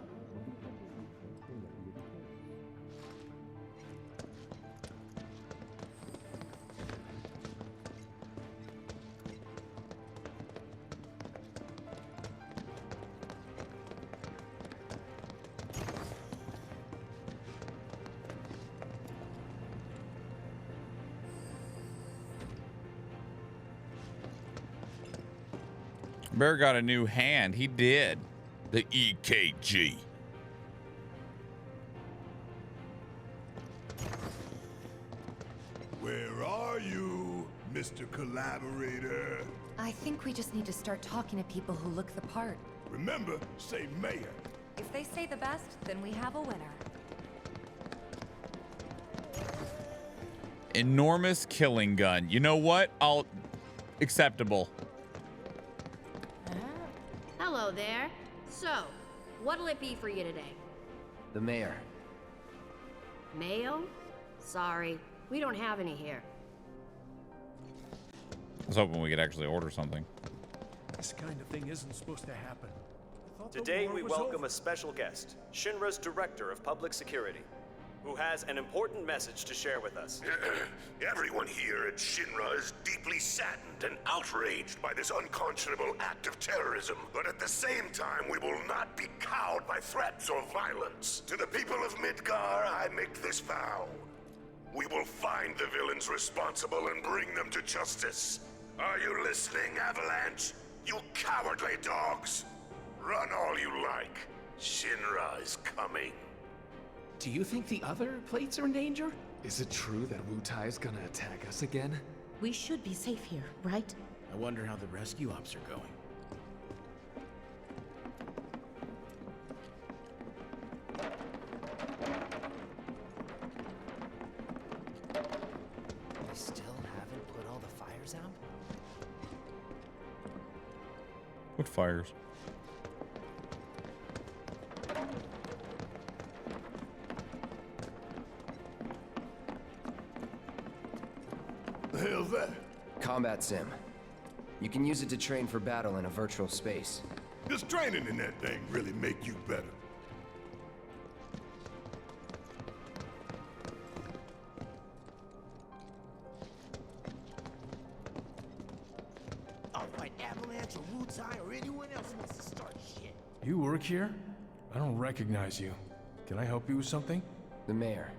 Bear got a new hand. He did. The EKG. Where are you, Mr. Collaborator? I think we just need to start talking to people who look the part. Remember, say mayor. If they say the best, then we have a winner. Enormous killing gun. You know what? Acceptable. Hello there. So, what'll it be for you today? The mayor. Mayo? Sorry, we don't have any here. I was hoping we could actually order something. This kind of thing isn't supposed to happen. Today we welcome a special guest, ShinRa's Director of Public Security. who has an important message to share with us. Everyone here at ShinRa is deeply saddened and outraged by this unconscionable act of terrorism. But at the same time, we will not be cowed by threats or violence. To the people of Midgar, I make this vow. We will find the villains responsible and bring them to justice. Are you listening, Avalanche? You cowardly dogs! Run all you like. ShinRa is coming. Do you think the other plates are in danger? Is it true that Wu-Tai is gonna attack us again? We should be safe here, right? I wonder how the rescue ops are going. We still haven't put all the fires out? What fires? The hell's that? Combat sim. You can use it to train for battle in a virtual space. Does training in that thing really make you better? Alright, Avalanche or Wu-Tai or anyone else wants to start shit. You work here? I don't recognize you. Can I help you with something? The mayor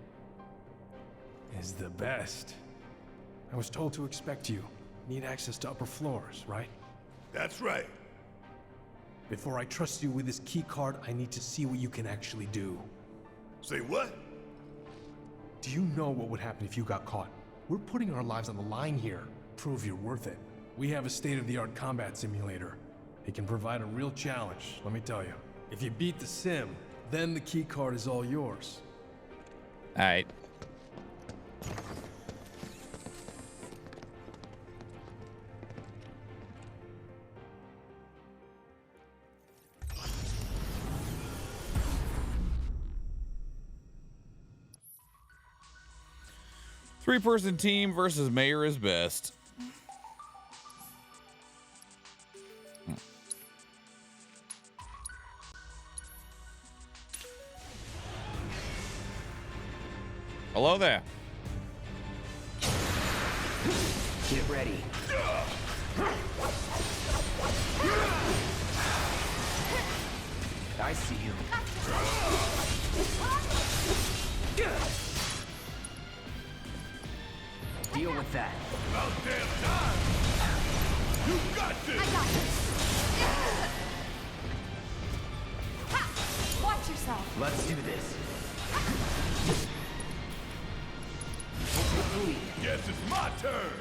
is the best. I was told to expect you. Need access to upper floors, right? That's right. Before I trust you with this key card, I need to see what you can actually do. Say what? Do you know what would happen if you got caught? We're putting our lives on the line here. Prove you're worth it. We have a state-of-the-art combat simulator. It can provide a real challenge, let me tell you. If you beat the sim, then the key card is all yours. All right. Three-person team versus mayor is best. Hello there. Get ready. I see you. Deal with that. About damn time! You got this! I got this! Ha! Watch yourself! Let's do this. Guess it's my turn!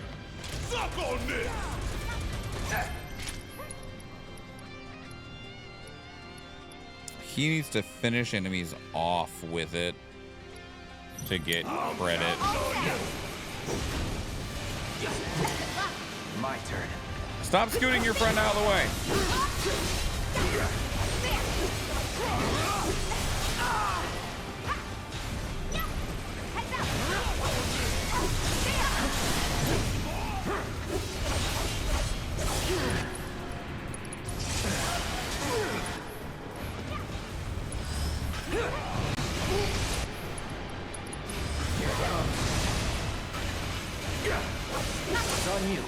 Suck on this! He needs to finish enemies off with it to get credit. My turn. Stop scooting your friend out of the way. It's on you.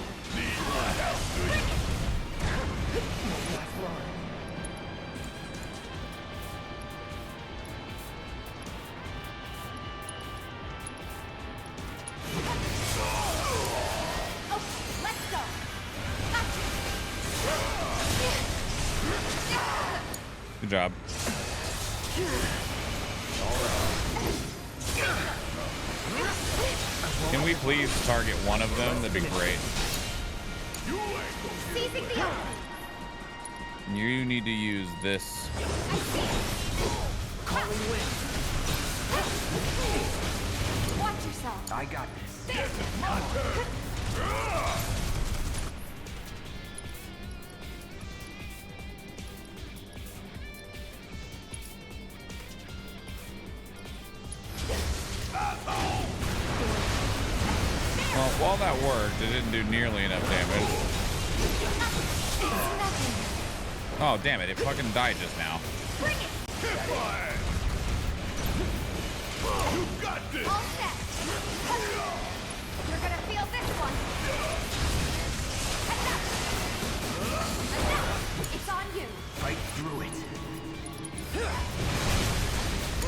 Good job. Can we please target one of them? That'd be great. You need to use this. Calling wind. Watch yourself. I got this. Yes, it's my turn. Well, while that worked, it didn't do nearly enough damage. Oh, damn it. It fucking died just now. You got this! All set. You're gonna feel this one. Enough! Enough! It's on you. Fight through it.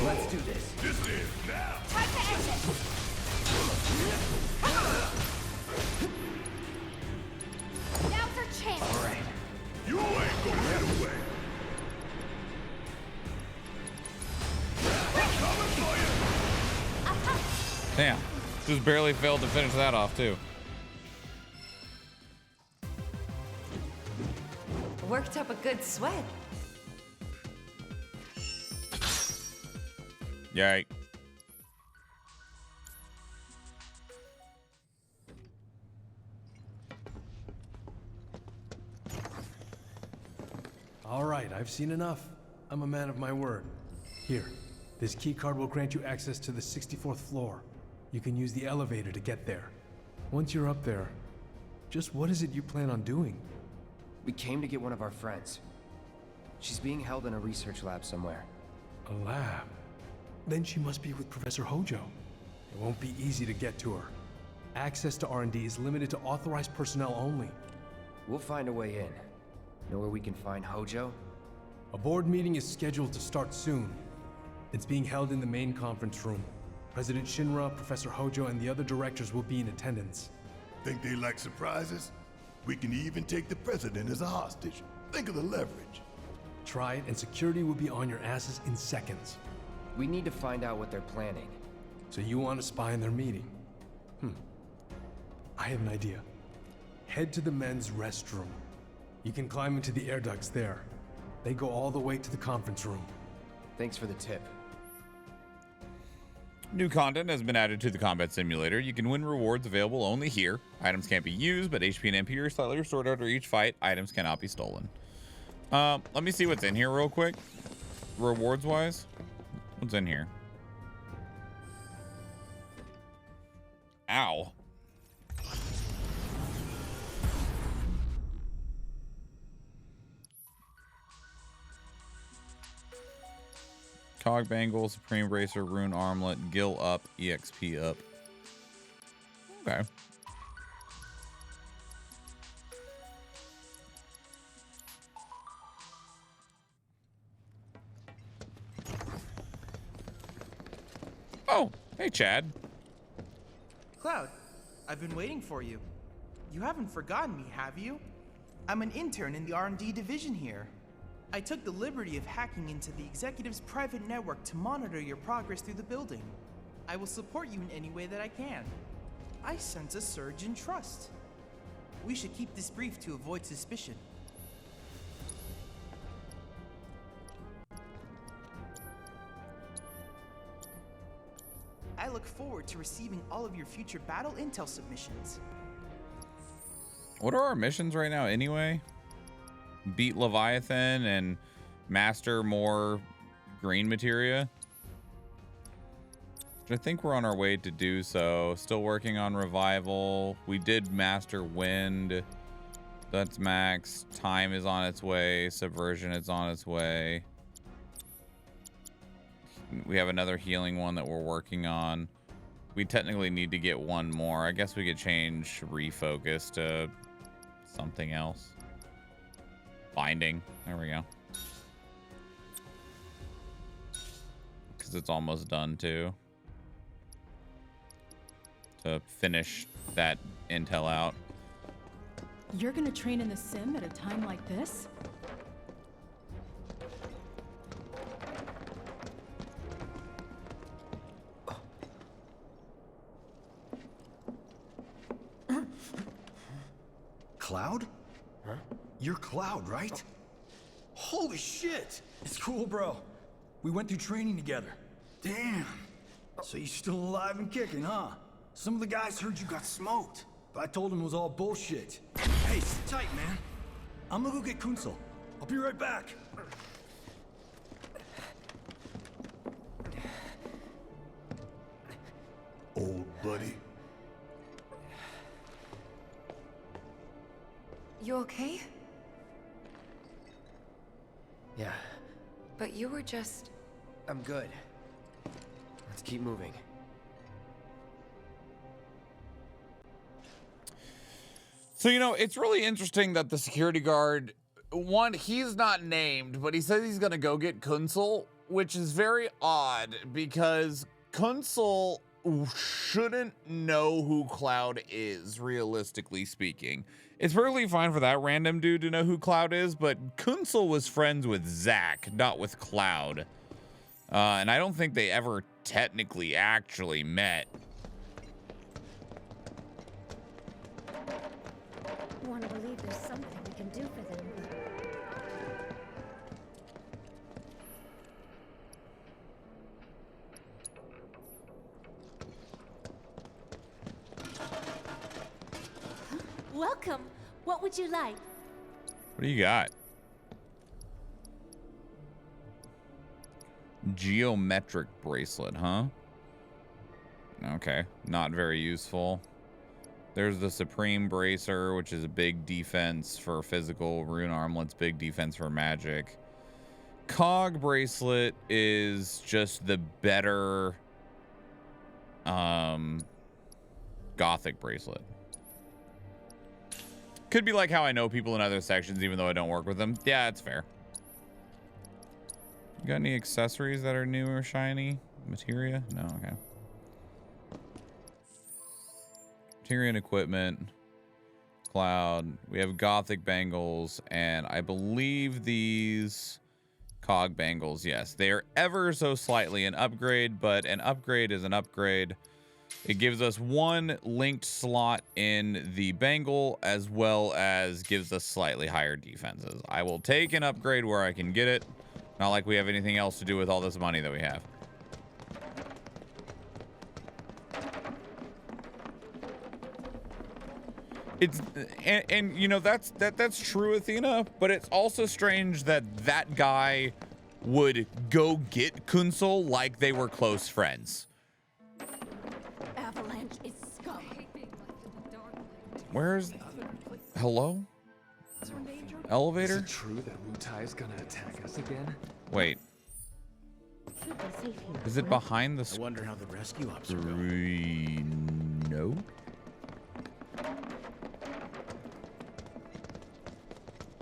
Let's do this. This is now. Time to end it. Now's our chance. All right. You ain't gonna get away. I'm coming for you. Damn. Just barely failed to finish that off, too. Worked up a good sweat. Yay. All right, I've seen enough. I'm a man of my word. Here, this key card will grant you access to the 64th floor. You can use the elevator to get there. Once you're up there, just what is it you plan on doing? We came to get one of our friends. She's being held in a research lab somewhere. A lab? Then she must be with Professor Hojo. It won't be easy to get to her. Access to R&D is limited to authorized personnel only. We'll find a way in. Know where we can find Hojo? A board meeting is scheduled to start soon. It's being held in the main conference room. President ShinRa, Professor Hojo, and the other directors will be in attendance. Think they like surprises? We can even take the president as a hostage. Think of the leverage. Try it, and security will be on your asses in seconds. We need to find out what they're planning. So you want to spy in their meeting? I have an idea. Head to the men's restroom. You can climb into the air ducts there. They go all the way to the conference room. Thanks for the tip. New content has been added to the combat simulator. You can win rewards available only here. Items can't be used, but HP and MP are slightly restored after each fight. Items cannot be stolen. Let me see what's in here real quick. Rewards wise, what's in here? Ow. Cog Bangle, Supreme Bracer, Rune Armlet, Gill up, EXP up. Okay. Oh, hey Chad. Cloud, I've been waiting for you. You haven't forgotten me, have you? I'm an intern in the R&D division here. I took the liberty of hacking into the executive's private network to monitor your progress through the building. I will support you in any way that I can. I sense a surge in trust. We should keep this brief to avoid suspicion. I look forward to receiving all of your future battle intel submissions. What are our missions right now anyway? Beat Leviathan and master more green materia. I think we're on our way to do so. Still working on revival. We did master wind. That's max. Time is on its way. Subversion is on its way. We have another healing one that we're working on. We technically need to get one more. I guess we could change refocus to something else. Binding. There we go. Because it's almost done too. To finish that intel out. You're gonna train in the sim at a time like this? Cloud? Huh? You're Cloud, right? Holy shit! It's cool, bro. We went through training together. Damn. So you're still alive and kicking, huh? Some of the guys heard you got smoked, but I told them it was all bullshit. Hey, sit tight, man. I'm gonna go get Kunsel. I'll be right back. Old buddy. You okay? Yeah, But you were just... I'm good. Let's keep moving. So, you know, it's really interesting that the security guard, one, he's not named, but he says he's going to go get Kunsel, which is very odd because Kunsel shouldn't know who Cloud is, realistically speaking. It's perfectly fine for that random dude to know who Cloud is, but Kunsel was friends with Zack, not with Cloud. And I don't think they ever technically actually met. I want to believe there's something we can do for them, Welcome. What would you like? What do you got? Geometric bracelet, huh? Okay, not very useful. There's the Supreme Bracer, which is a big defense for physical. Rune Armlet's big defense for magic. Cog Bracelet is just the better Gothic Bracelet. Could be like how I know people in other sections even though I don't work with them. Yeah, it's fair. You got any accessories that are new or shiny? Materia? No, okay. Materia and equipment. Cloud. We have Gothic bangles, and I believe these cog bangles, yes. They are ever so slightly an upgrade, but an upgrade is an upgrade. It gives us one linked slot in the bangle, as well as gives us slightly higher defenses. I will take an upgrade where I can get it. Not like we have anything else to do with all this money that we have. It's and you know that's true, Athena, but it's also strange that that guy would go get Kunsel like they were close friends. Avalanche is scum. Where's hello? Elevator? Is it true that Wutai is gonna attack us again? Wait. Is it behind the I wonder how the rescue ops are going. No.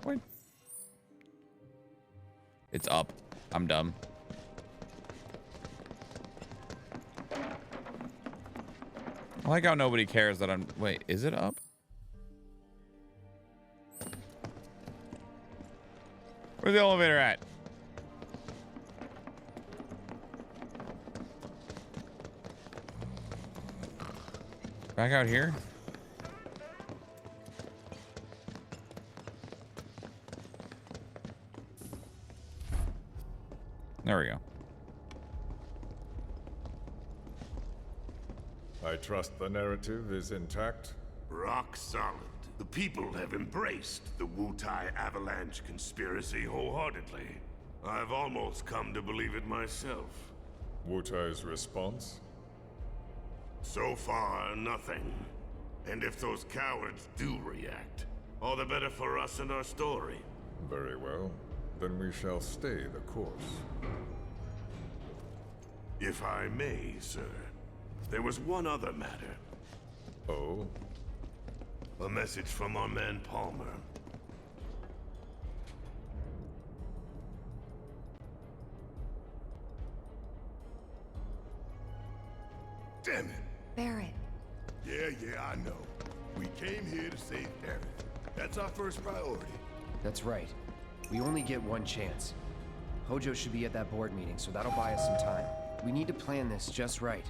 Wait. It's up. I'm dumb. I like how nobody cares that I'm... Wait, is it up? Where's the elevator at? Back out here? There we go. I trust the narrative is intact. Rock solid. The people have embraced the Wutai Avalanche conspiracy wholeheartedly. I've almost come to believe it myself. Wutai's response? So far, nothing. And if those cowards do react, all the better for us and our story. Very well. Then we shall stay the course. If I may, sir, there was one other matter. Oh? A message from our man Palmer. Damn it! Barret. Yeah, I know. We came here to save Aerith. That's our first priority. That's right. We only get one chance. Hojo should be at that board meeting, so that'll buy us some time. We need to plan this just right.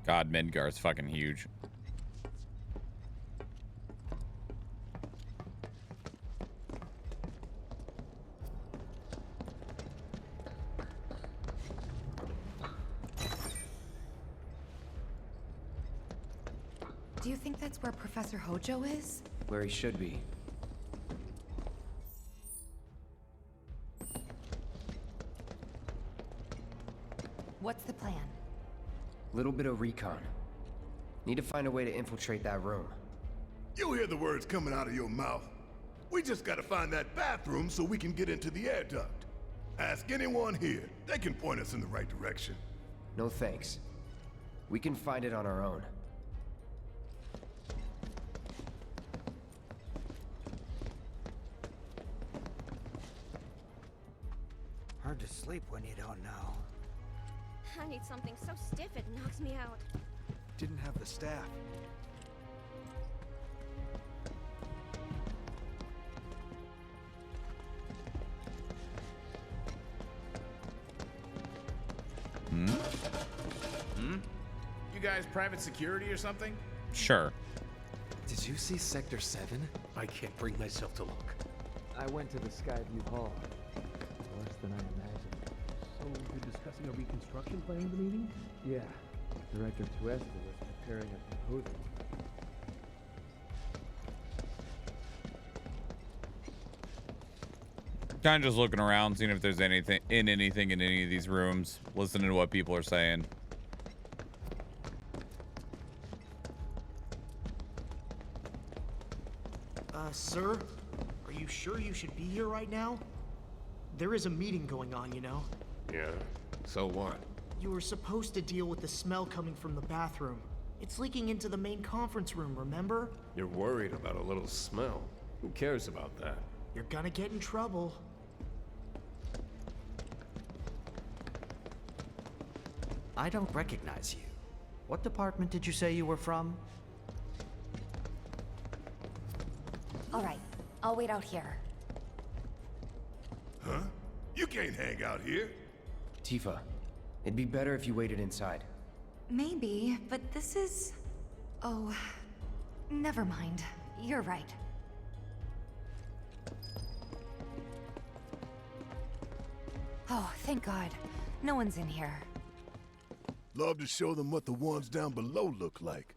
God, Midgar's fucking huge. Do you think that's where Professor Hojo is? Where he should be. What's the plan? Little bit of recon. Need to find a way to infiltrate that room. You hear the words coming out of your mouth. We just gotta find that bathroom so we can get into the air duct. Ask anyone here. They can point us in the right direction. No thanks. We can find it on our own. Hard to sleep when you don't know. I need something so stiff it knocks me out. Didn't have the staff. You guys private security or something? Sure. Did you see Sector 7? I can't bring myself to look. I went to the Skyview Hall. Worse than I imagined. So you're discussing a reconstruction plan in the meeting? Yeah. Director Tuesta was preparing a proposal. Kind of just looking around, seeing if there's anything in any of these rooms, listening to what people are saying. Sir? Are you sure you should be here right now? There is a meeting going on, you know. Yeah, so what? You were supposed to deal with the smell coming from the bathroom. It's leaking into the main conference room, remember? You're worried about a little smell. Who cares about that? You're gonna get in trouble. I don't recognize you. What department did you say you were from? All right, I'll wait out here. Huh? You can't hang out here. Tifa, it'd be better if you waited inside. Maybe, but this is... Oh, never mind. You're right. Oh, thank God. No one's in here. Love to show them what the ones down below look like.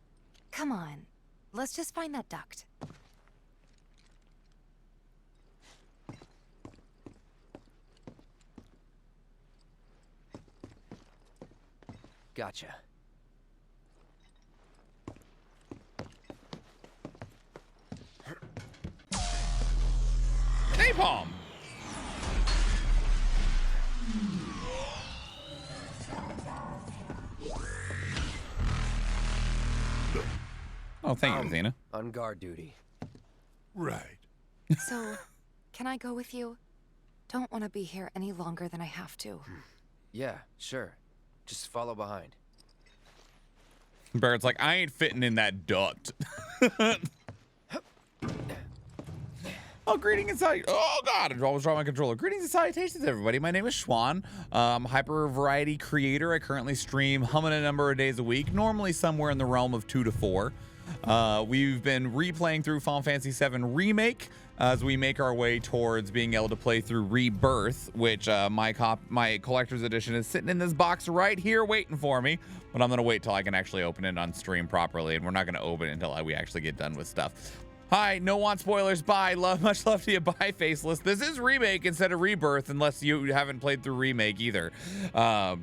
Come on. Let's just find that duct. Gotcha. Napalm! Oh, thank you, Athena. On guard duty. Right. So, can I go with you? Don't want to be here any longer than I have to. Yeah, sure. Just follow behind. Barrett's like, I ain't fitting in that duct. Oh, greetings and salutations. Oh, God, I always draw my controller. Greetings and salutations, everybody. My name is Schwahn. I'm a hyper variety creator. I currently stream humming a number of days a week, normally somewhere in the realm of 2 to 4. We've been replaying through Final Fantasy VII Remake as we make our way towards being able to play through Rebirth, which my collector's edition is sitting in this box right here waiting for me. But I'm going to wait till I can actually open it on stream properly, and we're not going to open it until we actually get done with stuff. Hi, no want spoilers. Bye. Much love to you. Bye, Faceless. This is Remake instead of Rebirth, unless you haven't played through Remake either.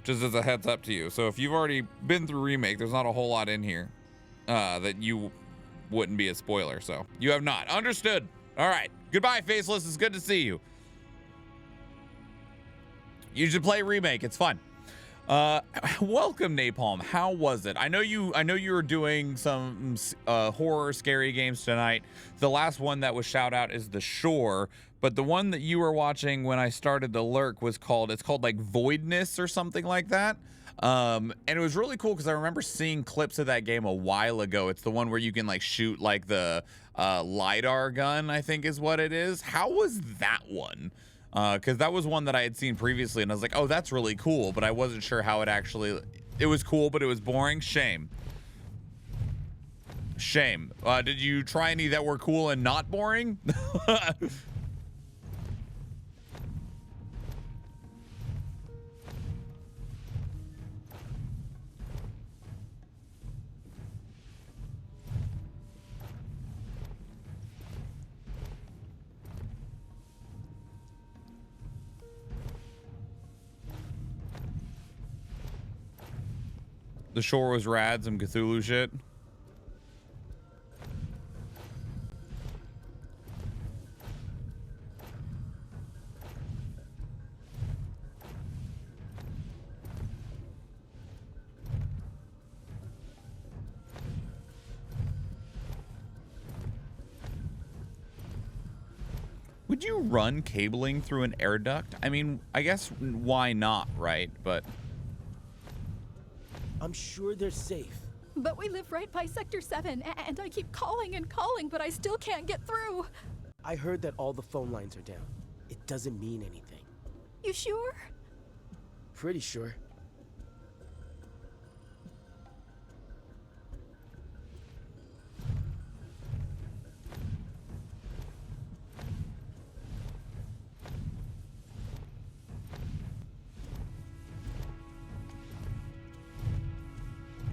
Just as a heads up to you. So if you've already been through Remake, there's not a whole lot in here that you wouldn't be a spoiler. So you have not. Understood. All right. Goodbye, Faceless. It's good to see you. You should play Remake. It's fun. Welcome, Napalm. How was it? I know you were doing some horror scary games tonight. The last one that was shout out is The Shore, but the one that you were watching when I started the lurk was called like Voidness or something like that. And it was really cool because I remember seeing clips of that game a while ago. It's the one where you can like shoot like the LiDAR gun, I think is what it is. How was that one? Because that was one that I had seen previously, and I was like, oh, that's really cool, but I wasn't sure how it actually... It was cool, but it was boring. Shame. Shame. Did you try any that were cool and not boring? The shore was rad, some Cthulhu shit. Would you run cabling through an air duct? I mean, I guess why not, right? But I'm sure they're safe. But we live right by Sector 7, and I keep calling and calling, but I still can't get through. I heard that all the phone lines are down. It doesn't mean anything. You sure? Pretty sure.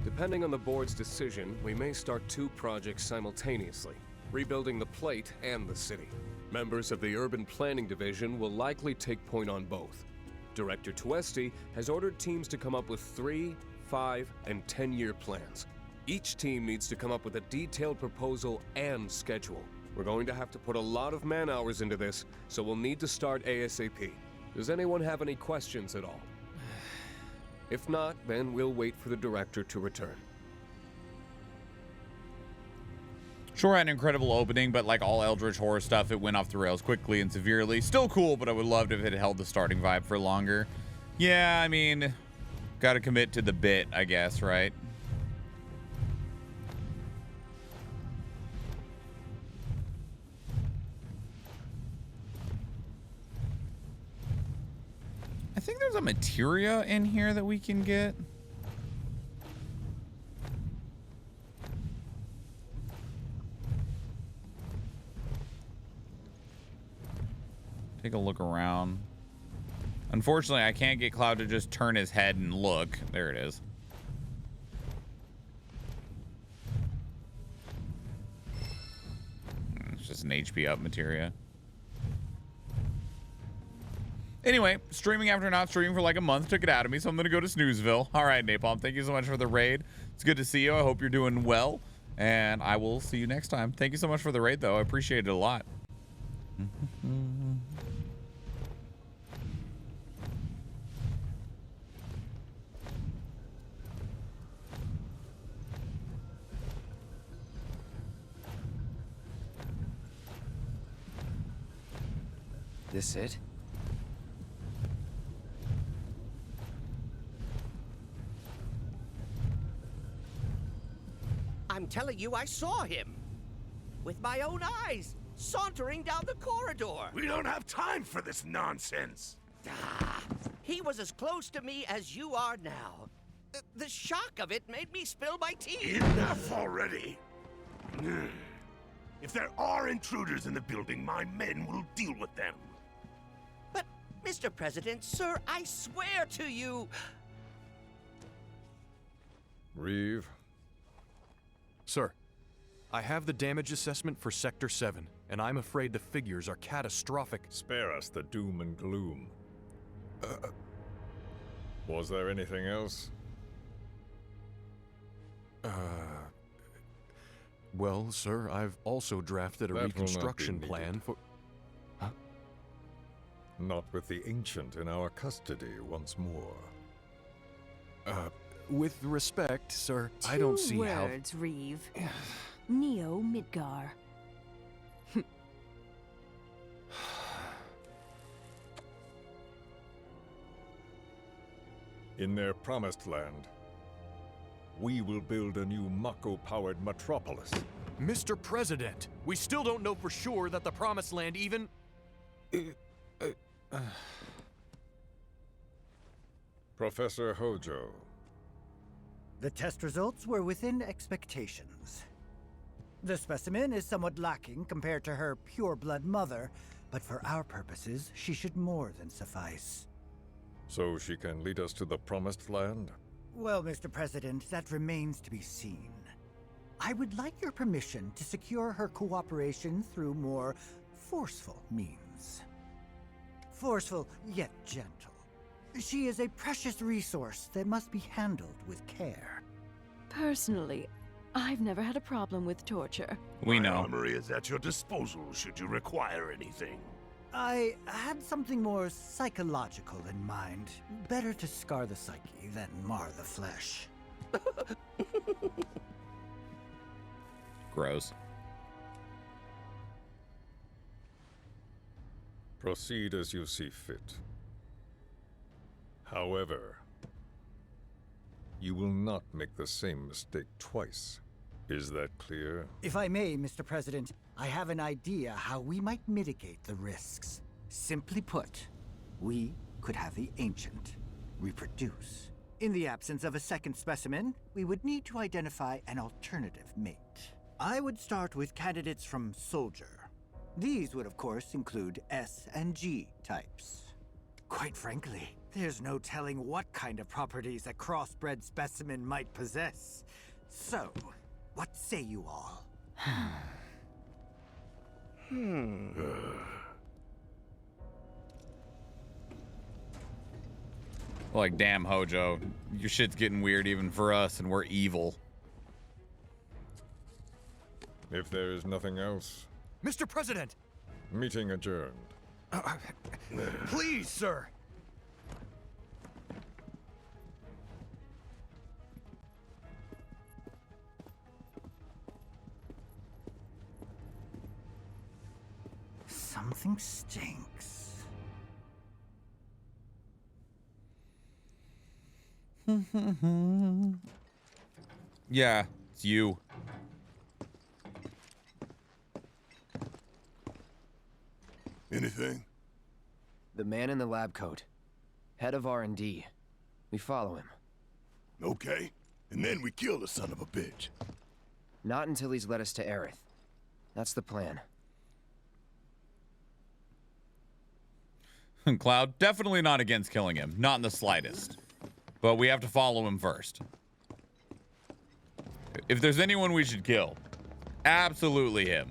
Depending on the board's decision, we may start 2 projects simultaneously, rebuilding the plate and the city. Members of the Urban Planning Division will likely take point on both. Director Tuesti has ordered teams to come up with 3, 5, and 10-year plans. Each team needs to come up with a detailed proposal and schedule. We're going to have to put a lot of man-hours into this, so we'll need to start ASAP. Does anyone have any questions at all? If not, then we'll wait for the director to return. Sure had an incredible opening, but like all Eldritch horror stuff, it went off the rails quickly and severely. Still cool, but I would love if it held the starting vibe for longer. Yeah, I mean, gotta commit to the bit, I guess, right? I think there's a materia in here that we can get. Take a look around. Unfortunately, I can't get Cloud to just turn his head and look. There it is. It's just an HP up materia. Anyway, streaming after not streaming for like a month took it out of me, so I'm going to go to Snoozeville. All right, Napalm, thank you so much for the raid. It's good to see you. I hope you're doing well, and I will see you next time. Thank you so much for the raid, though. I appreciate it a lot. This it? I'm telling you, I saw him. With my own eyes, sauntering down the corridor. We don't have time for this nonsense. He was as close to me as you are now. The shock of it made me spill my tea. Enough already. If there are intruders in the building, my men will deal with them. But, Mr. President, sir, I swear to you... Reeve. Sir, I have the damage assessment for Sector 7, and I'm afraid the figures are catastrophic. Spare us the doom and gloom. Was there anything else? Well, sir, I've also drafted a reconstruction plan for... Huh? Not with the Ancient in our custody once more. With respect, sir, I don't see how... 2 words, Reeve. Neo Midgar. In their promised land, we will build a new Mako-powered metropolis. Mr. President, we still don't know for sure that the Promised Land even... Professor Hojo. The test results were within expectations. The specimen is somewhat lacking compared to her pure-blood mother, but for our purposes, she should more than suffice. So she can lead us to the Promised Land? Well, Mr. President, that remains to be seen. I would like your permission to secure her cooperation through more forceful means. Forceful, yet gentle. She is a precious resource that must be handled with care. Personally, I've never had a problem with torture. We know. My armory is at your disposal should you require anything. I had something more psychological in mind. Better to scar the psyche than mar the flesh. Gross. Proceed as you see fit. However, you will not make the same mistake twice. Is that clear? If I may, Mr. President, I have an idea how we might mitigate the risks. Simply put, we could have the Ancient reproduce. In the absence of a second specimen, we would need to identify an alternative mate. I would start with candidates from Soldier. These would, of course, include S and G types. Quite frankly, there's no telling what kind of properties a crossbred specimen might possess. So, what say you all? Like, damn, Hojo, your shit's getting weird even for us, and we're evil. If there is nothing else, Mr. President! meeting adjourned. Please, sir! Something stinks. Yeah, it's you. Anything? The man in the lab coat. Head of R&D. We follow him. Okay. And then we kill the son of a bitch. Not until he's led us to Aerith. That's the plan. Cloud, definitely not against killing him. Not in the slightest. But we have to follow him first. If there's anyone we should kill, absolutely him.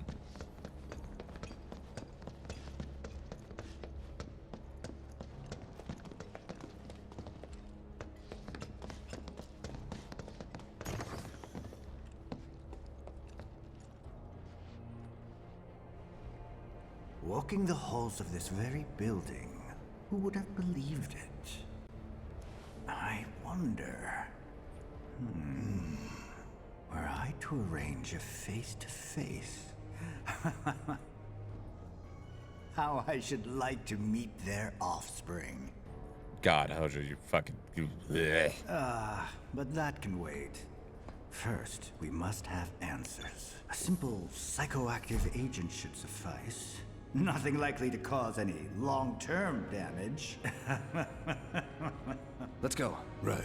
Walking the halls of this very building, who would have believed it? I wonder... Were I to arrange a face-to-face... how I should like to meet their offspring. God, Hojo, you fucking... But that can wait. First, we must have answers. A simple psychoactive agent should suffice. Nothing likely to cause any long-term damage. Let's go. Right.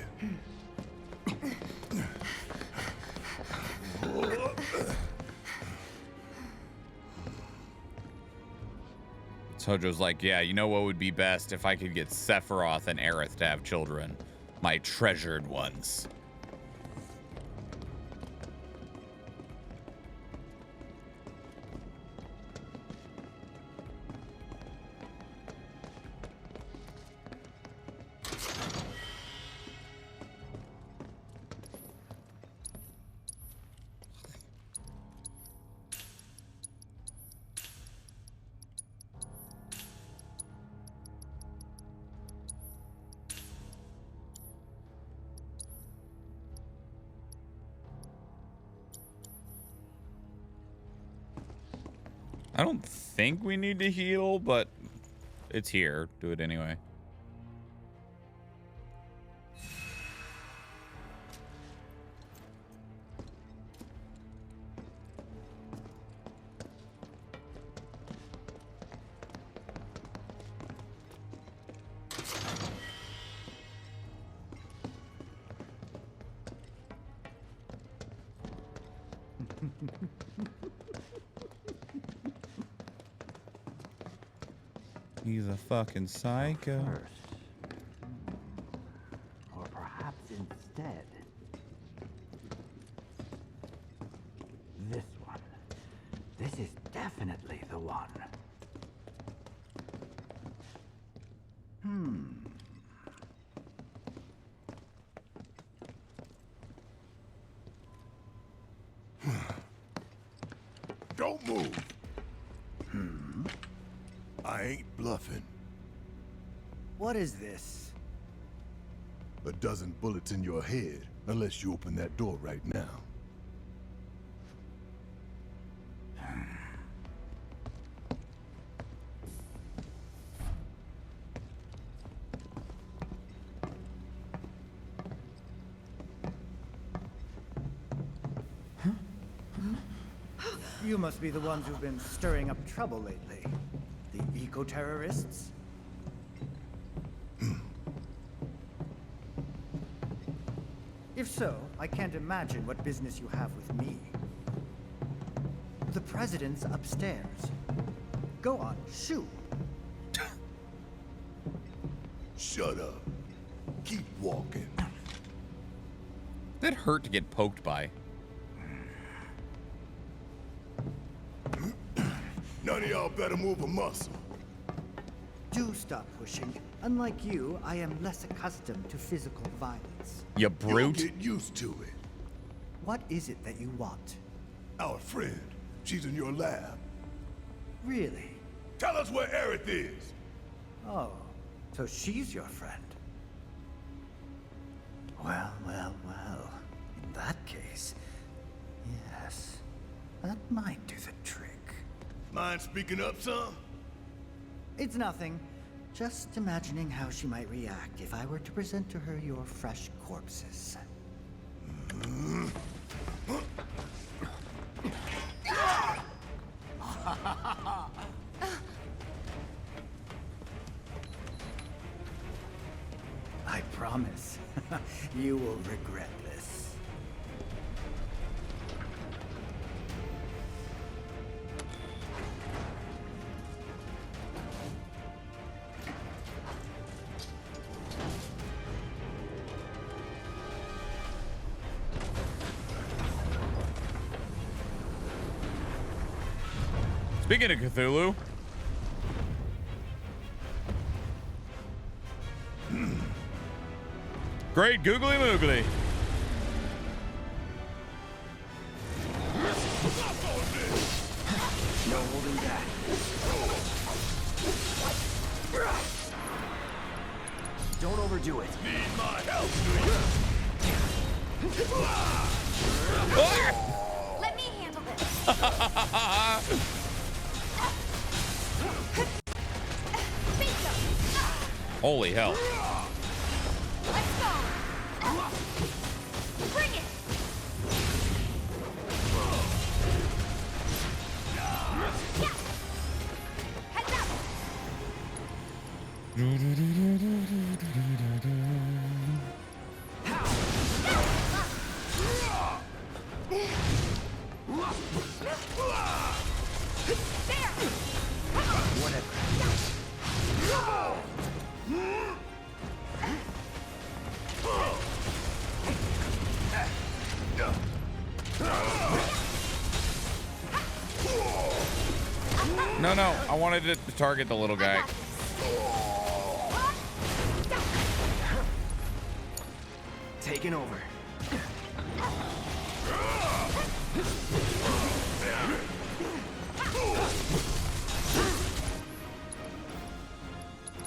Hojo's like, yeah, you know what would be best if I could get Sephiroth and Aerith to have children. My treasured ones. I don't think we need to heal, but it's here. Do it anyway. He's a fucking psycho. Or perhaps instead... this one. This is definitely the one. Don't move. I ain't bluffing. What is this? A dozen bullets in your head, unless you open that door right now. You must be the ones who've been stirring up trouble lately. The eco-terrorists? If so, I can't imagine what business you have with me. The president's upstairs. Go on, shoot. Shut up. Keep walking. That hurt to get poked by. None of y'all better move a muscle. Do stop pushing. Unlike you, I am less accustomed to physical violence. You brute. You'll get used to it. What is it that you want? Our friend. She's in your lab. Really? Tell us where Aerith is. Oh, so she's your friend. Well, well, well. In that case, yes, that might do the trick. Mind speaking up some? It's nothing. Just imagining how she might react if I were to present to her your fresh corpses. I promise, you will regret this. Speaking of Cthulhu. Great googly moogly. No holding back. Don't overdo it. Need my help, do you? Let me handle this. Holy hell. Let's go. Bring it. Yeah. Heads up. There. Whatever. No, I wanted to target the little guy. Taking over.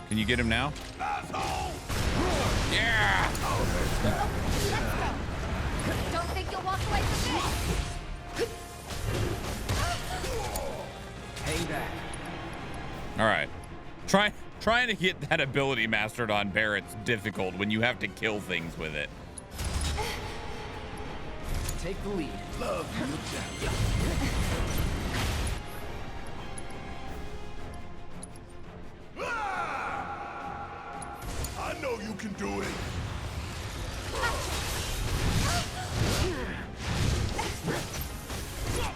Can you get him now? Yeah! Don't think you'll walk away from this. Payback. All right. Trying to get that ability mastered on Barret's difficult when you have to kill things with it. Take the lead. Love you, I know you can do it.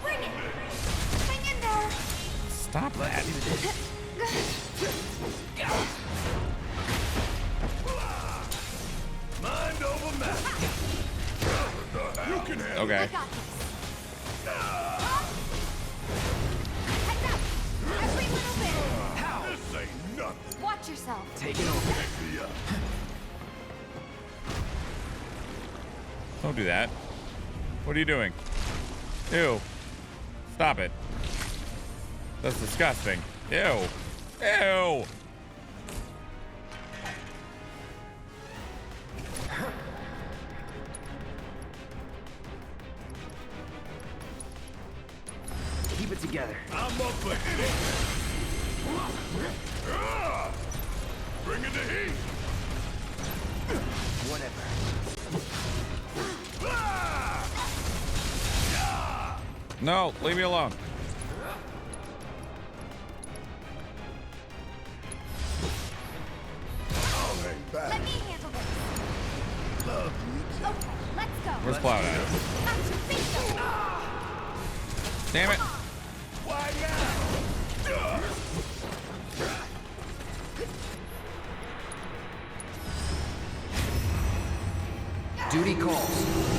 Bring it. Hang in there. Stop that. Mind over matter. You can handle Okay. it. Heads up. Every little bit. This ain't nothing. Watch yourself. Taking over. Yeah. Don't do that. What are you doing? Ew. Stop it. That's disgusting. Ew. Ew. Keep it together. I'm up for anything. Bring it to heat. Whatever. No, leave me alone. Let me handle this. Love you. Okay, let's go. Where's Cloud at? Action, bingo. Damn it. Why now? Duty calls.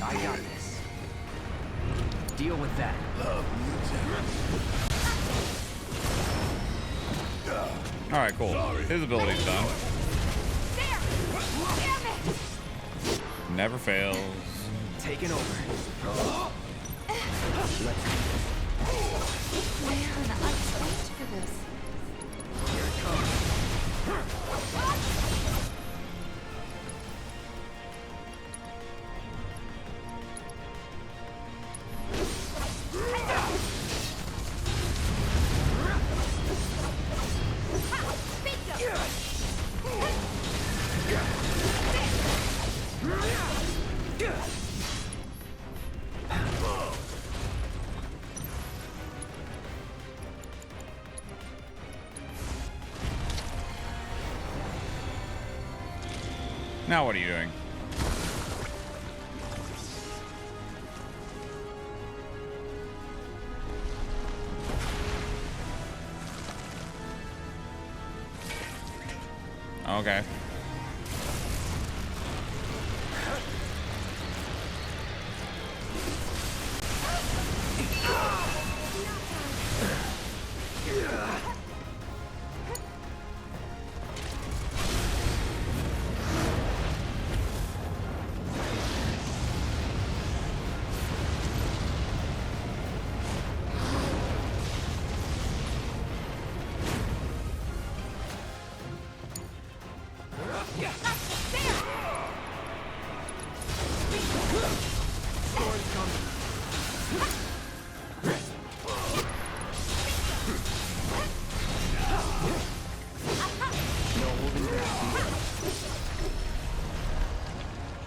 I got this. Deal with that. All right, cool. His ability's done. Never fails. Taking over. Man, I trained for this. Here it comes. Now what are you doing? Okay.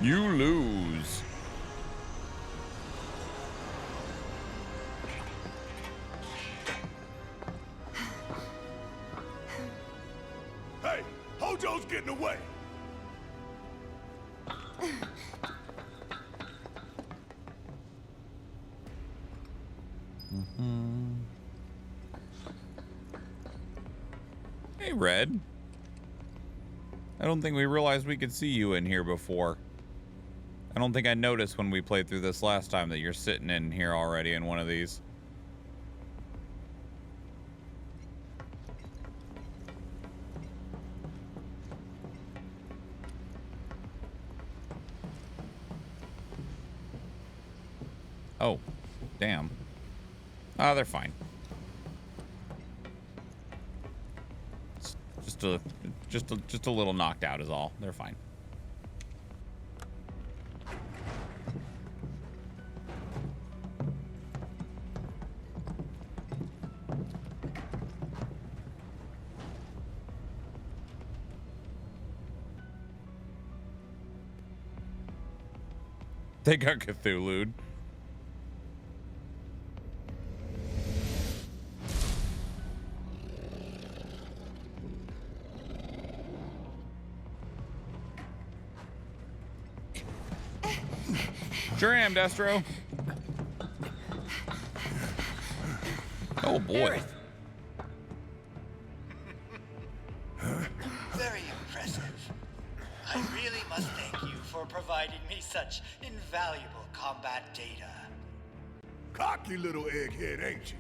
You lose. Hey, Hojo's getting away. Hey, Red. I don't think we realized we could see you in here before. I don't think I noticed when we played through this last time that you're sitting in here already in one of these. Oh, damn. Oh, they're fine. Just a little knocked out is all. They're fine. They got Cthulhu'd. Sure am, Destro. Oh boy. Very impressive. I really must thank you for providing me such invaluable combat data. Cocky little egghead, ain't you?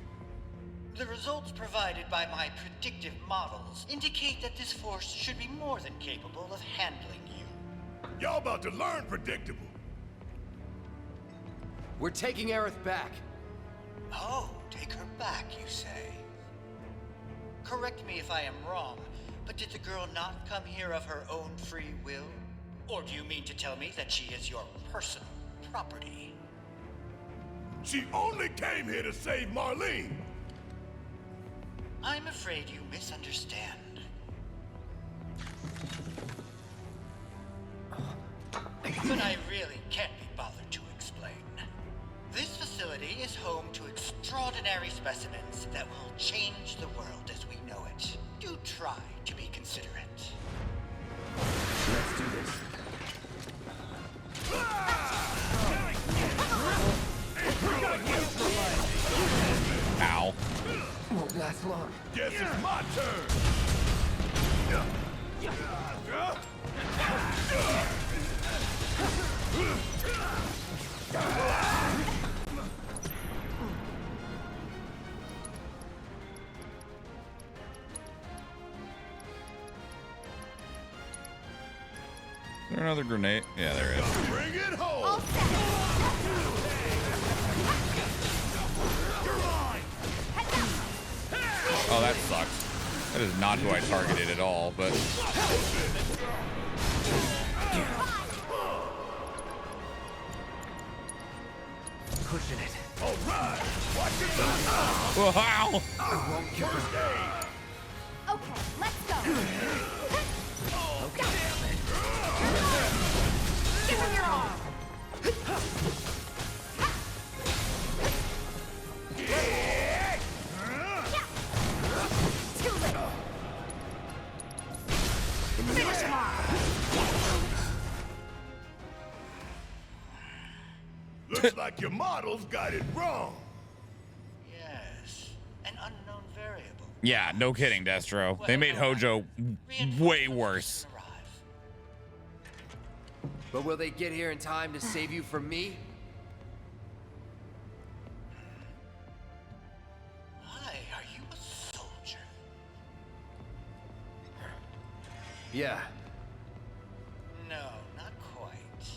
The results provided by my predictive models indicate that this force should be more than capable of handling you. Y'all about to learn predictable. We're taking Aerith back. Oh, take her back, you say? Correct me if I am wrong, but did the girl not come here of her own free will? Or do you mean to tell me that she is your personal property? She only came here to save Marlene. I'm afraid you misunderstand. But I really can't be bothered to explain. This facility is home to extraordinary specimens that will change the world as we know it. Do try to be considerate. Let's do this. Ow. Won't last long. Guess it's my turn. Is there another grenade? Yeah, there is. Bring it home. Oh, that sucks. That is not who I targeted at all, but... Pushing it. All right. Watch it. Wow. I won't give her. Okay, let's go. Oh, damn it. Give him your arm. Too late. Finish him off. Looks like your models got it wrong. Yes, an unknown variable. Yeah, no kidding, Destro. They made Hojo way worse. But will they get here in time to save you from me? Why are you a soldier? Yeah. No, not quite.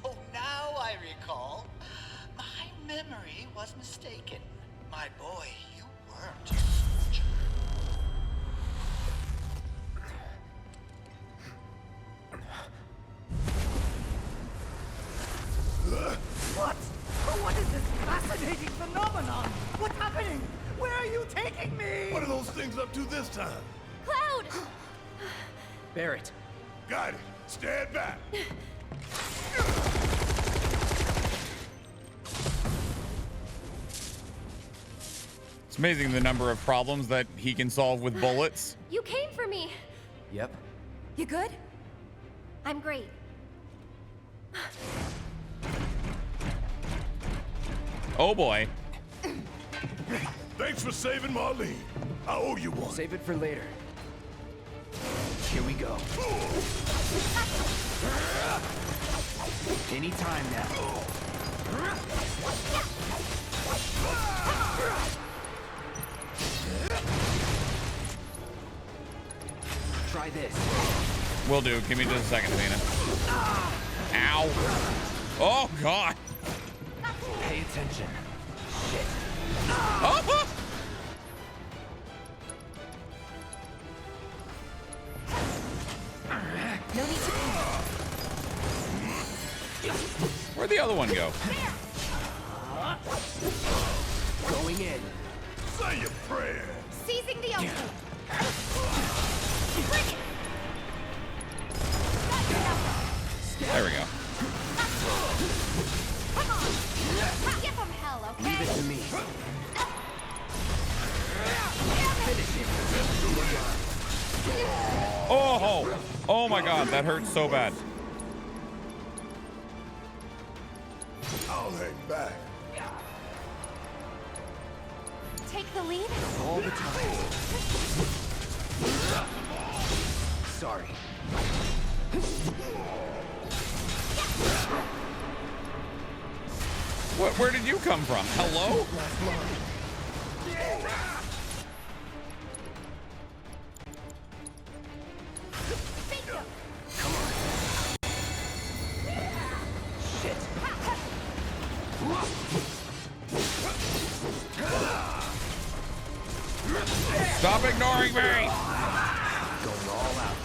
Oh, now I recall. My memory was mistaken. My boy, you weren't a soldier. What? Oh, what is this fascinating phenomenon? What's happening? Where are you taking me? What are those things up to this time? Cloud! Barret. Got it. Stand back. It's amazing the number of problems that he can solve with bullets. You came for me. Yep. You good? I'm great. Oh boy. Thanks for saving Marlene. I owe you one. Save it for later. Here we go. Anytime now. Try this. Will do. Give me just a second, Athena. Ow. Oh, God. Pay attention. Shit. Oh! No need to panic. Where'd the other one go? Going in. Say your prayer. Seizing the opening. Bring it. There we go. Come on. Give him hell, okay? Leave it to me. Finish it. Oh! Oh my God, that hurts so bad. I'll hang back. Take the lead? All the time. Sorry. Where did you come from? Hello? Come on. Shit. Stop ignoring me! Going all out.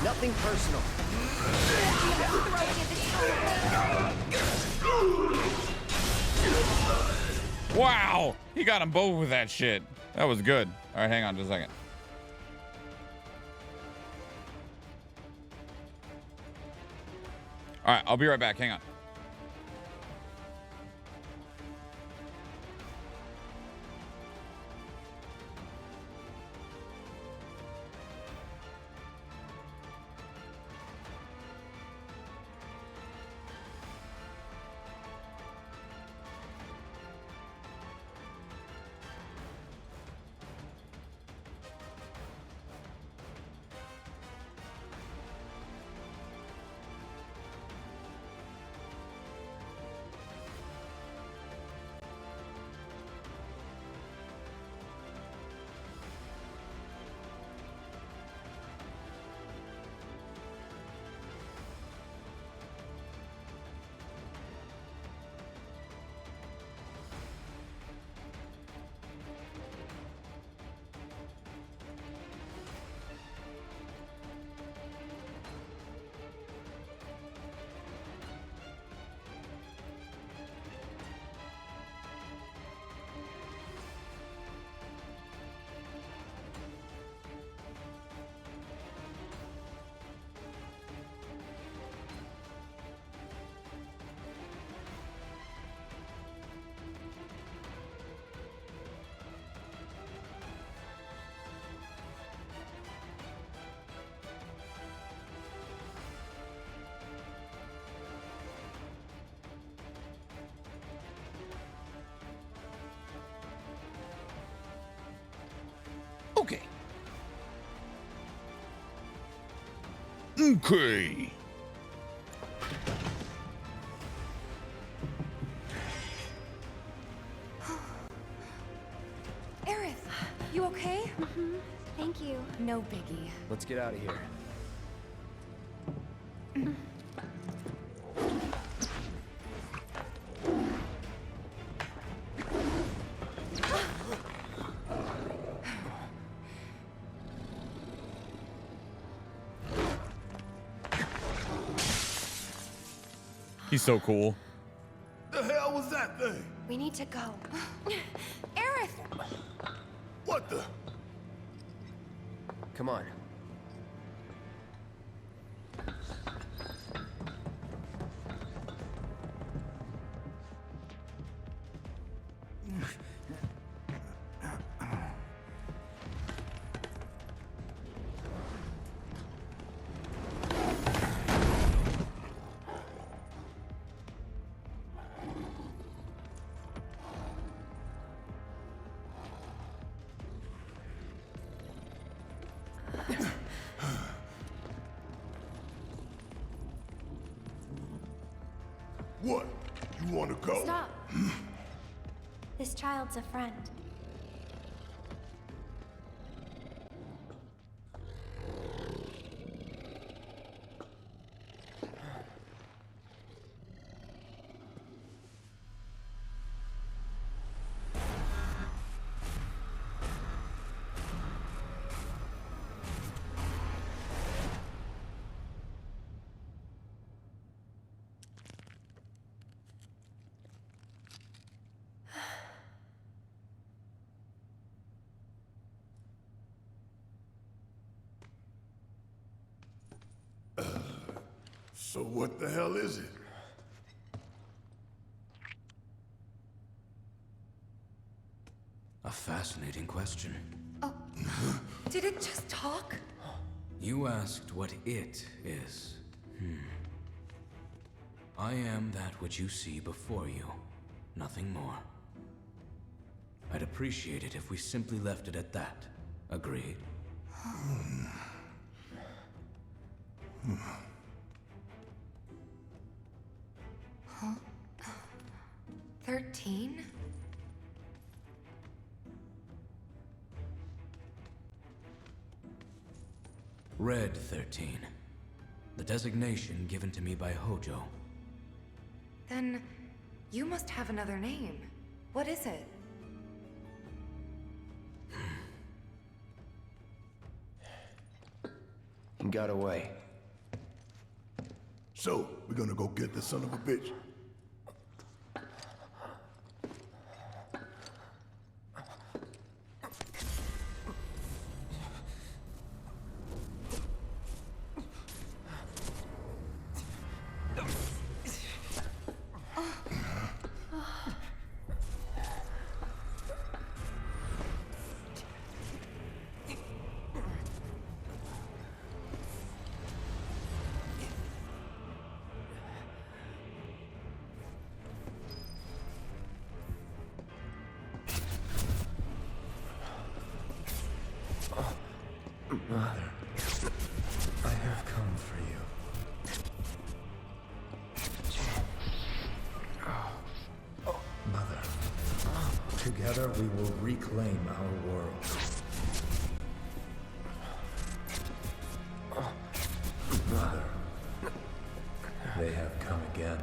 Nothing personal. Wow! He got them both with that shit. That was good. All right, hang on just a second. All right, I'll be right back. Hang on. Okay. Okay. Aerith, you okay? Mm-hmm. Thank you. No biggie. Let's get out of here. He's so cool. The hell was that thing? We need to go. Aerith! What the? Come on. What? You want to go? Stop. This child's a friend. So what the hell is it? A fascinating question. Oh, did it just talk? You asked what it is. I am that which you see before you. Nothing more. I'd appreciate it if we simply left it at that. Agreed? 13? Red 13. The designation given to me by Hojo. Then you must have another name. What is it? He got away. So, we're gonna go get the son of a bitch. Mother, I have come for you. Mother, together we will reclaim our world. Mother, they have come again.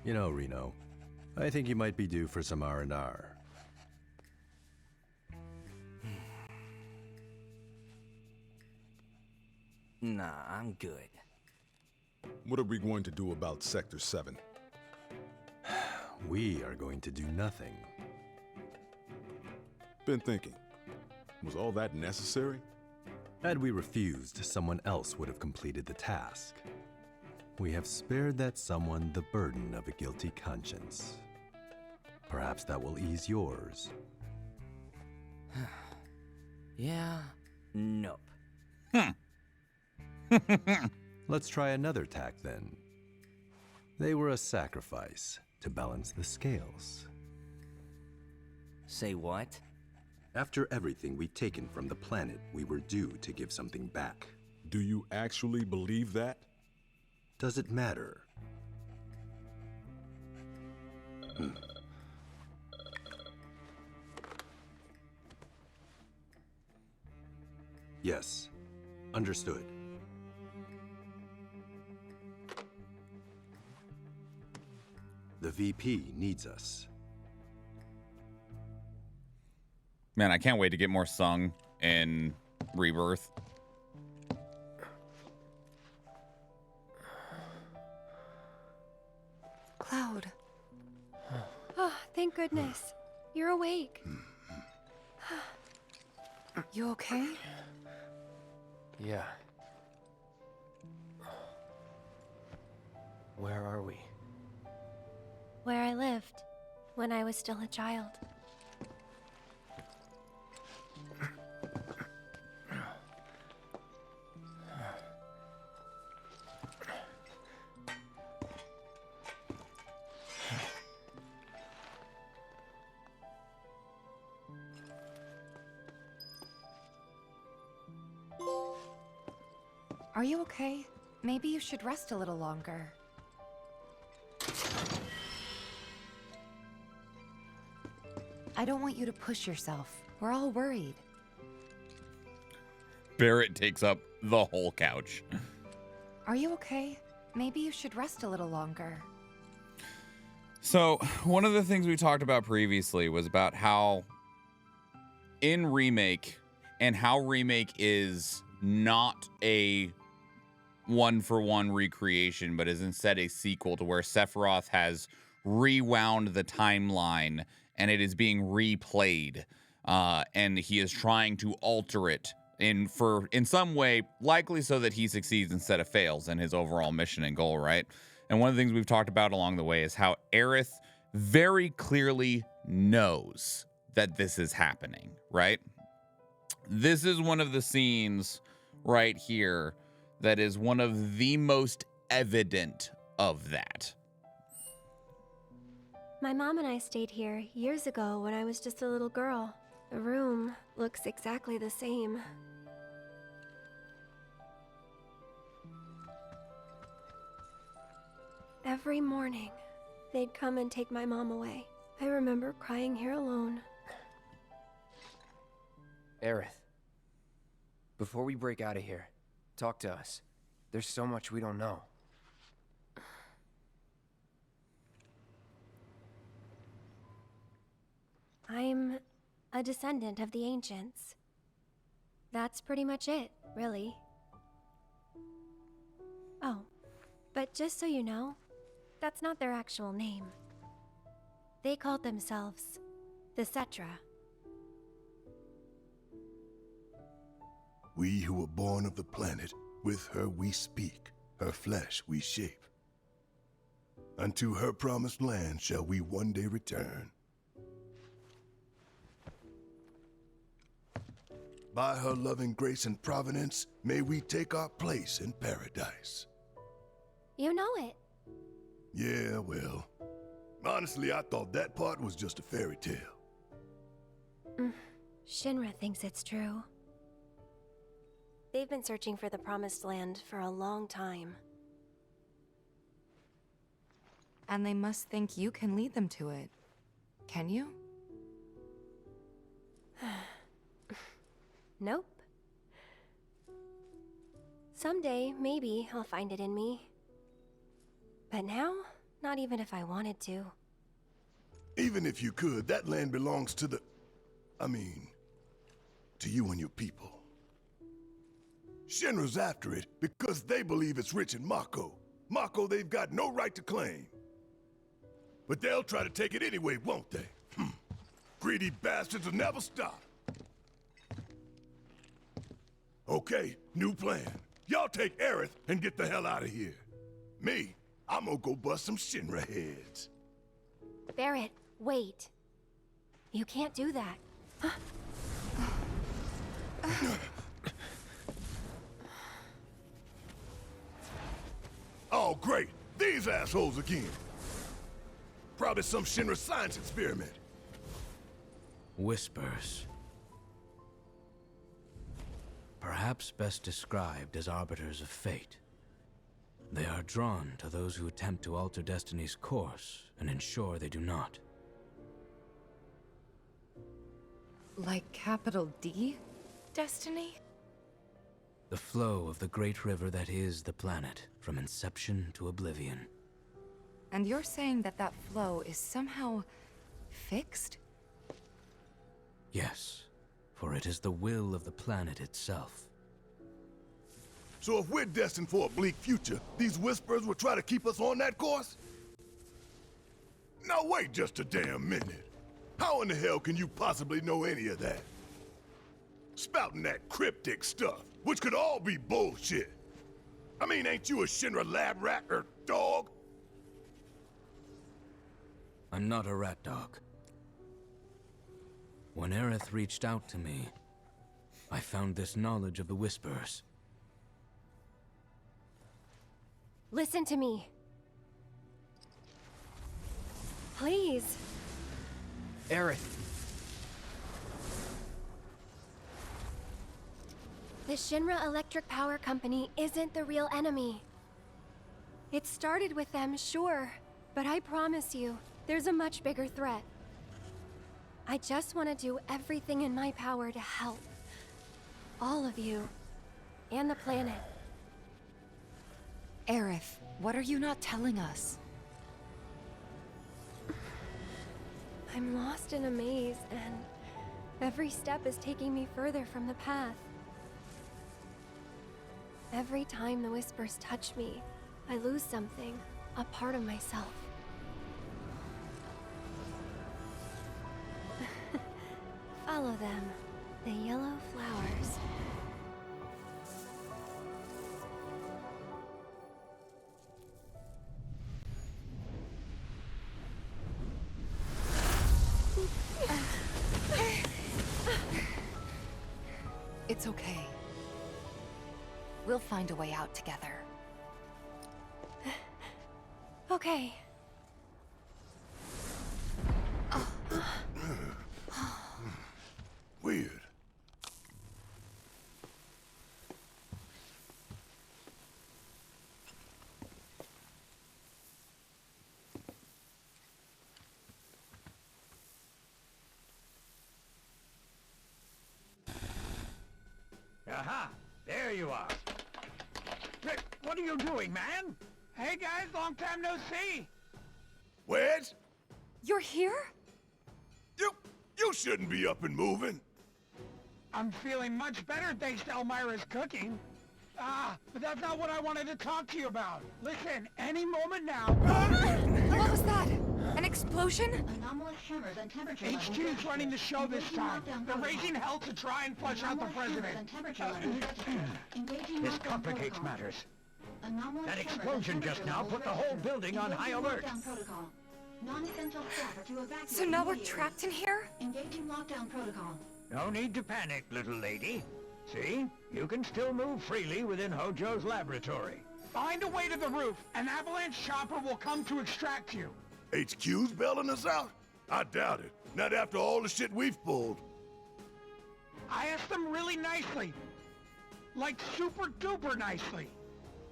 You know, Reno, I think you might be due for some R&R. Nah, I'm good. What are we going to do about Sector 7? We are going to do nothing. Been thinking, was all that necessary? Had we refused, someone else would have completed the task. We have spared that someone the burden of a guilty conscience. Perhaps that will ease yours. Yeah, nope. Let's try another tack then. They were a sacrifice to balance the scales. Say what? After everything we'd taken from the planet, we were due to give something back. Do you actually believe that? Does it matter? Yes, understood. The VP needs us. Man, I can't wait to get more sung in Rebirth. Cloud. Oh, thank goodness. You're awake. You okay? Yeah. Where are we? Where I lived when I was still a child. Are you okay? Maybe you should rest a little longer. I don't want you to push yourself. We're all worried. Barret takes up the whole couch. Are you okay? Maybe you should rest a little longer. So, one of the things we talked about previously was about how in Remake, and how Remake is not a one-for-one recreation, but is instead a sequel to where Sephiroth has rewound the timeline and it is being replayed, and he is trying to alter it in some way, likely so that he succeeds instead of fails in his overall mission and goal, right? And one of the things we've talked about along the way is how Aerith very clearly knows that this is happening, right? This is one of the scenes right here that is one of the most evident of that. My mom and I stayed here years ago when I was just a little girl. The room looks exactly the same. Every morning, they'd come and take my mom away. I remember crying here alone. Aerith, before we break out of here, talk to us. There's so much we don't know. I'm a descendant of the ancients. That's pretty much it, really. Oh, but just so you know, that's not their actual name. They called themselves the Cetra. We who were born of the planet, with her we speak, her flesh we shape. Unto her promised land shall we one day return. By her loving grace and providence, may we take our place in paradise. You know it. Yeah, well, honestly, I thought that part was just a fairy tale. ShinRa thinks it's true. They've been searching for the Promised Land for a long time. And they must think you can lead them to it. Can you? Nope. Someday, maybe, I'll find it in me. But now, not even if I wanted to. Even if you could, that land belongs to the... to you and your people. Shinra's after it because they believe it's rich in Mako. Mako they've got no right to claim. But they'll try to take it anyway, won't they? Greedy bastards will never stop. Okay, new plan. Y'all take Aerith and get the hell out of here. Me, I'm gonna go bust some Shinra heads. Barret, wait. You can't do that. Oh, great. These assholes again. Probably some Shinra science experiment. Whispers. Perhaps best described as arbiters of fate. They are drawn to those who attempt to alter destiny's course and ensure they do not. Like capital D? Destiny? The flow of the great river that is the planet, from inception to oblivion. And you're saying that that flow is somehow fixed? Yes, for it is the will of the planet itself. So if we're destined for a bleak future, these whispers will try to keep us on that course? Now wait just a damn minute. How in the hell can you possibly know any of that? Spouting that cryptic stuff, which could all be bullshit. Ain't you a Shinra lab rat or dog? I'm not a rat dog. When Aerith reached out to me, I found this knowledge of the Whispers. Listen to me. Please. Aerith. The ShinRa Electric Power Company isn't the real enemy. It started with them, sure, but I promise you, there's a much bigger threat. I just want to do everything in my power to help. All of you. And the planet. Aerith, what are you not telling us? I'm lost in a maze, and every step is taking me further from the path. Every time the whispers touch me, I lose something, a part of myself. Follow them, the yellow flowers. It's okay. We'll find a way out together. Okay. Weird. Aha! There you are. Rick, what are you doing, man? Hey guys, long time no see. Wedge? You're here? You shouldn't be up and moving. I'm feeling much better thanks to Elmira's cooking. But that's not what I wanted to talk to you about. Listen, any moment now... What was that? An explosion? Anomalous tremors and temperature HQ's running the show this time. They're raising hell to try and flush out the president. This complicates matters. That explosion just now put the whole building on high alert. Non-essential staff are to evacuate. So now we're trapped in here? Engaging lockdown protocol. No need to panic, little lady. See? You can still move freely within Hojo's laboratory. Find a way to the roof. An avalanche chopper will come to extract you. HQ's bailing us out? I doubt it. Not after all the shit we've pulled. I asked them really nicely. Like super duper nicely.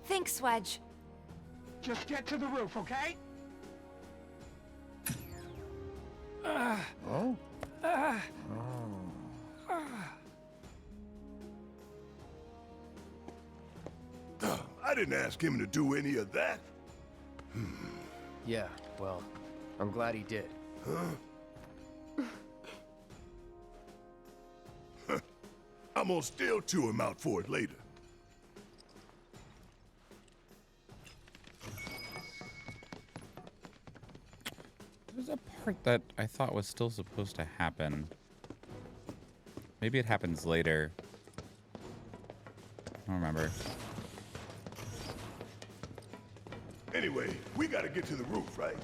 Thanks, Wedge. Just get to the roof, okay? Oh? I didn't ask him to do any of that. Yeah, well, I'm glad he did. I'm gonna still chew him out for it later. There's a part that I thought was still supposed to happen. Maybe it happens later. I don't remember. Anyway, we gotta get to the roof, right?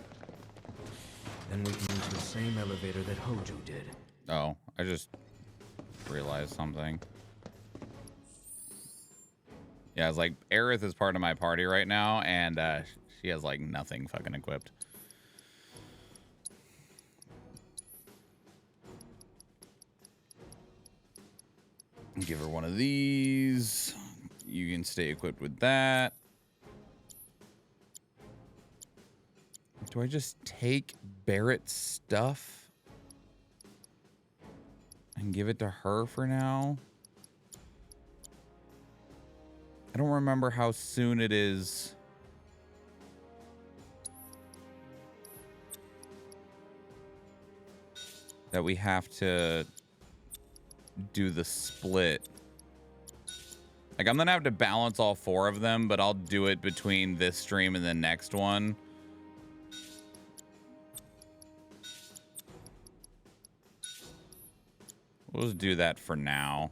Then we can use the same elevator that Hojo did. Oh, I just realized something. Yeah, it's like Aerith is part of my party right now, and she has like nothing fucking equipped. Give her one of these. You can stay equipped with that. Do I just take Barret's stuff and give it to her for now? I don't remember how soon it is. That we have to do the split. Like, I'm gonna have to balance all 4 of them, but I'll do it between this stream and the next one. We'll just do that for now.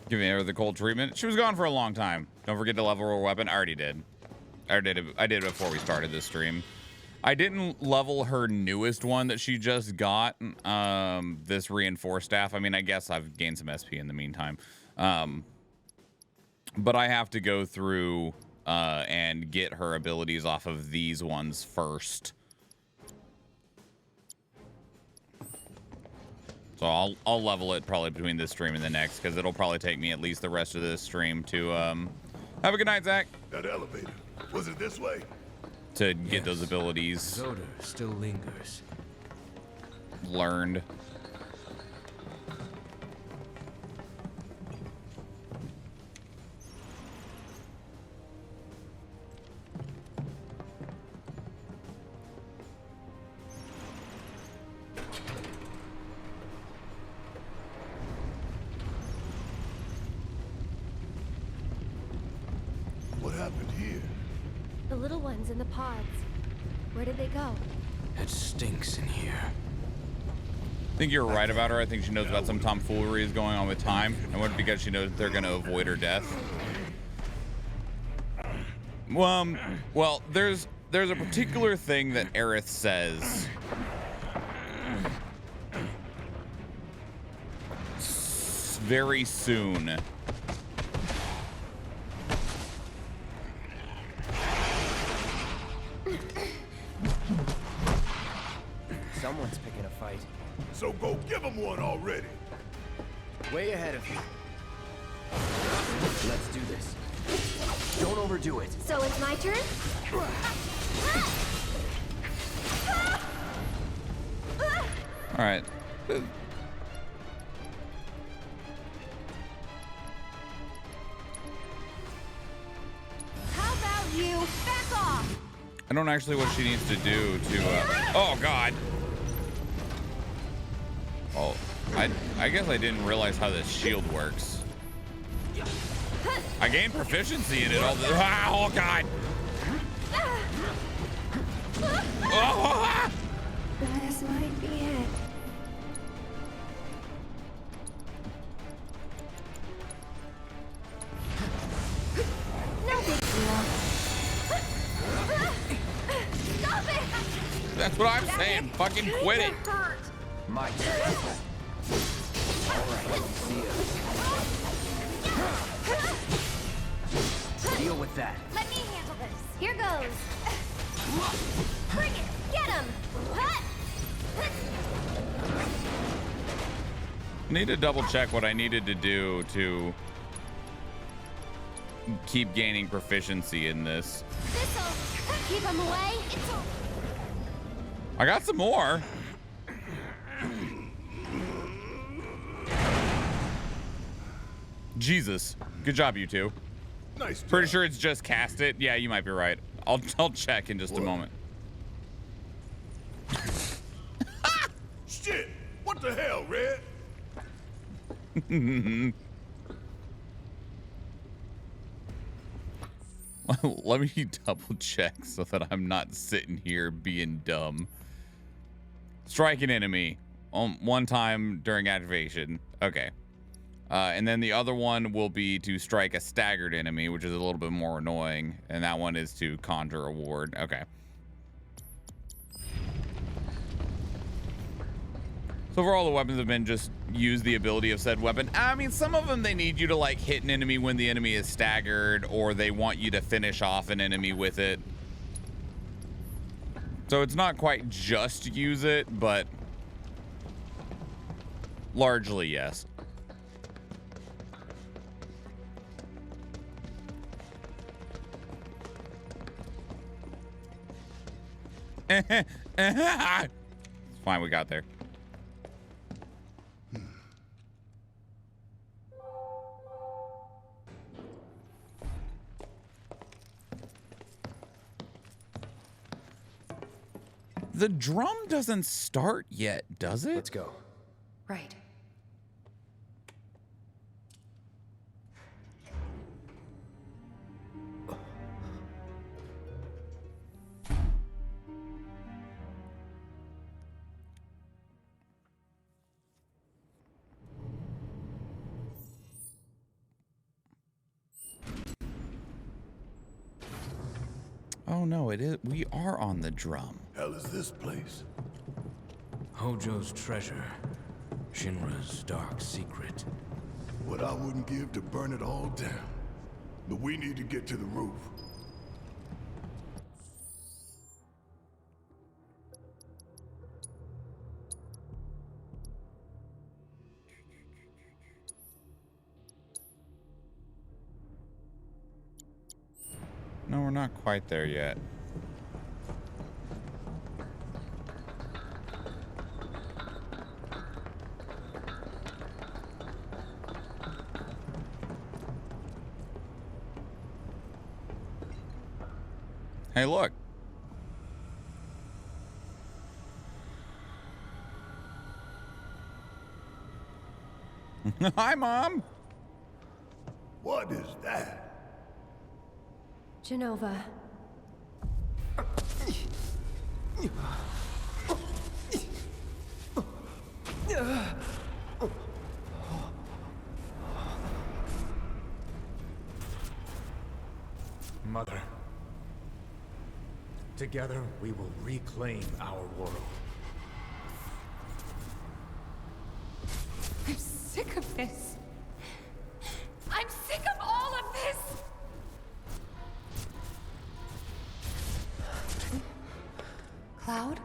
Giving her the cold treatment. She was gone for a long time. Don't forget to level her weapon. I already did. I did it before we started this stream. I didn't level her newest one that she just got. This reinforced staff. I mean, I guess I've gained some SP in the meantime. But I have to go through and get her abilities off of these ones first. So I'll level it probably between this stream and the next, because it'll probably take me at least the rest of this stream to have a good night, Zach. That elevator, was it this way? To get those abilities. His odor still lingers. Learned. What happened here? The little ones in the pods. Where did they go? It stinks in here. I think you're right about her. I think she knows about some tomfoolery is going on with time, and what because she knows they're going to avoid her death. Well, there's a particular thing that Aerith says. Very soon. Someone's picking a fight. So go give him one already. Way ahead of you. Let's do this. Don't overdo it. So it's my turn? All right. How about you back off? I don't actually what she needs to do to. Oh God. Oh, I guess I didn't realize how this shield works. I gained proficiency in it all the. Oh God. Oh. This might be it. No big deal. Stop it! That's what I'm saying. Fucking quit it. My turn. Alright, see ya. Deal with that. Let me handle this. Here goes. Bring it. Get him. I need to double check what I needed to do to keep gaining proficiency in this. This'll keep him away. I got some more. Jesus. Good job, you two. Nice job. Pretty sure it's just cast it. Yeah, you might be right. I'll check in just a moment. Shit! What the hell, Red? Let me double check so that I'm not sitting here being dumb. Strike an enemy one time during activation. Okay. And then the other one will be to strike a staggered enemy, which is a little bit more annoying. And that one is to conjure a ward. Okay. So for all the weapons have been just use the ability of said weapon. I mean, some of them they need you to like hit an enemy when the enemy is staggered, or they want you to finish off an enemy with it. So it's not quite just use it, but largely yes. It's fine, we got there. The drum doesn't start yet, does it? Let's go. Right. Oh no, it is. We are on the drum. Hell is this place? Hojo's treasure. ShinRa's dark secret. What I wouldn't give to burn it all down. But we need to get to the roof. we're not quite there yet. Hey, look. Hi, Mom. What is that? Genova. Mother. Together, we will reclaim our world. I'm sick of this. I'm sick of all of this! Cloud?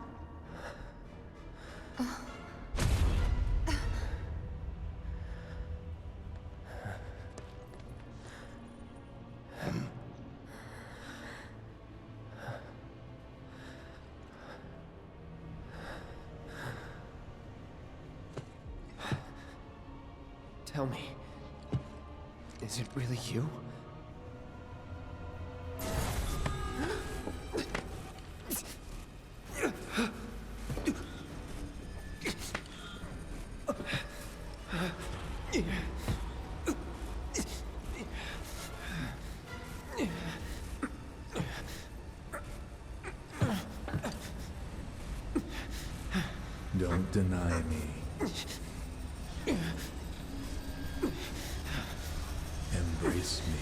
Tell me, is it really you? Don't deny me. Embrace me.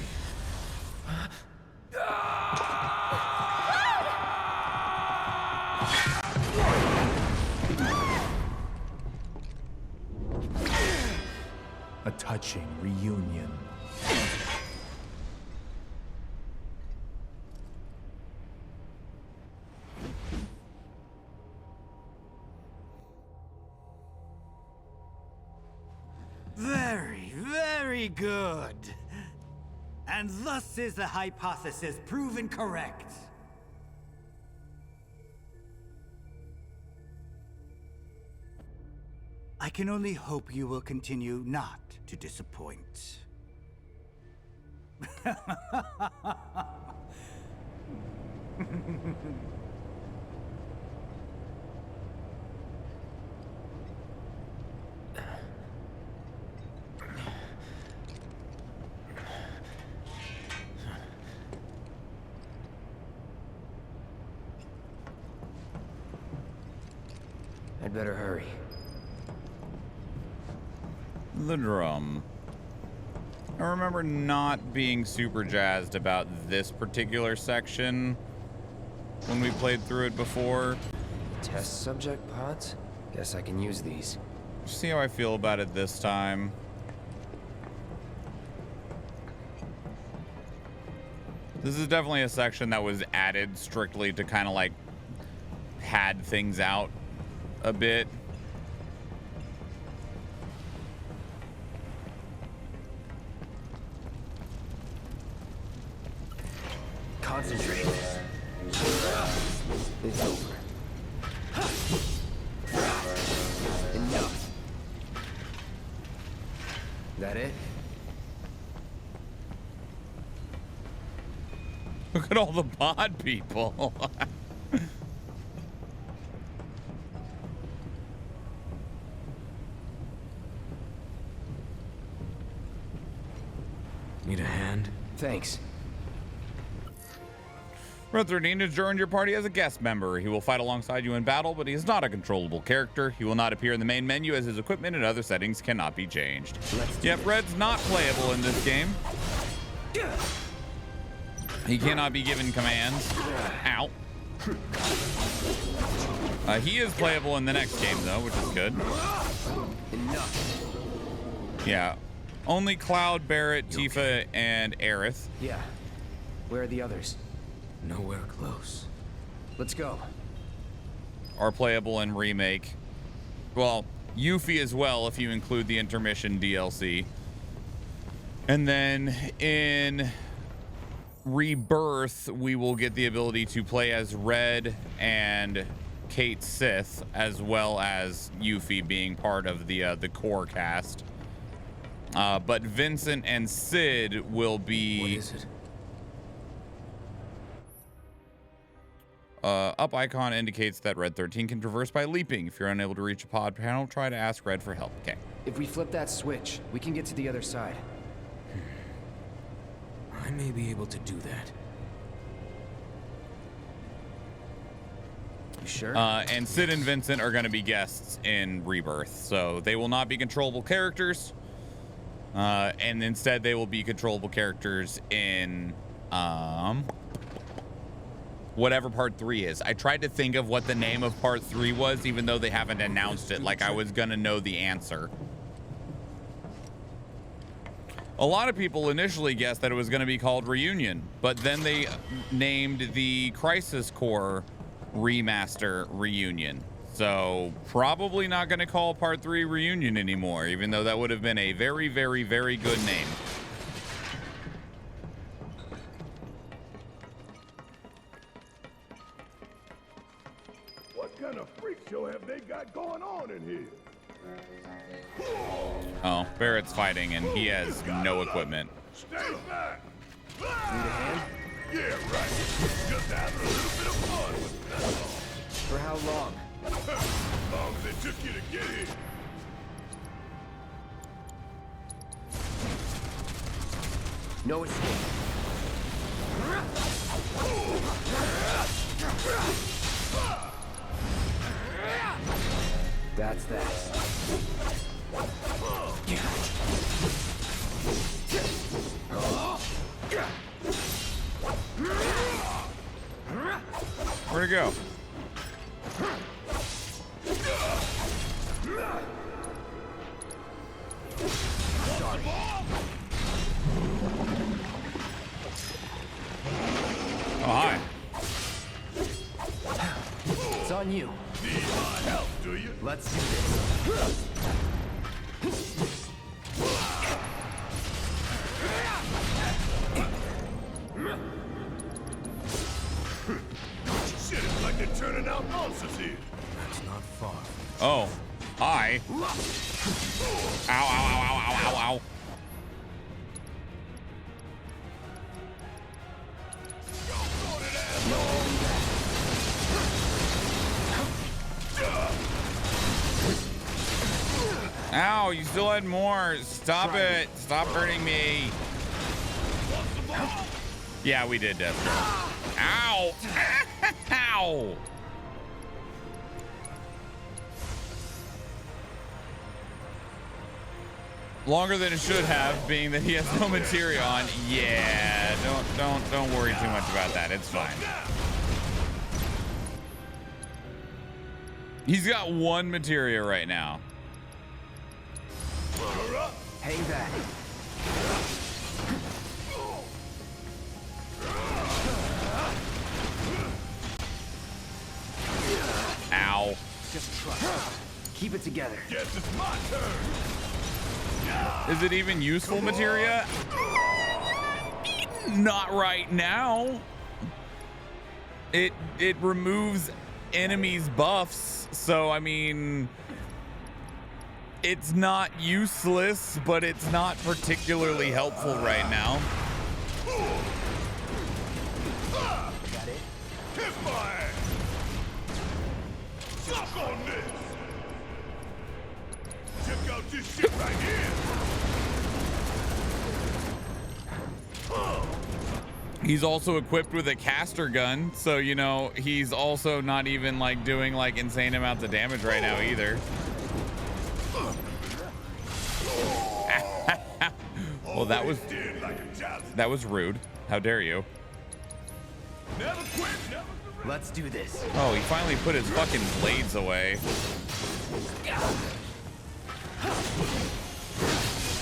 A touching reunion. Very, very good. And thus is the hypothesis proven correct. I can only hope you will continue not to disappoint. I'd better hurry. The drum. I remember not being super jazzed about this particular section when we played through it before. Test subject pods? Guess I can use these. See how I feel about it this time. This is definitely a section that was added strictly to kind of like pad things out a bit. Concentrate. It's over. Enough. That it? Look at all the bod people. Need a hand? Thanks. Red 13 has joined your party as a guest member. He will fight alongside you in battle, but he is not a controllable character. He will not appear in the main menu as his equipment and other settings cannot be changed. Yep, Red's not playable in this game. He cannot be given commands. Ow. He is playable in the next game, though, which is good. Enough. Yeah. Only Cloud, Barret, Tifa, and Aerith. Yeah. Where are the others? Nowhere close. Let's go. Are playable in Remake. Well, Yuffie as well, if you include the intermission DLC. And then in Rebirth, we will get the ability to play as Red and Kate Sith, as well as Yuffie being part of the core cast. But Vincent and Sid will be... What is it? Up icon indicates that Red 13 can traverse by leaping. If you're unable to reach a pod panel, try to ask Red for help. Okay. If we flip that switch, we can get to the other side. I may be able to do that. You sure? And Sid and Vincent are going to be guests in Rebirth, so they will not be controllable characters. And instead, they will be controllable characters in whatever part 3 is. I tried to think of what the name of part 3 was, even though they haven't announced it, like I was gonna know the answer. A lot of people initially guessed that it was gonna be called Reunion, but then they named the Crisis Core remaster Reunion. So probably not gonna call part 3 Reunion anymore, even though that would have been a very, very, very good name. What kind of freak show have they got going on in here? Oh, Barret's fighting and he has no equipment. Stay back! Need a hand? Yeah, right. Just having a little bit of fun with that. For how long? As long as it took you to get here. No escape. That's that. Where'd it go? Sorry. Oh, hi. It's on you. Need my help, do you? Let's do this. Shit, it's like they're turning out monsters here. That's not far. Oh, hi. Ow, ow, ow, ow, ow, ow, ow. Ow, you still had more. Stop it. Stop hurting me. Yeah, we did, Deathstroke. Ow. Ow. Longer than it should have, being that he has no materia on. Yeah, don't worry too much about that. It's fine. He's got 1 materia right now. Hang back. Ow. Just trust. Keep it together. Guess it's my turn. Is it even useful materia? Not right now. It removes enemies' buffs, so I mean, it's not useless, but it's not particularly helpful right now. Got it? Kiss my ass. Suck on this. Check out this shit right here. He's also equipped with a caster gun, so you know he's also not even like doing like insane amounts of damage right now either. Well, that was rude. How dare you? Never quit, never. Let's do this. Oh, he finally put his fucking blades away.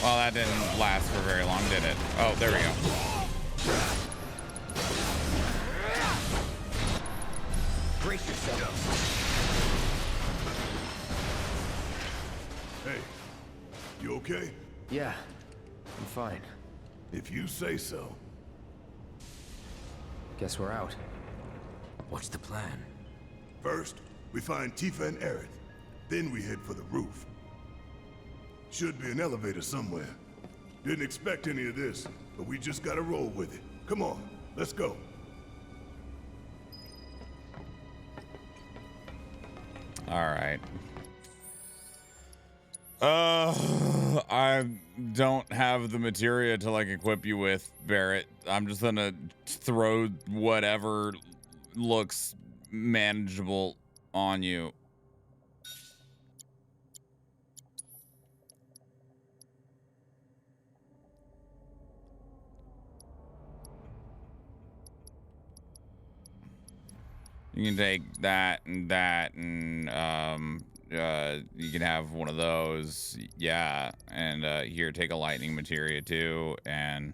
Well, that didn't last for very long, did it? Oh, there we go. Brace yourself. Hey, you okay? Yeah, I'm fine. If you say so. Guess we're out. What's the plan? First, we find Tifa and Aerith. Then we head for the roof. Should be an elevator somewhere. Didn't expect any of this, but we just gotta roll with it. Come on, let's go. All right. I don't have the materia to like equip you with, Barret. I'm just gonna throw whatever looks manageable on you. You can take that and that, and you can have one of those, yeah. And here, take a lightning materia too, and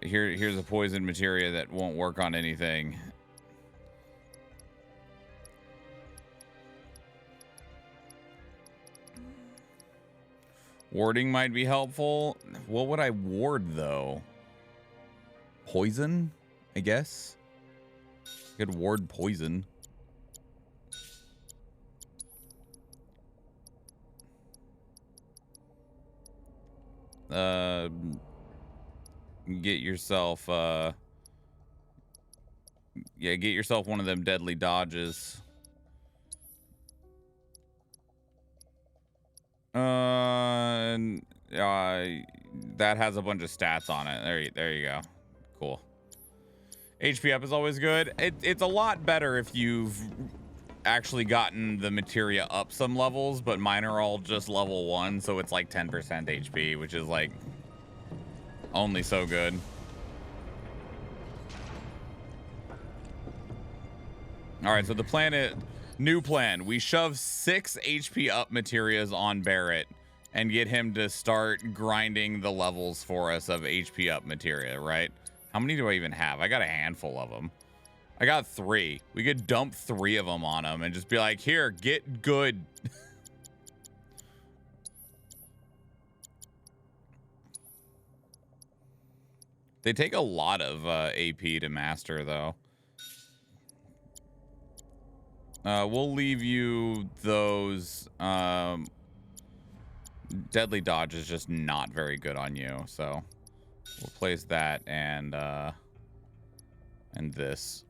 here's a poison materia that won't work on anything. Warding might be helpful. What would I ward though? Poison, I guess. You could ward poison. Get yourself get yourself one of them deadly dodges. That has a bunch of stats on it. There you go. Cool. HP up is always good. It's a lot better if you've actually gotten the materia up some levels, but mine are all just level 1, so it's like 10% HP, which is like only so good. All right, so the plan is, new plan. We shove 6 HP up materias on Barret and get him to start grinding the levels for us of HP up materia, right? How many do I even have? I got a handful of them. I got 3. We could dump 3 of them on him and just be like, here, get good. They take a lot of AP to master, though. We'll leave you those. Deadly dodge is just not very good on you, so we'll place that and this.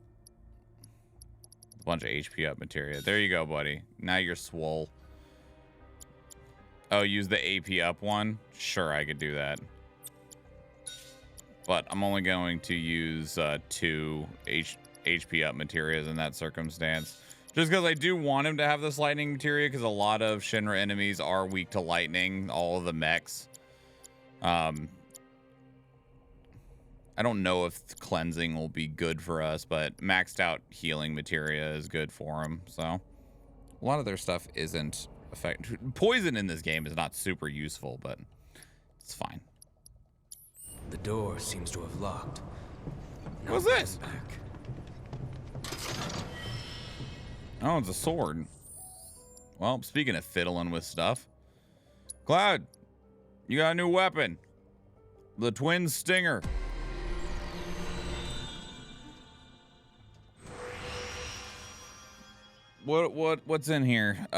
A bunch of HP up materia. There you go, buddy. Now you're swole. Oh, use the AP up one? Sure, I could do that. But I'm only going to use 2 HP up materias in that circumstance. Just because I do want him to have this lightning materia, because a lot of ShinRa enemies are weak to lightning, all of the mechs. I don't know if cleansing will be good for us, but maxed out healing materia is good for him. So a lot of their stuff isn't effective. Poison in this game is not super useful, but it's fine. The door seems to have locked. What's this? Oh, it's a sword. Well, speaking of fiddling with stuff, Cloud, you got a new weapon. The twin stinger. What's in here?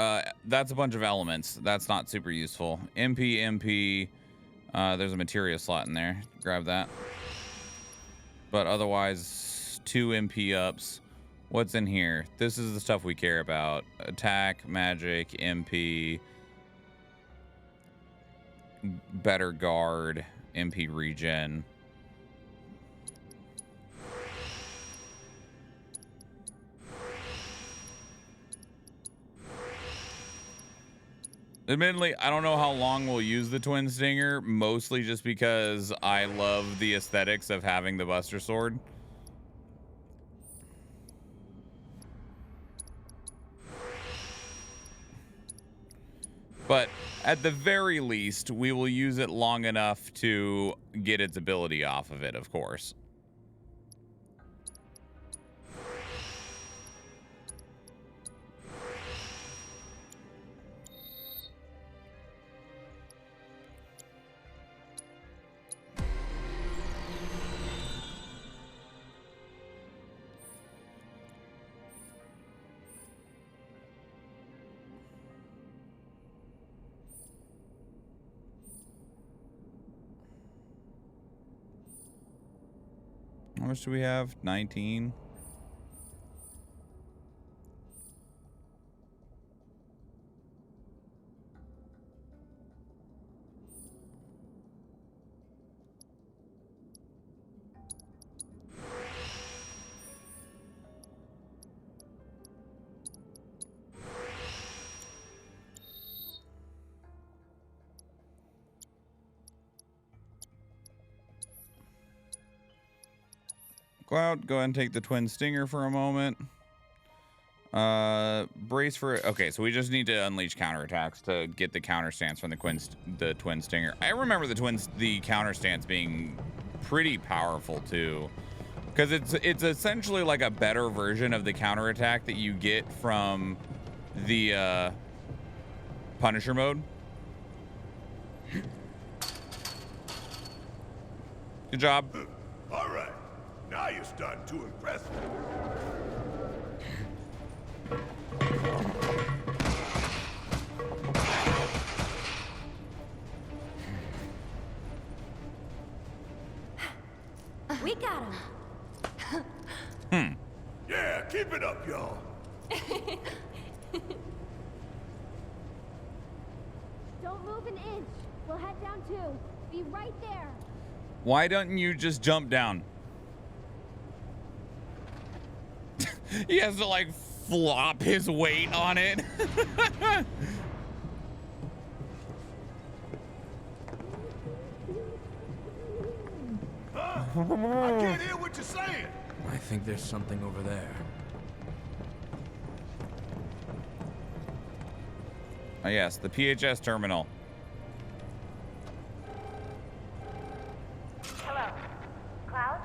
That's a bunch of elements. That's not super useful. MP. There's a materia slot in there. Grab that. But otherwise, 2 MP ups. What's in here? This is the stuff we care about. Attack, magic, MP, better guard, MP regen. Admittedly, I don't know how long we'll use the twin stinger, mostly just because I love the aesthetics of having the Buster Sword. But at the very least, we will use it long enough to get its ability off of it, of course. How much do we have? 19. Cloud, go ahead and take the twin stinger for a moment. Brace for okay, so we just need to unleash counterattacks to get the counter stance from the twin stinger. I remember the counter stance being pretty powerful too, because it's essentially like a better version of the counterattack that you get from the Punisher mode. Good job. All right. Now you're starting to impress me. We got him. Yeah, keep it up, y'all. Don't move an inch. We'll head down too. Be right there. Why don't you just jump down? He has to like flop his weight on it. I can't hear what you're saying. I think there's something over there. Oh yes, the PHS terminal. Hello. Cloud?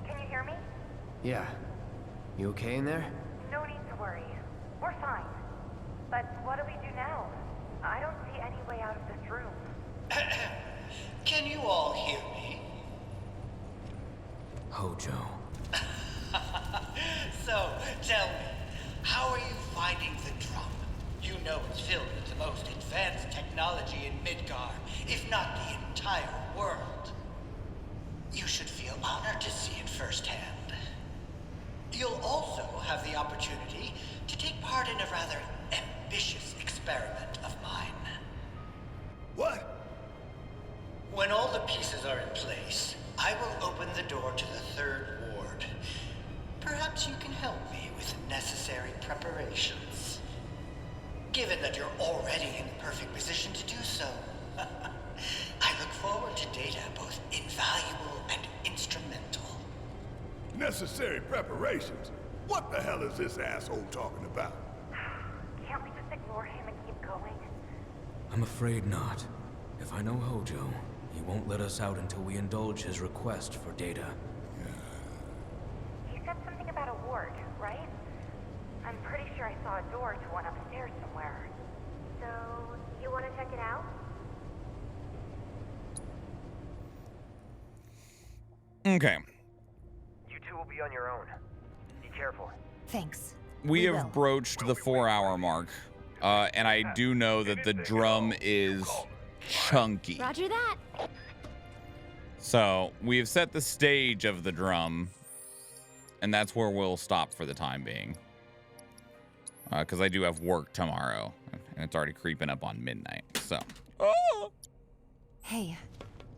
Can you hear me? Yeah. You okay in there? No need to worry. We're fine. But what do we do now? I don't see any way out of this room. Can you all hear me? Hojo. So, tell me, how are you finding the drum? You know it's filled with the most advanced technology in Midgar, if not the entire world. You should feel honored to see it firsthand. You'll also have the opportunity to take part in a rather ambitious experiment of mine. What? When all the pieces are in place, I will open the door to the third ward. Perhaps you can help me with the necessary preparations. Given that you're already in perfect position to do so. I look forward to data both invaluable and instrumental. Necessary preparations? What the hell is this asshole talking about? Can't we just ignore him and keep going? I'm afraid not. If I know Hojo, he won't let us out until we indulge his request for data. He said something about a ward, right? I'm pretty sure I saw a door to one upstairs somewhere. So, you want to check it out? Okay. You two will be on your own. Be careful. Thanks. We have broached the 4-hour mark, and I do know that the drum is chunky. Roger that. So we have set the stage of the drum, and that's where we'll stop for the time being. Because I do have work tomorrow, and it's already creeping up on midnight. So. Oh! Hey,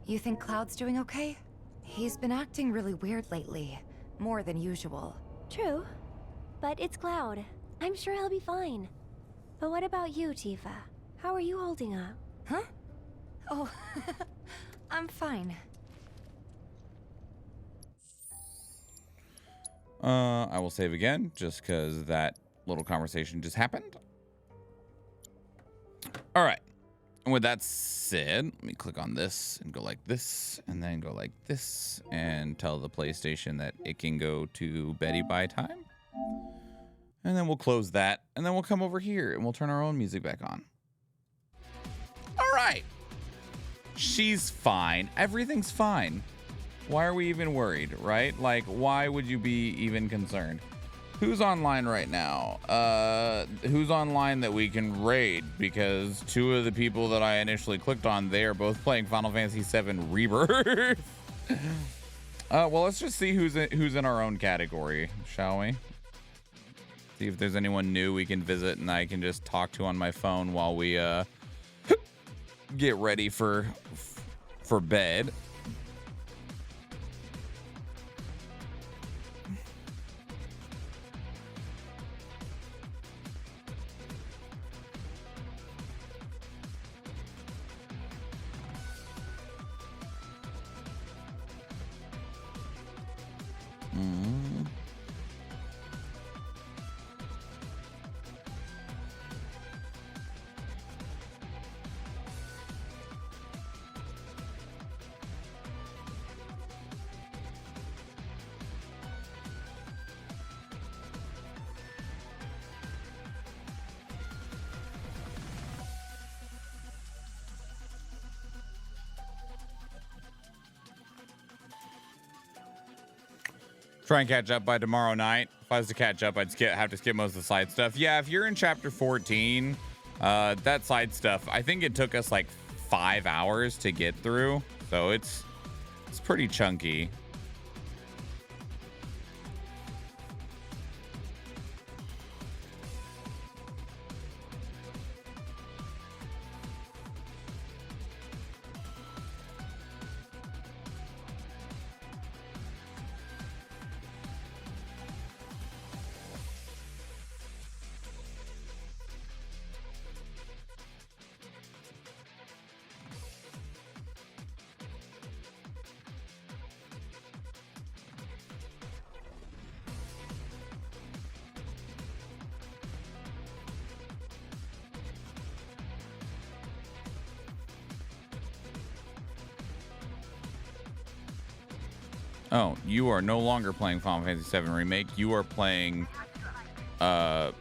you think Cloud's doing okay? He's been acting really weird lately, more than usual. True, but it's Cloud. I'm sure he'll be fine. But what about you, Tifa? How are you holding up? Huh? Oh, I'm fine. I will save again, just because that little conversation just happened. All right. And with that said, let me click on this and go like this, and then go like this, and tell the PlayStation that it can go to Betty by time. And then we'll close that, and then we'll come over here, and we'll turn our own music back on. All right. She's fine. Everything's fine. Why are we even worried, right? Like, why would you be even concerned? Who's online right now? Who's online that we can raid? Because two of the people that I initially clicked on, they are both playing Final Fantasy VII Rebirth. Well, let's just see who's in our own category, shall we? See if there's anyone new we can visit and I can just talk to on my phone while we get ready for bed. Try and catch up by tomorrow night. If I was to catch up, I'd have to skip most of the side stuff. Yeah, if you're in chapter 14, that side stuff, I think it took us like 5 hours to get through. So it's pretty chunky. Oh, you are no longer playing Final Fantasy VII Remake. You are playing Valorant.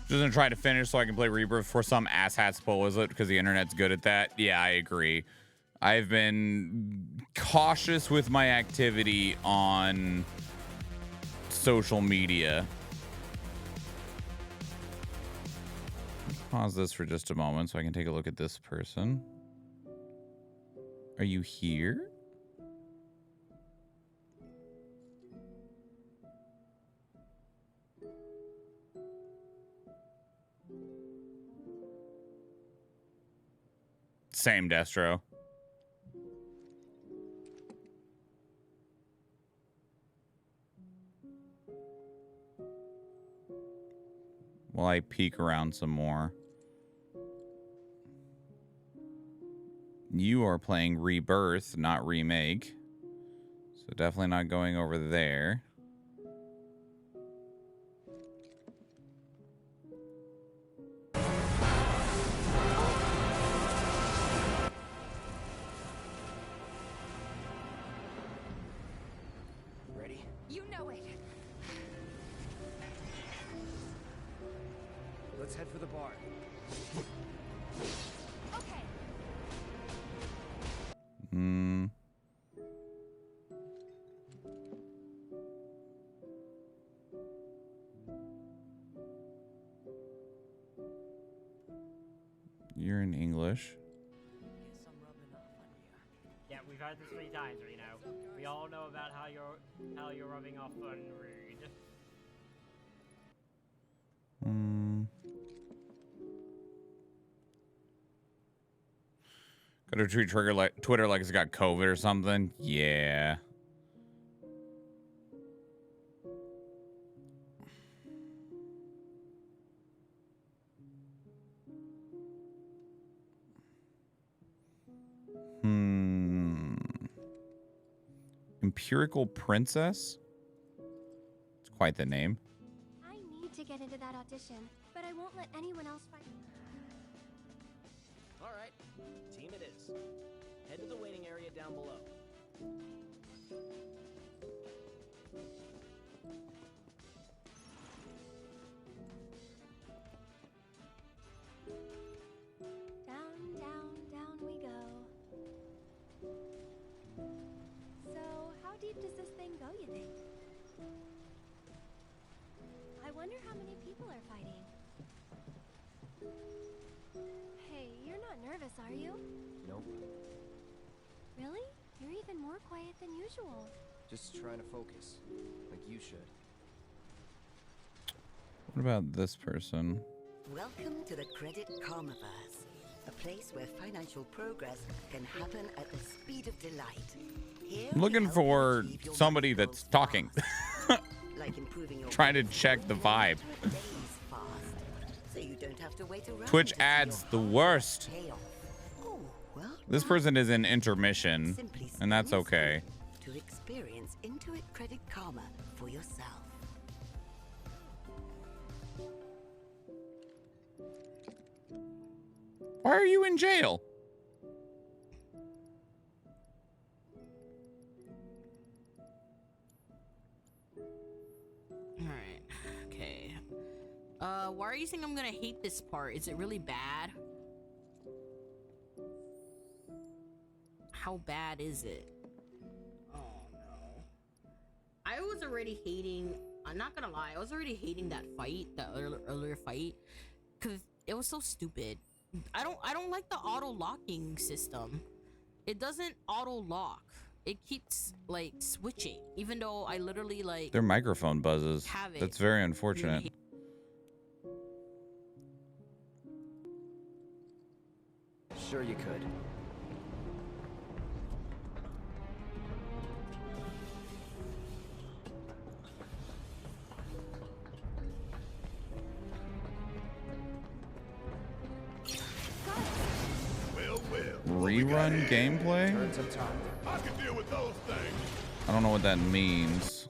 Just gonna try to finish so I can play Rebirth before some asshat spoils it because the internet's good at that. Yeah, I agree. I've been cautious with my activity on social media. Pause this for just a moment so I can take a look at this person. Are you here? Same Destro. While I peek around some more. You are playing Rebirth, not Remake. So definitely not going over there. You know it. Let's head for the bar. Okay. You're in English. Yeah, we've heard this 3 times, you know. We all know about how you're rubbing off on Rude. Go to Twitter like it's got COVID or something. Yeah. Empirical Princess? It's quite the name. I need to get into that audition, but I won't let anyone else fight. All right, team it is. Head to the waiting area down below. wonder how many people are fighting. Hey, you're not nervous, are you? Nope. Really? You're even more quiet than usual. Just trying to focus, like you should. What about this person? Welcome to the Credit Karmaverse, a place where financial progress can happen at the speed of delight. Here I'm looking for somebody that's talking. like improving your Trying to check the vibe. so you don't have to wait around Twitch ads the worst. Oh, well, This person is in intermission, and that's okay. to experience Intuit Credit Karma for yourself. Why are you in jail? Alright, okay. Why are you saying I'm gonna hate this part? Is it really bad? How bad is it? Oh no. I was already hating, I'm not gonna lie, I was already hating that fight, that earlier fight, because it was so stupid. I don't like the auto locking system. It doesn't auto lock. It keeps like switching, even though I literally like Their microphone buzzes. have it. That's very unfortunate. Sure you could. Rerun gameplay? I can deal with those things. I don't know what that means.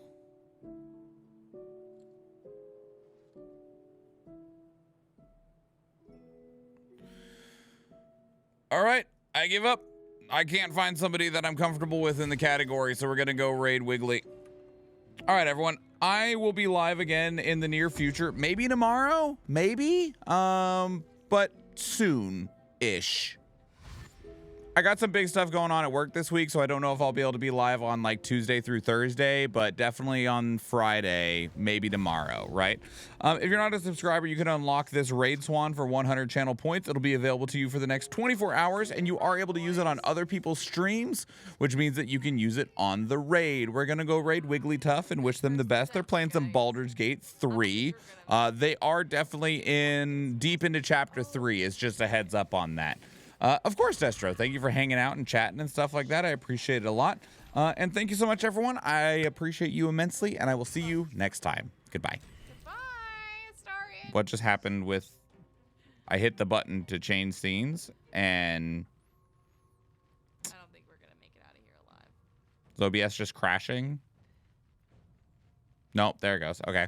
All right, I give up. I can't find somebody that I'm comfortable with in the category, so we're gonna go raid Wiggly. All right, everyone. I will be live again in the near future. Maybe tomorrow, maybe. But soon-ish. I got some big stuff going on at work this week, so I don't know if I'll be able to be live on like Tuesday through Thursday, but definitely on Friday, maybe tomorrow, right? If you're not a subscriber, you can unlock this raid swan for 100 channel points. It'll be available to you for the next 24 hours, and you are able to use it on other people's streams, which means that you can use it on the raid. We're gonna go raid Wigglytuff and wish them the best. They're playing some Baldur's Gate 3. They are definitely deep into chapter 3. It's just a heads up on that. Of course, Destro, thank you for hanging out and chatting and stuff like that. I appreciate it a lot. And thank you so much, everyone. I appreciate you immensely, and I will see you next time. Goodbye. Goodbye, Astarion. What just happened with... I hit the button to change scenes, and... I don't think we're going to make it out of here alive. is OBS just crashing? Nope, there it goes. Okay.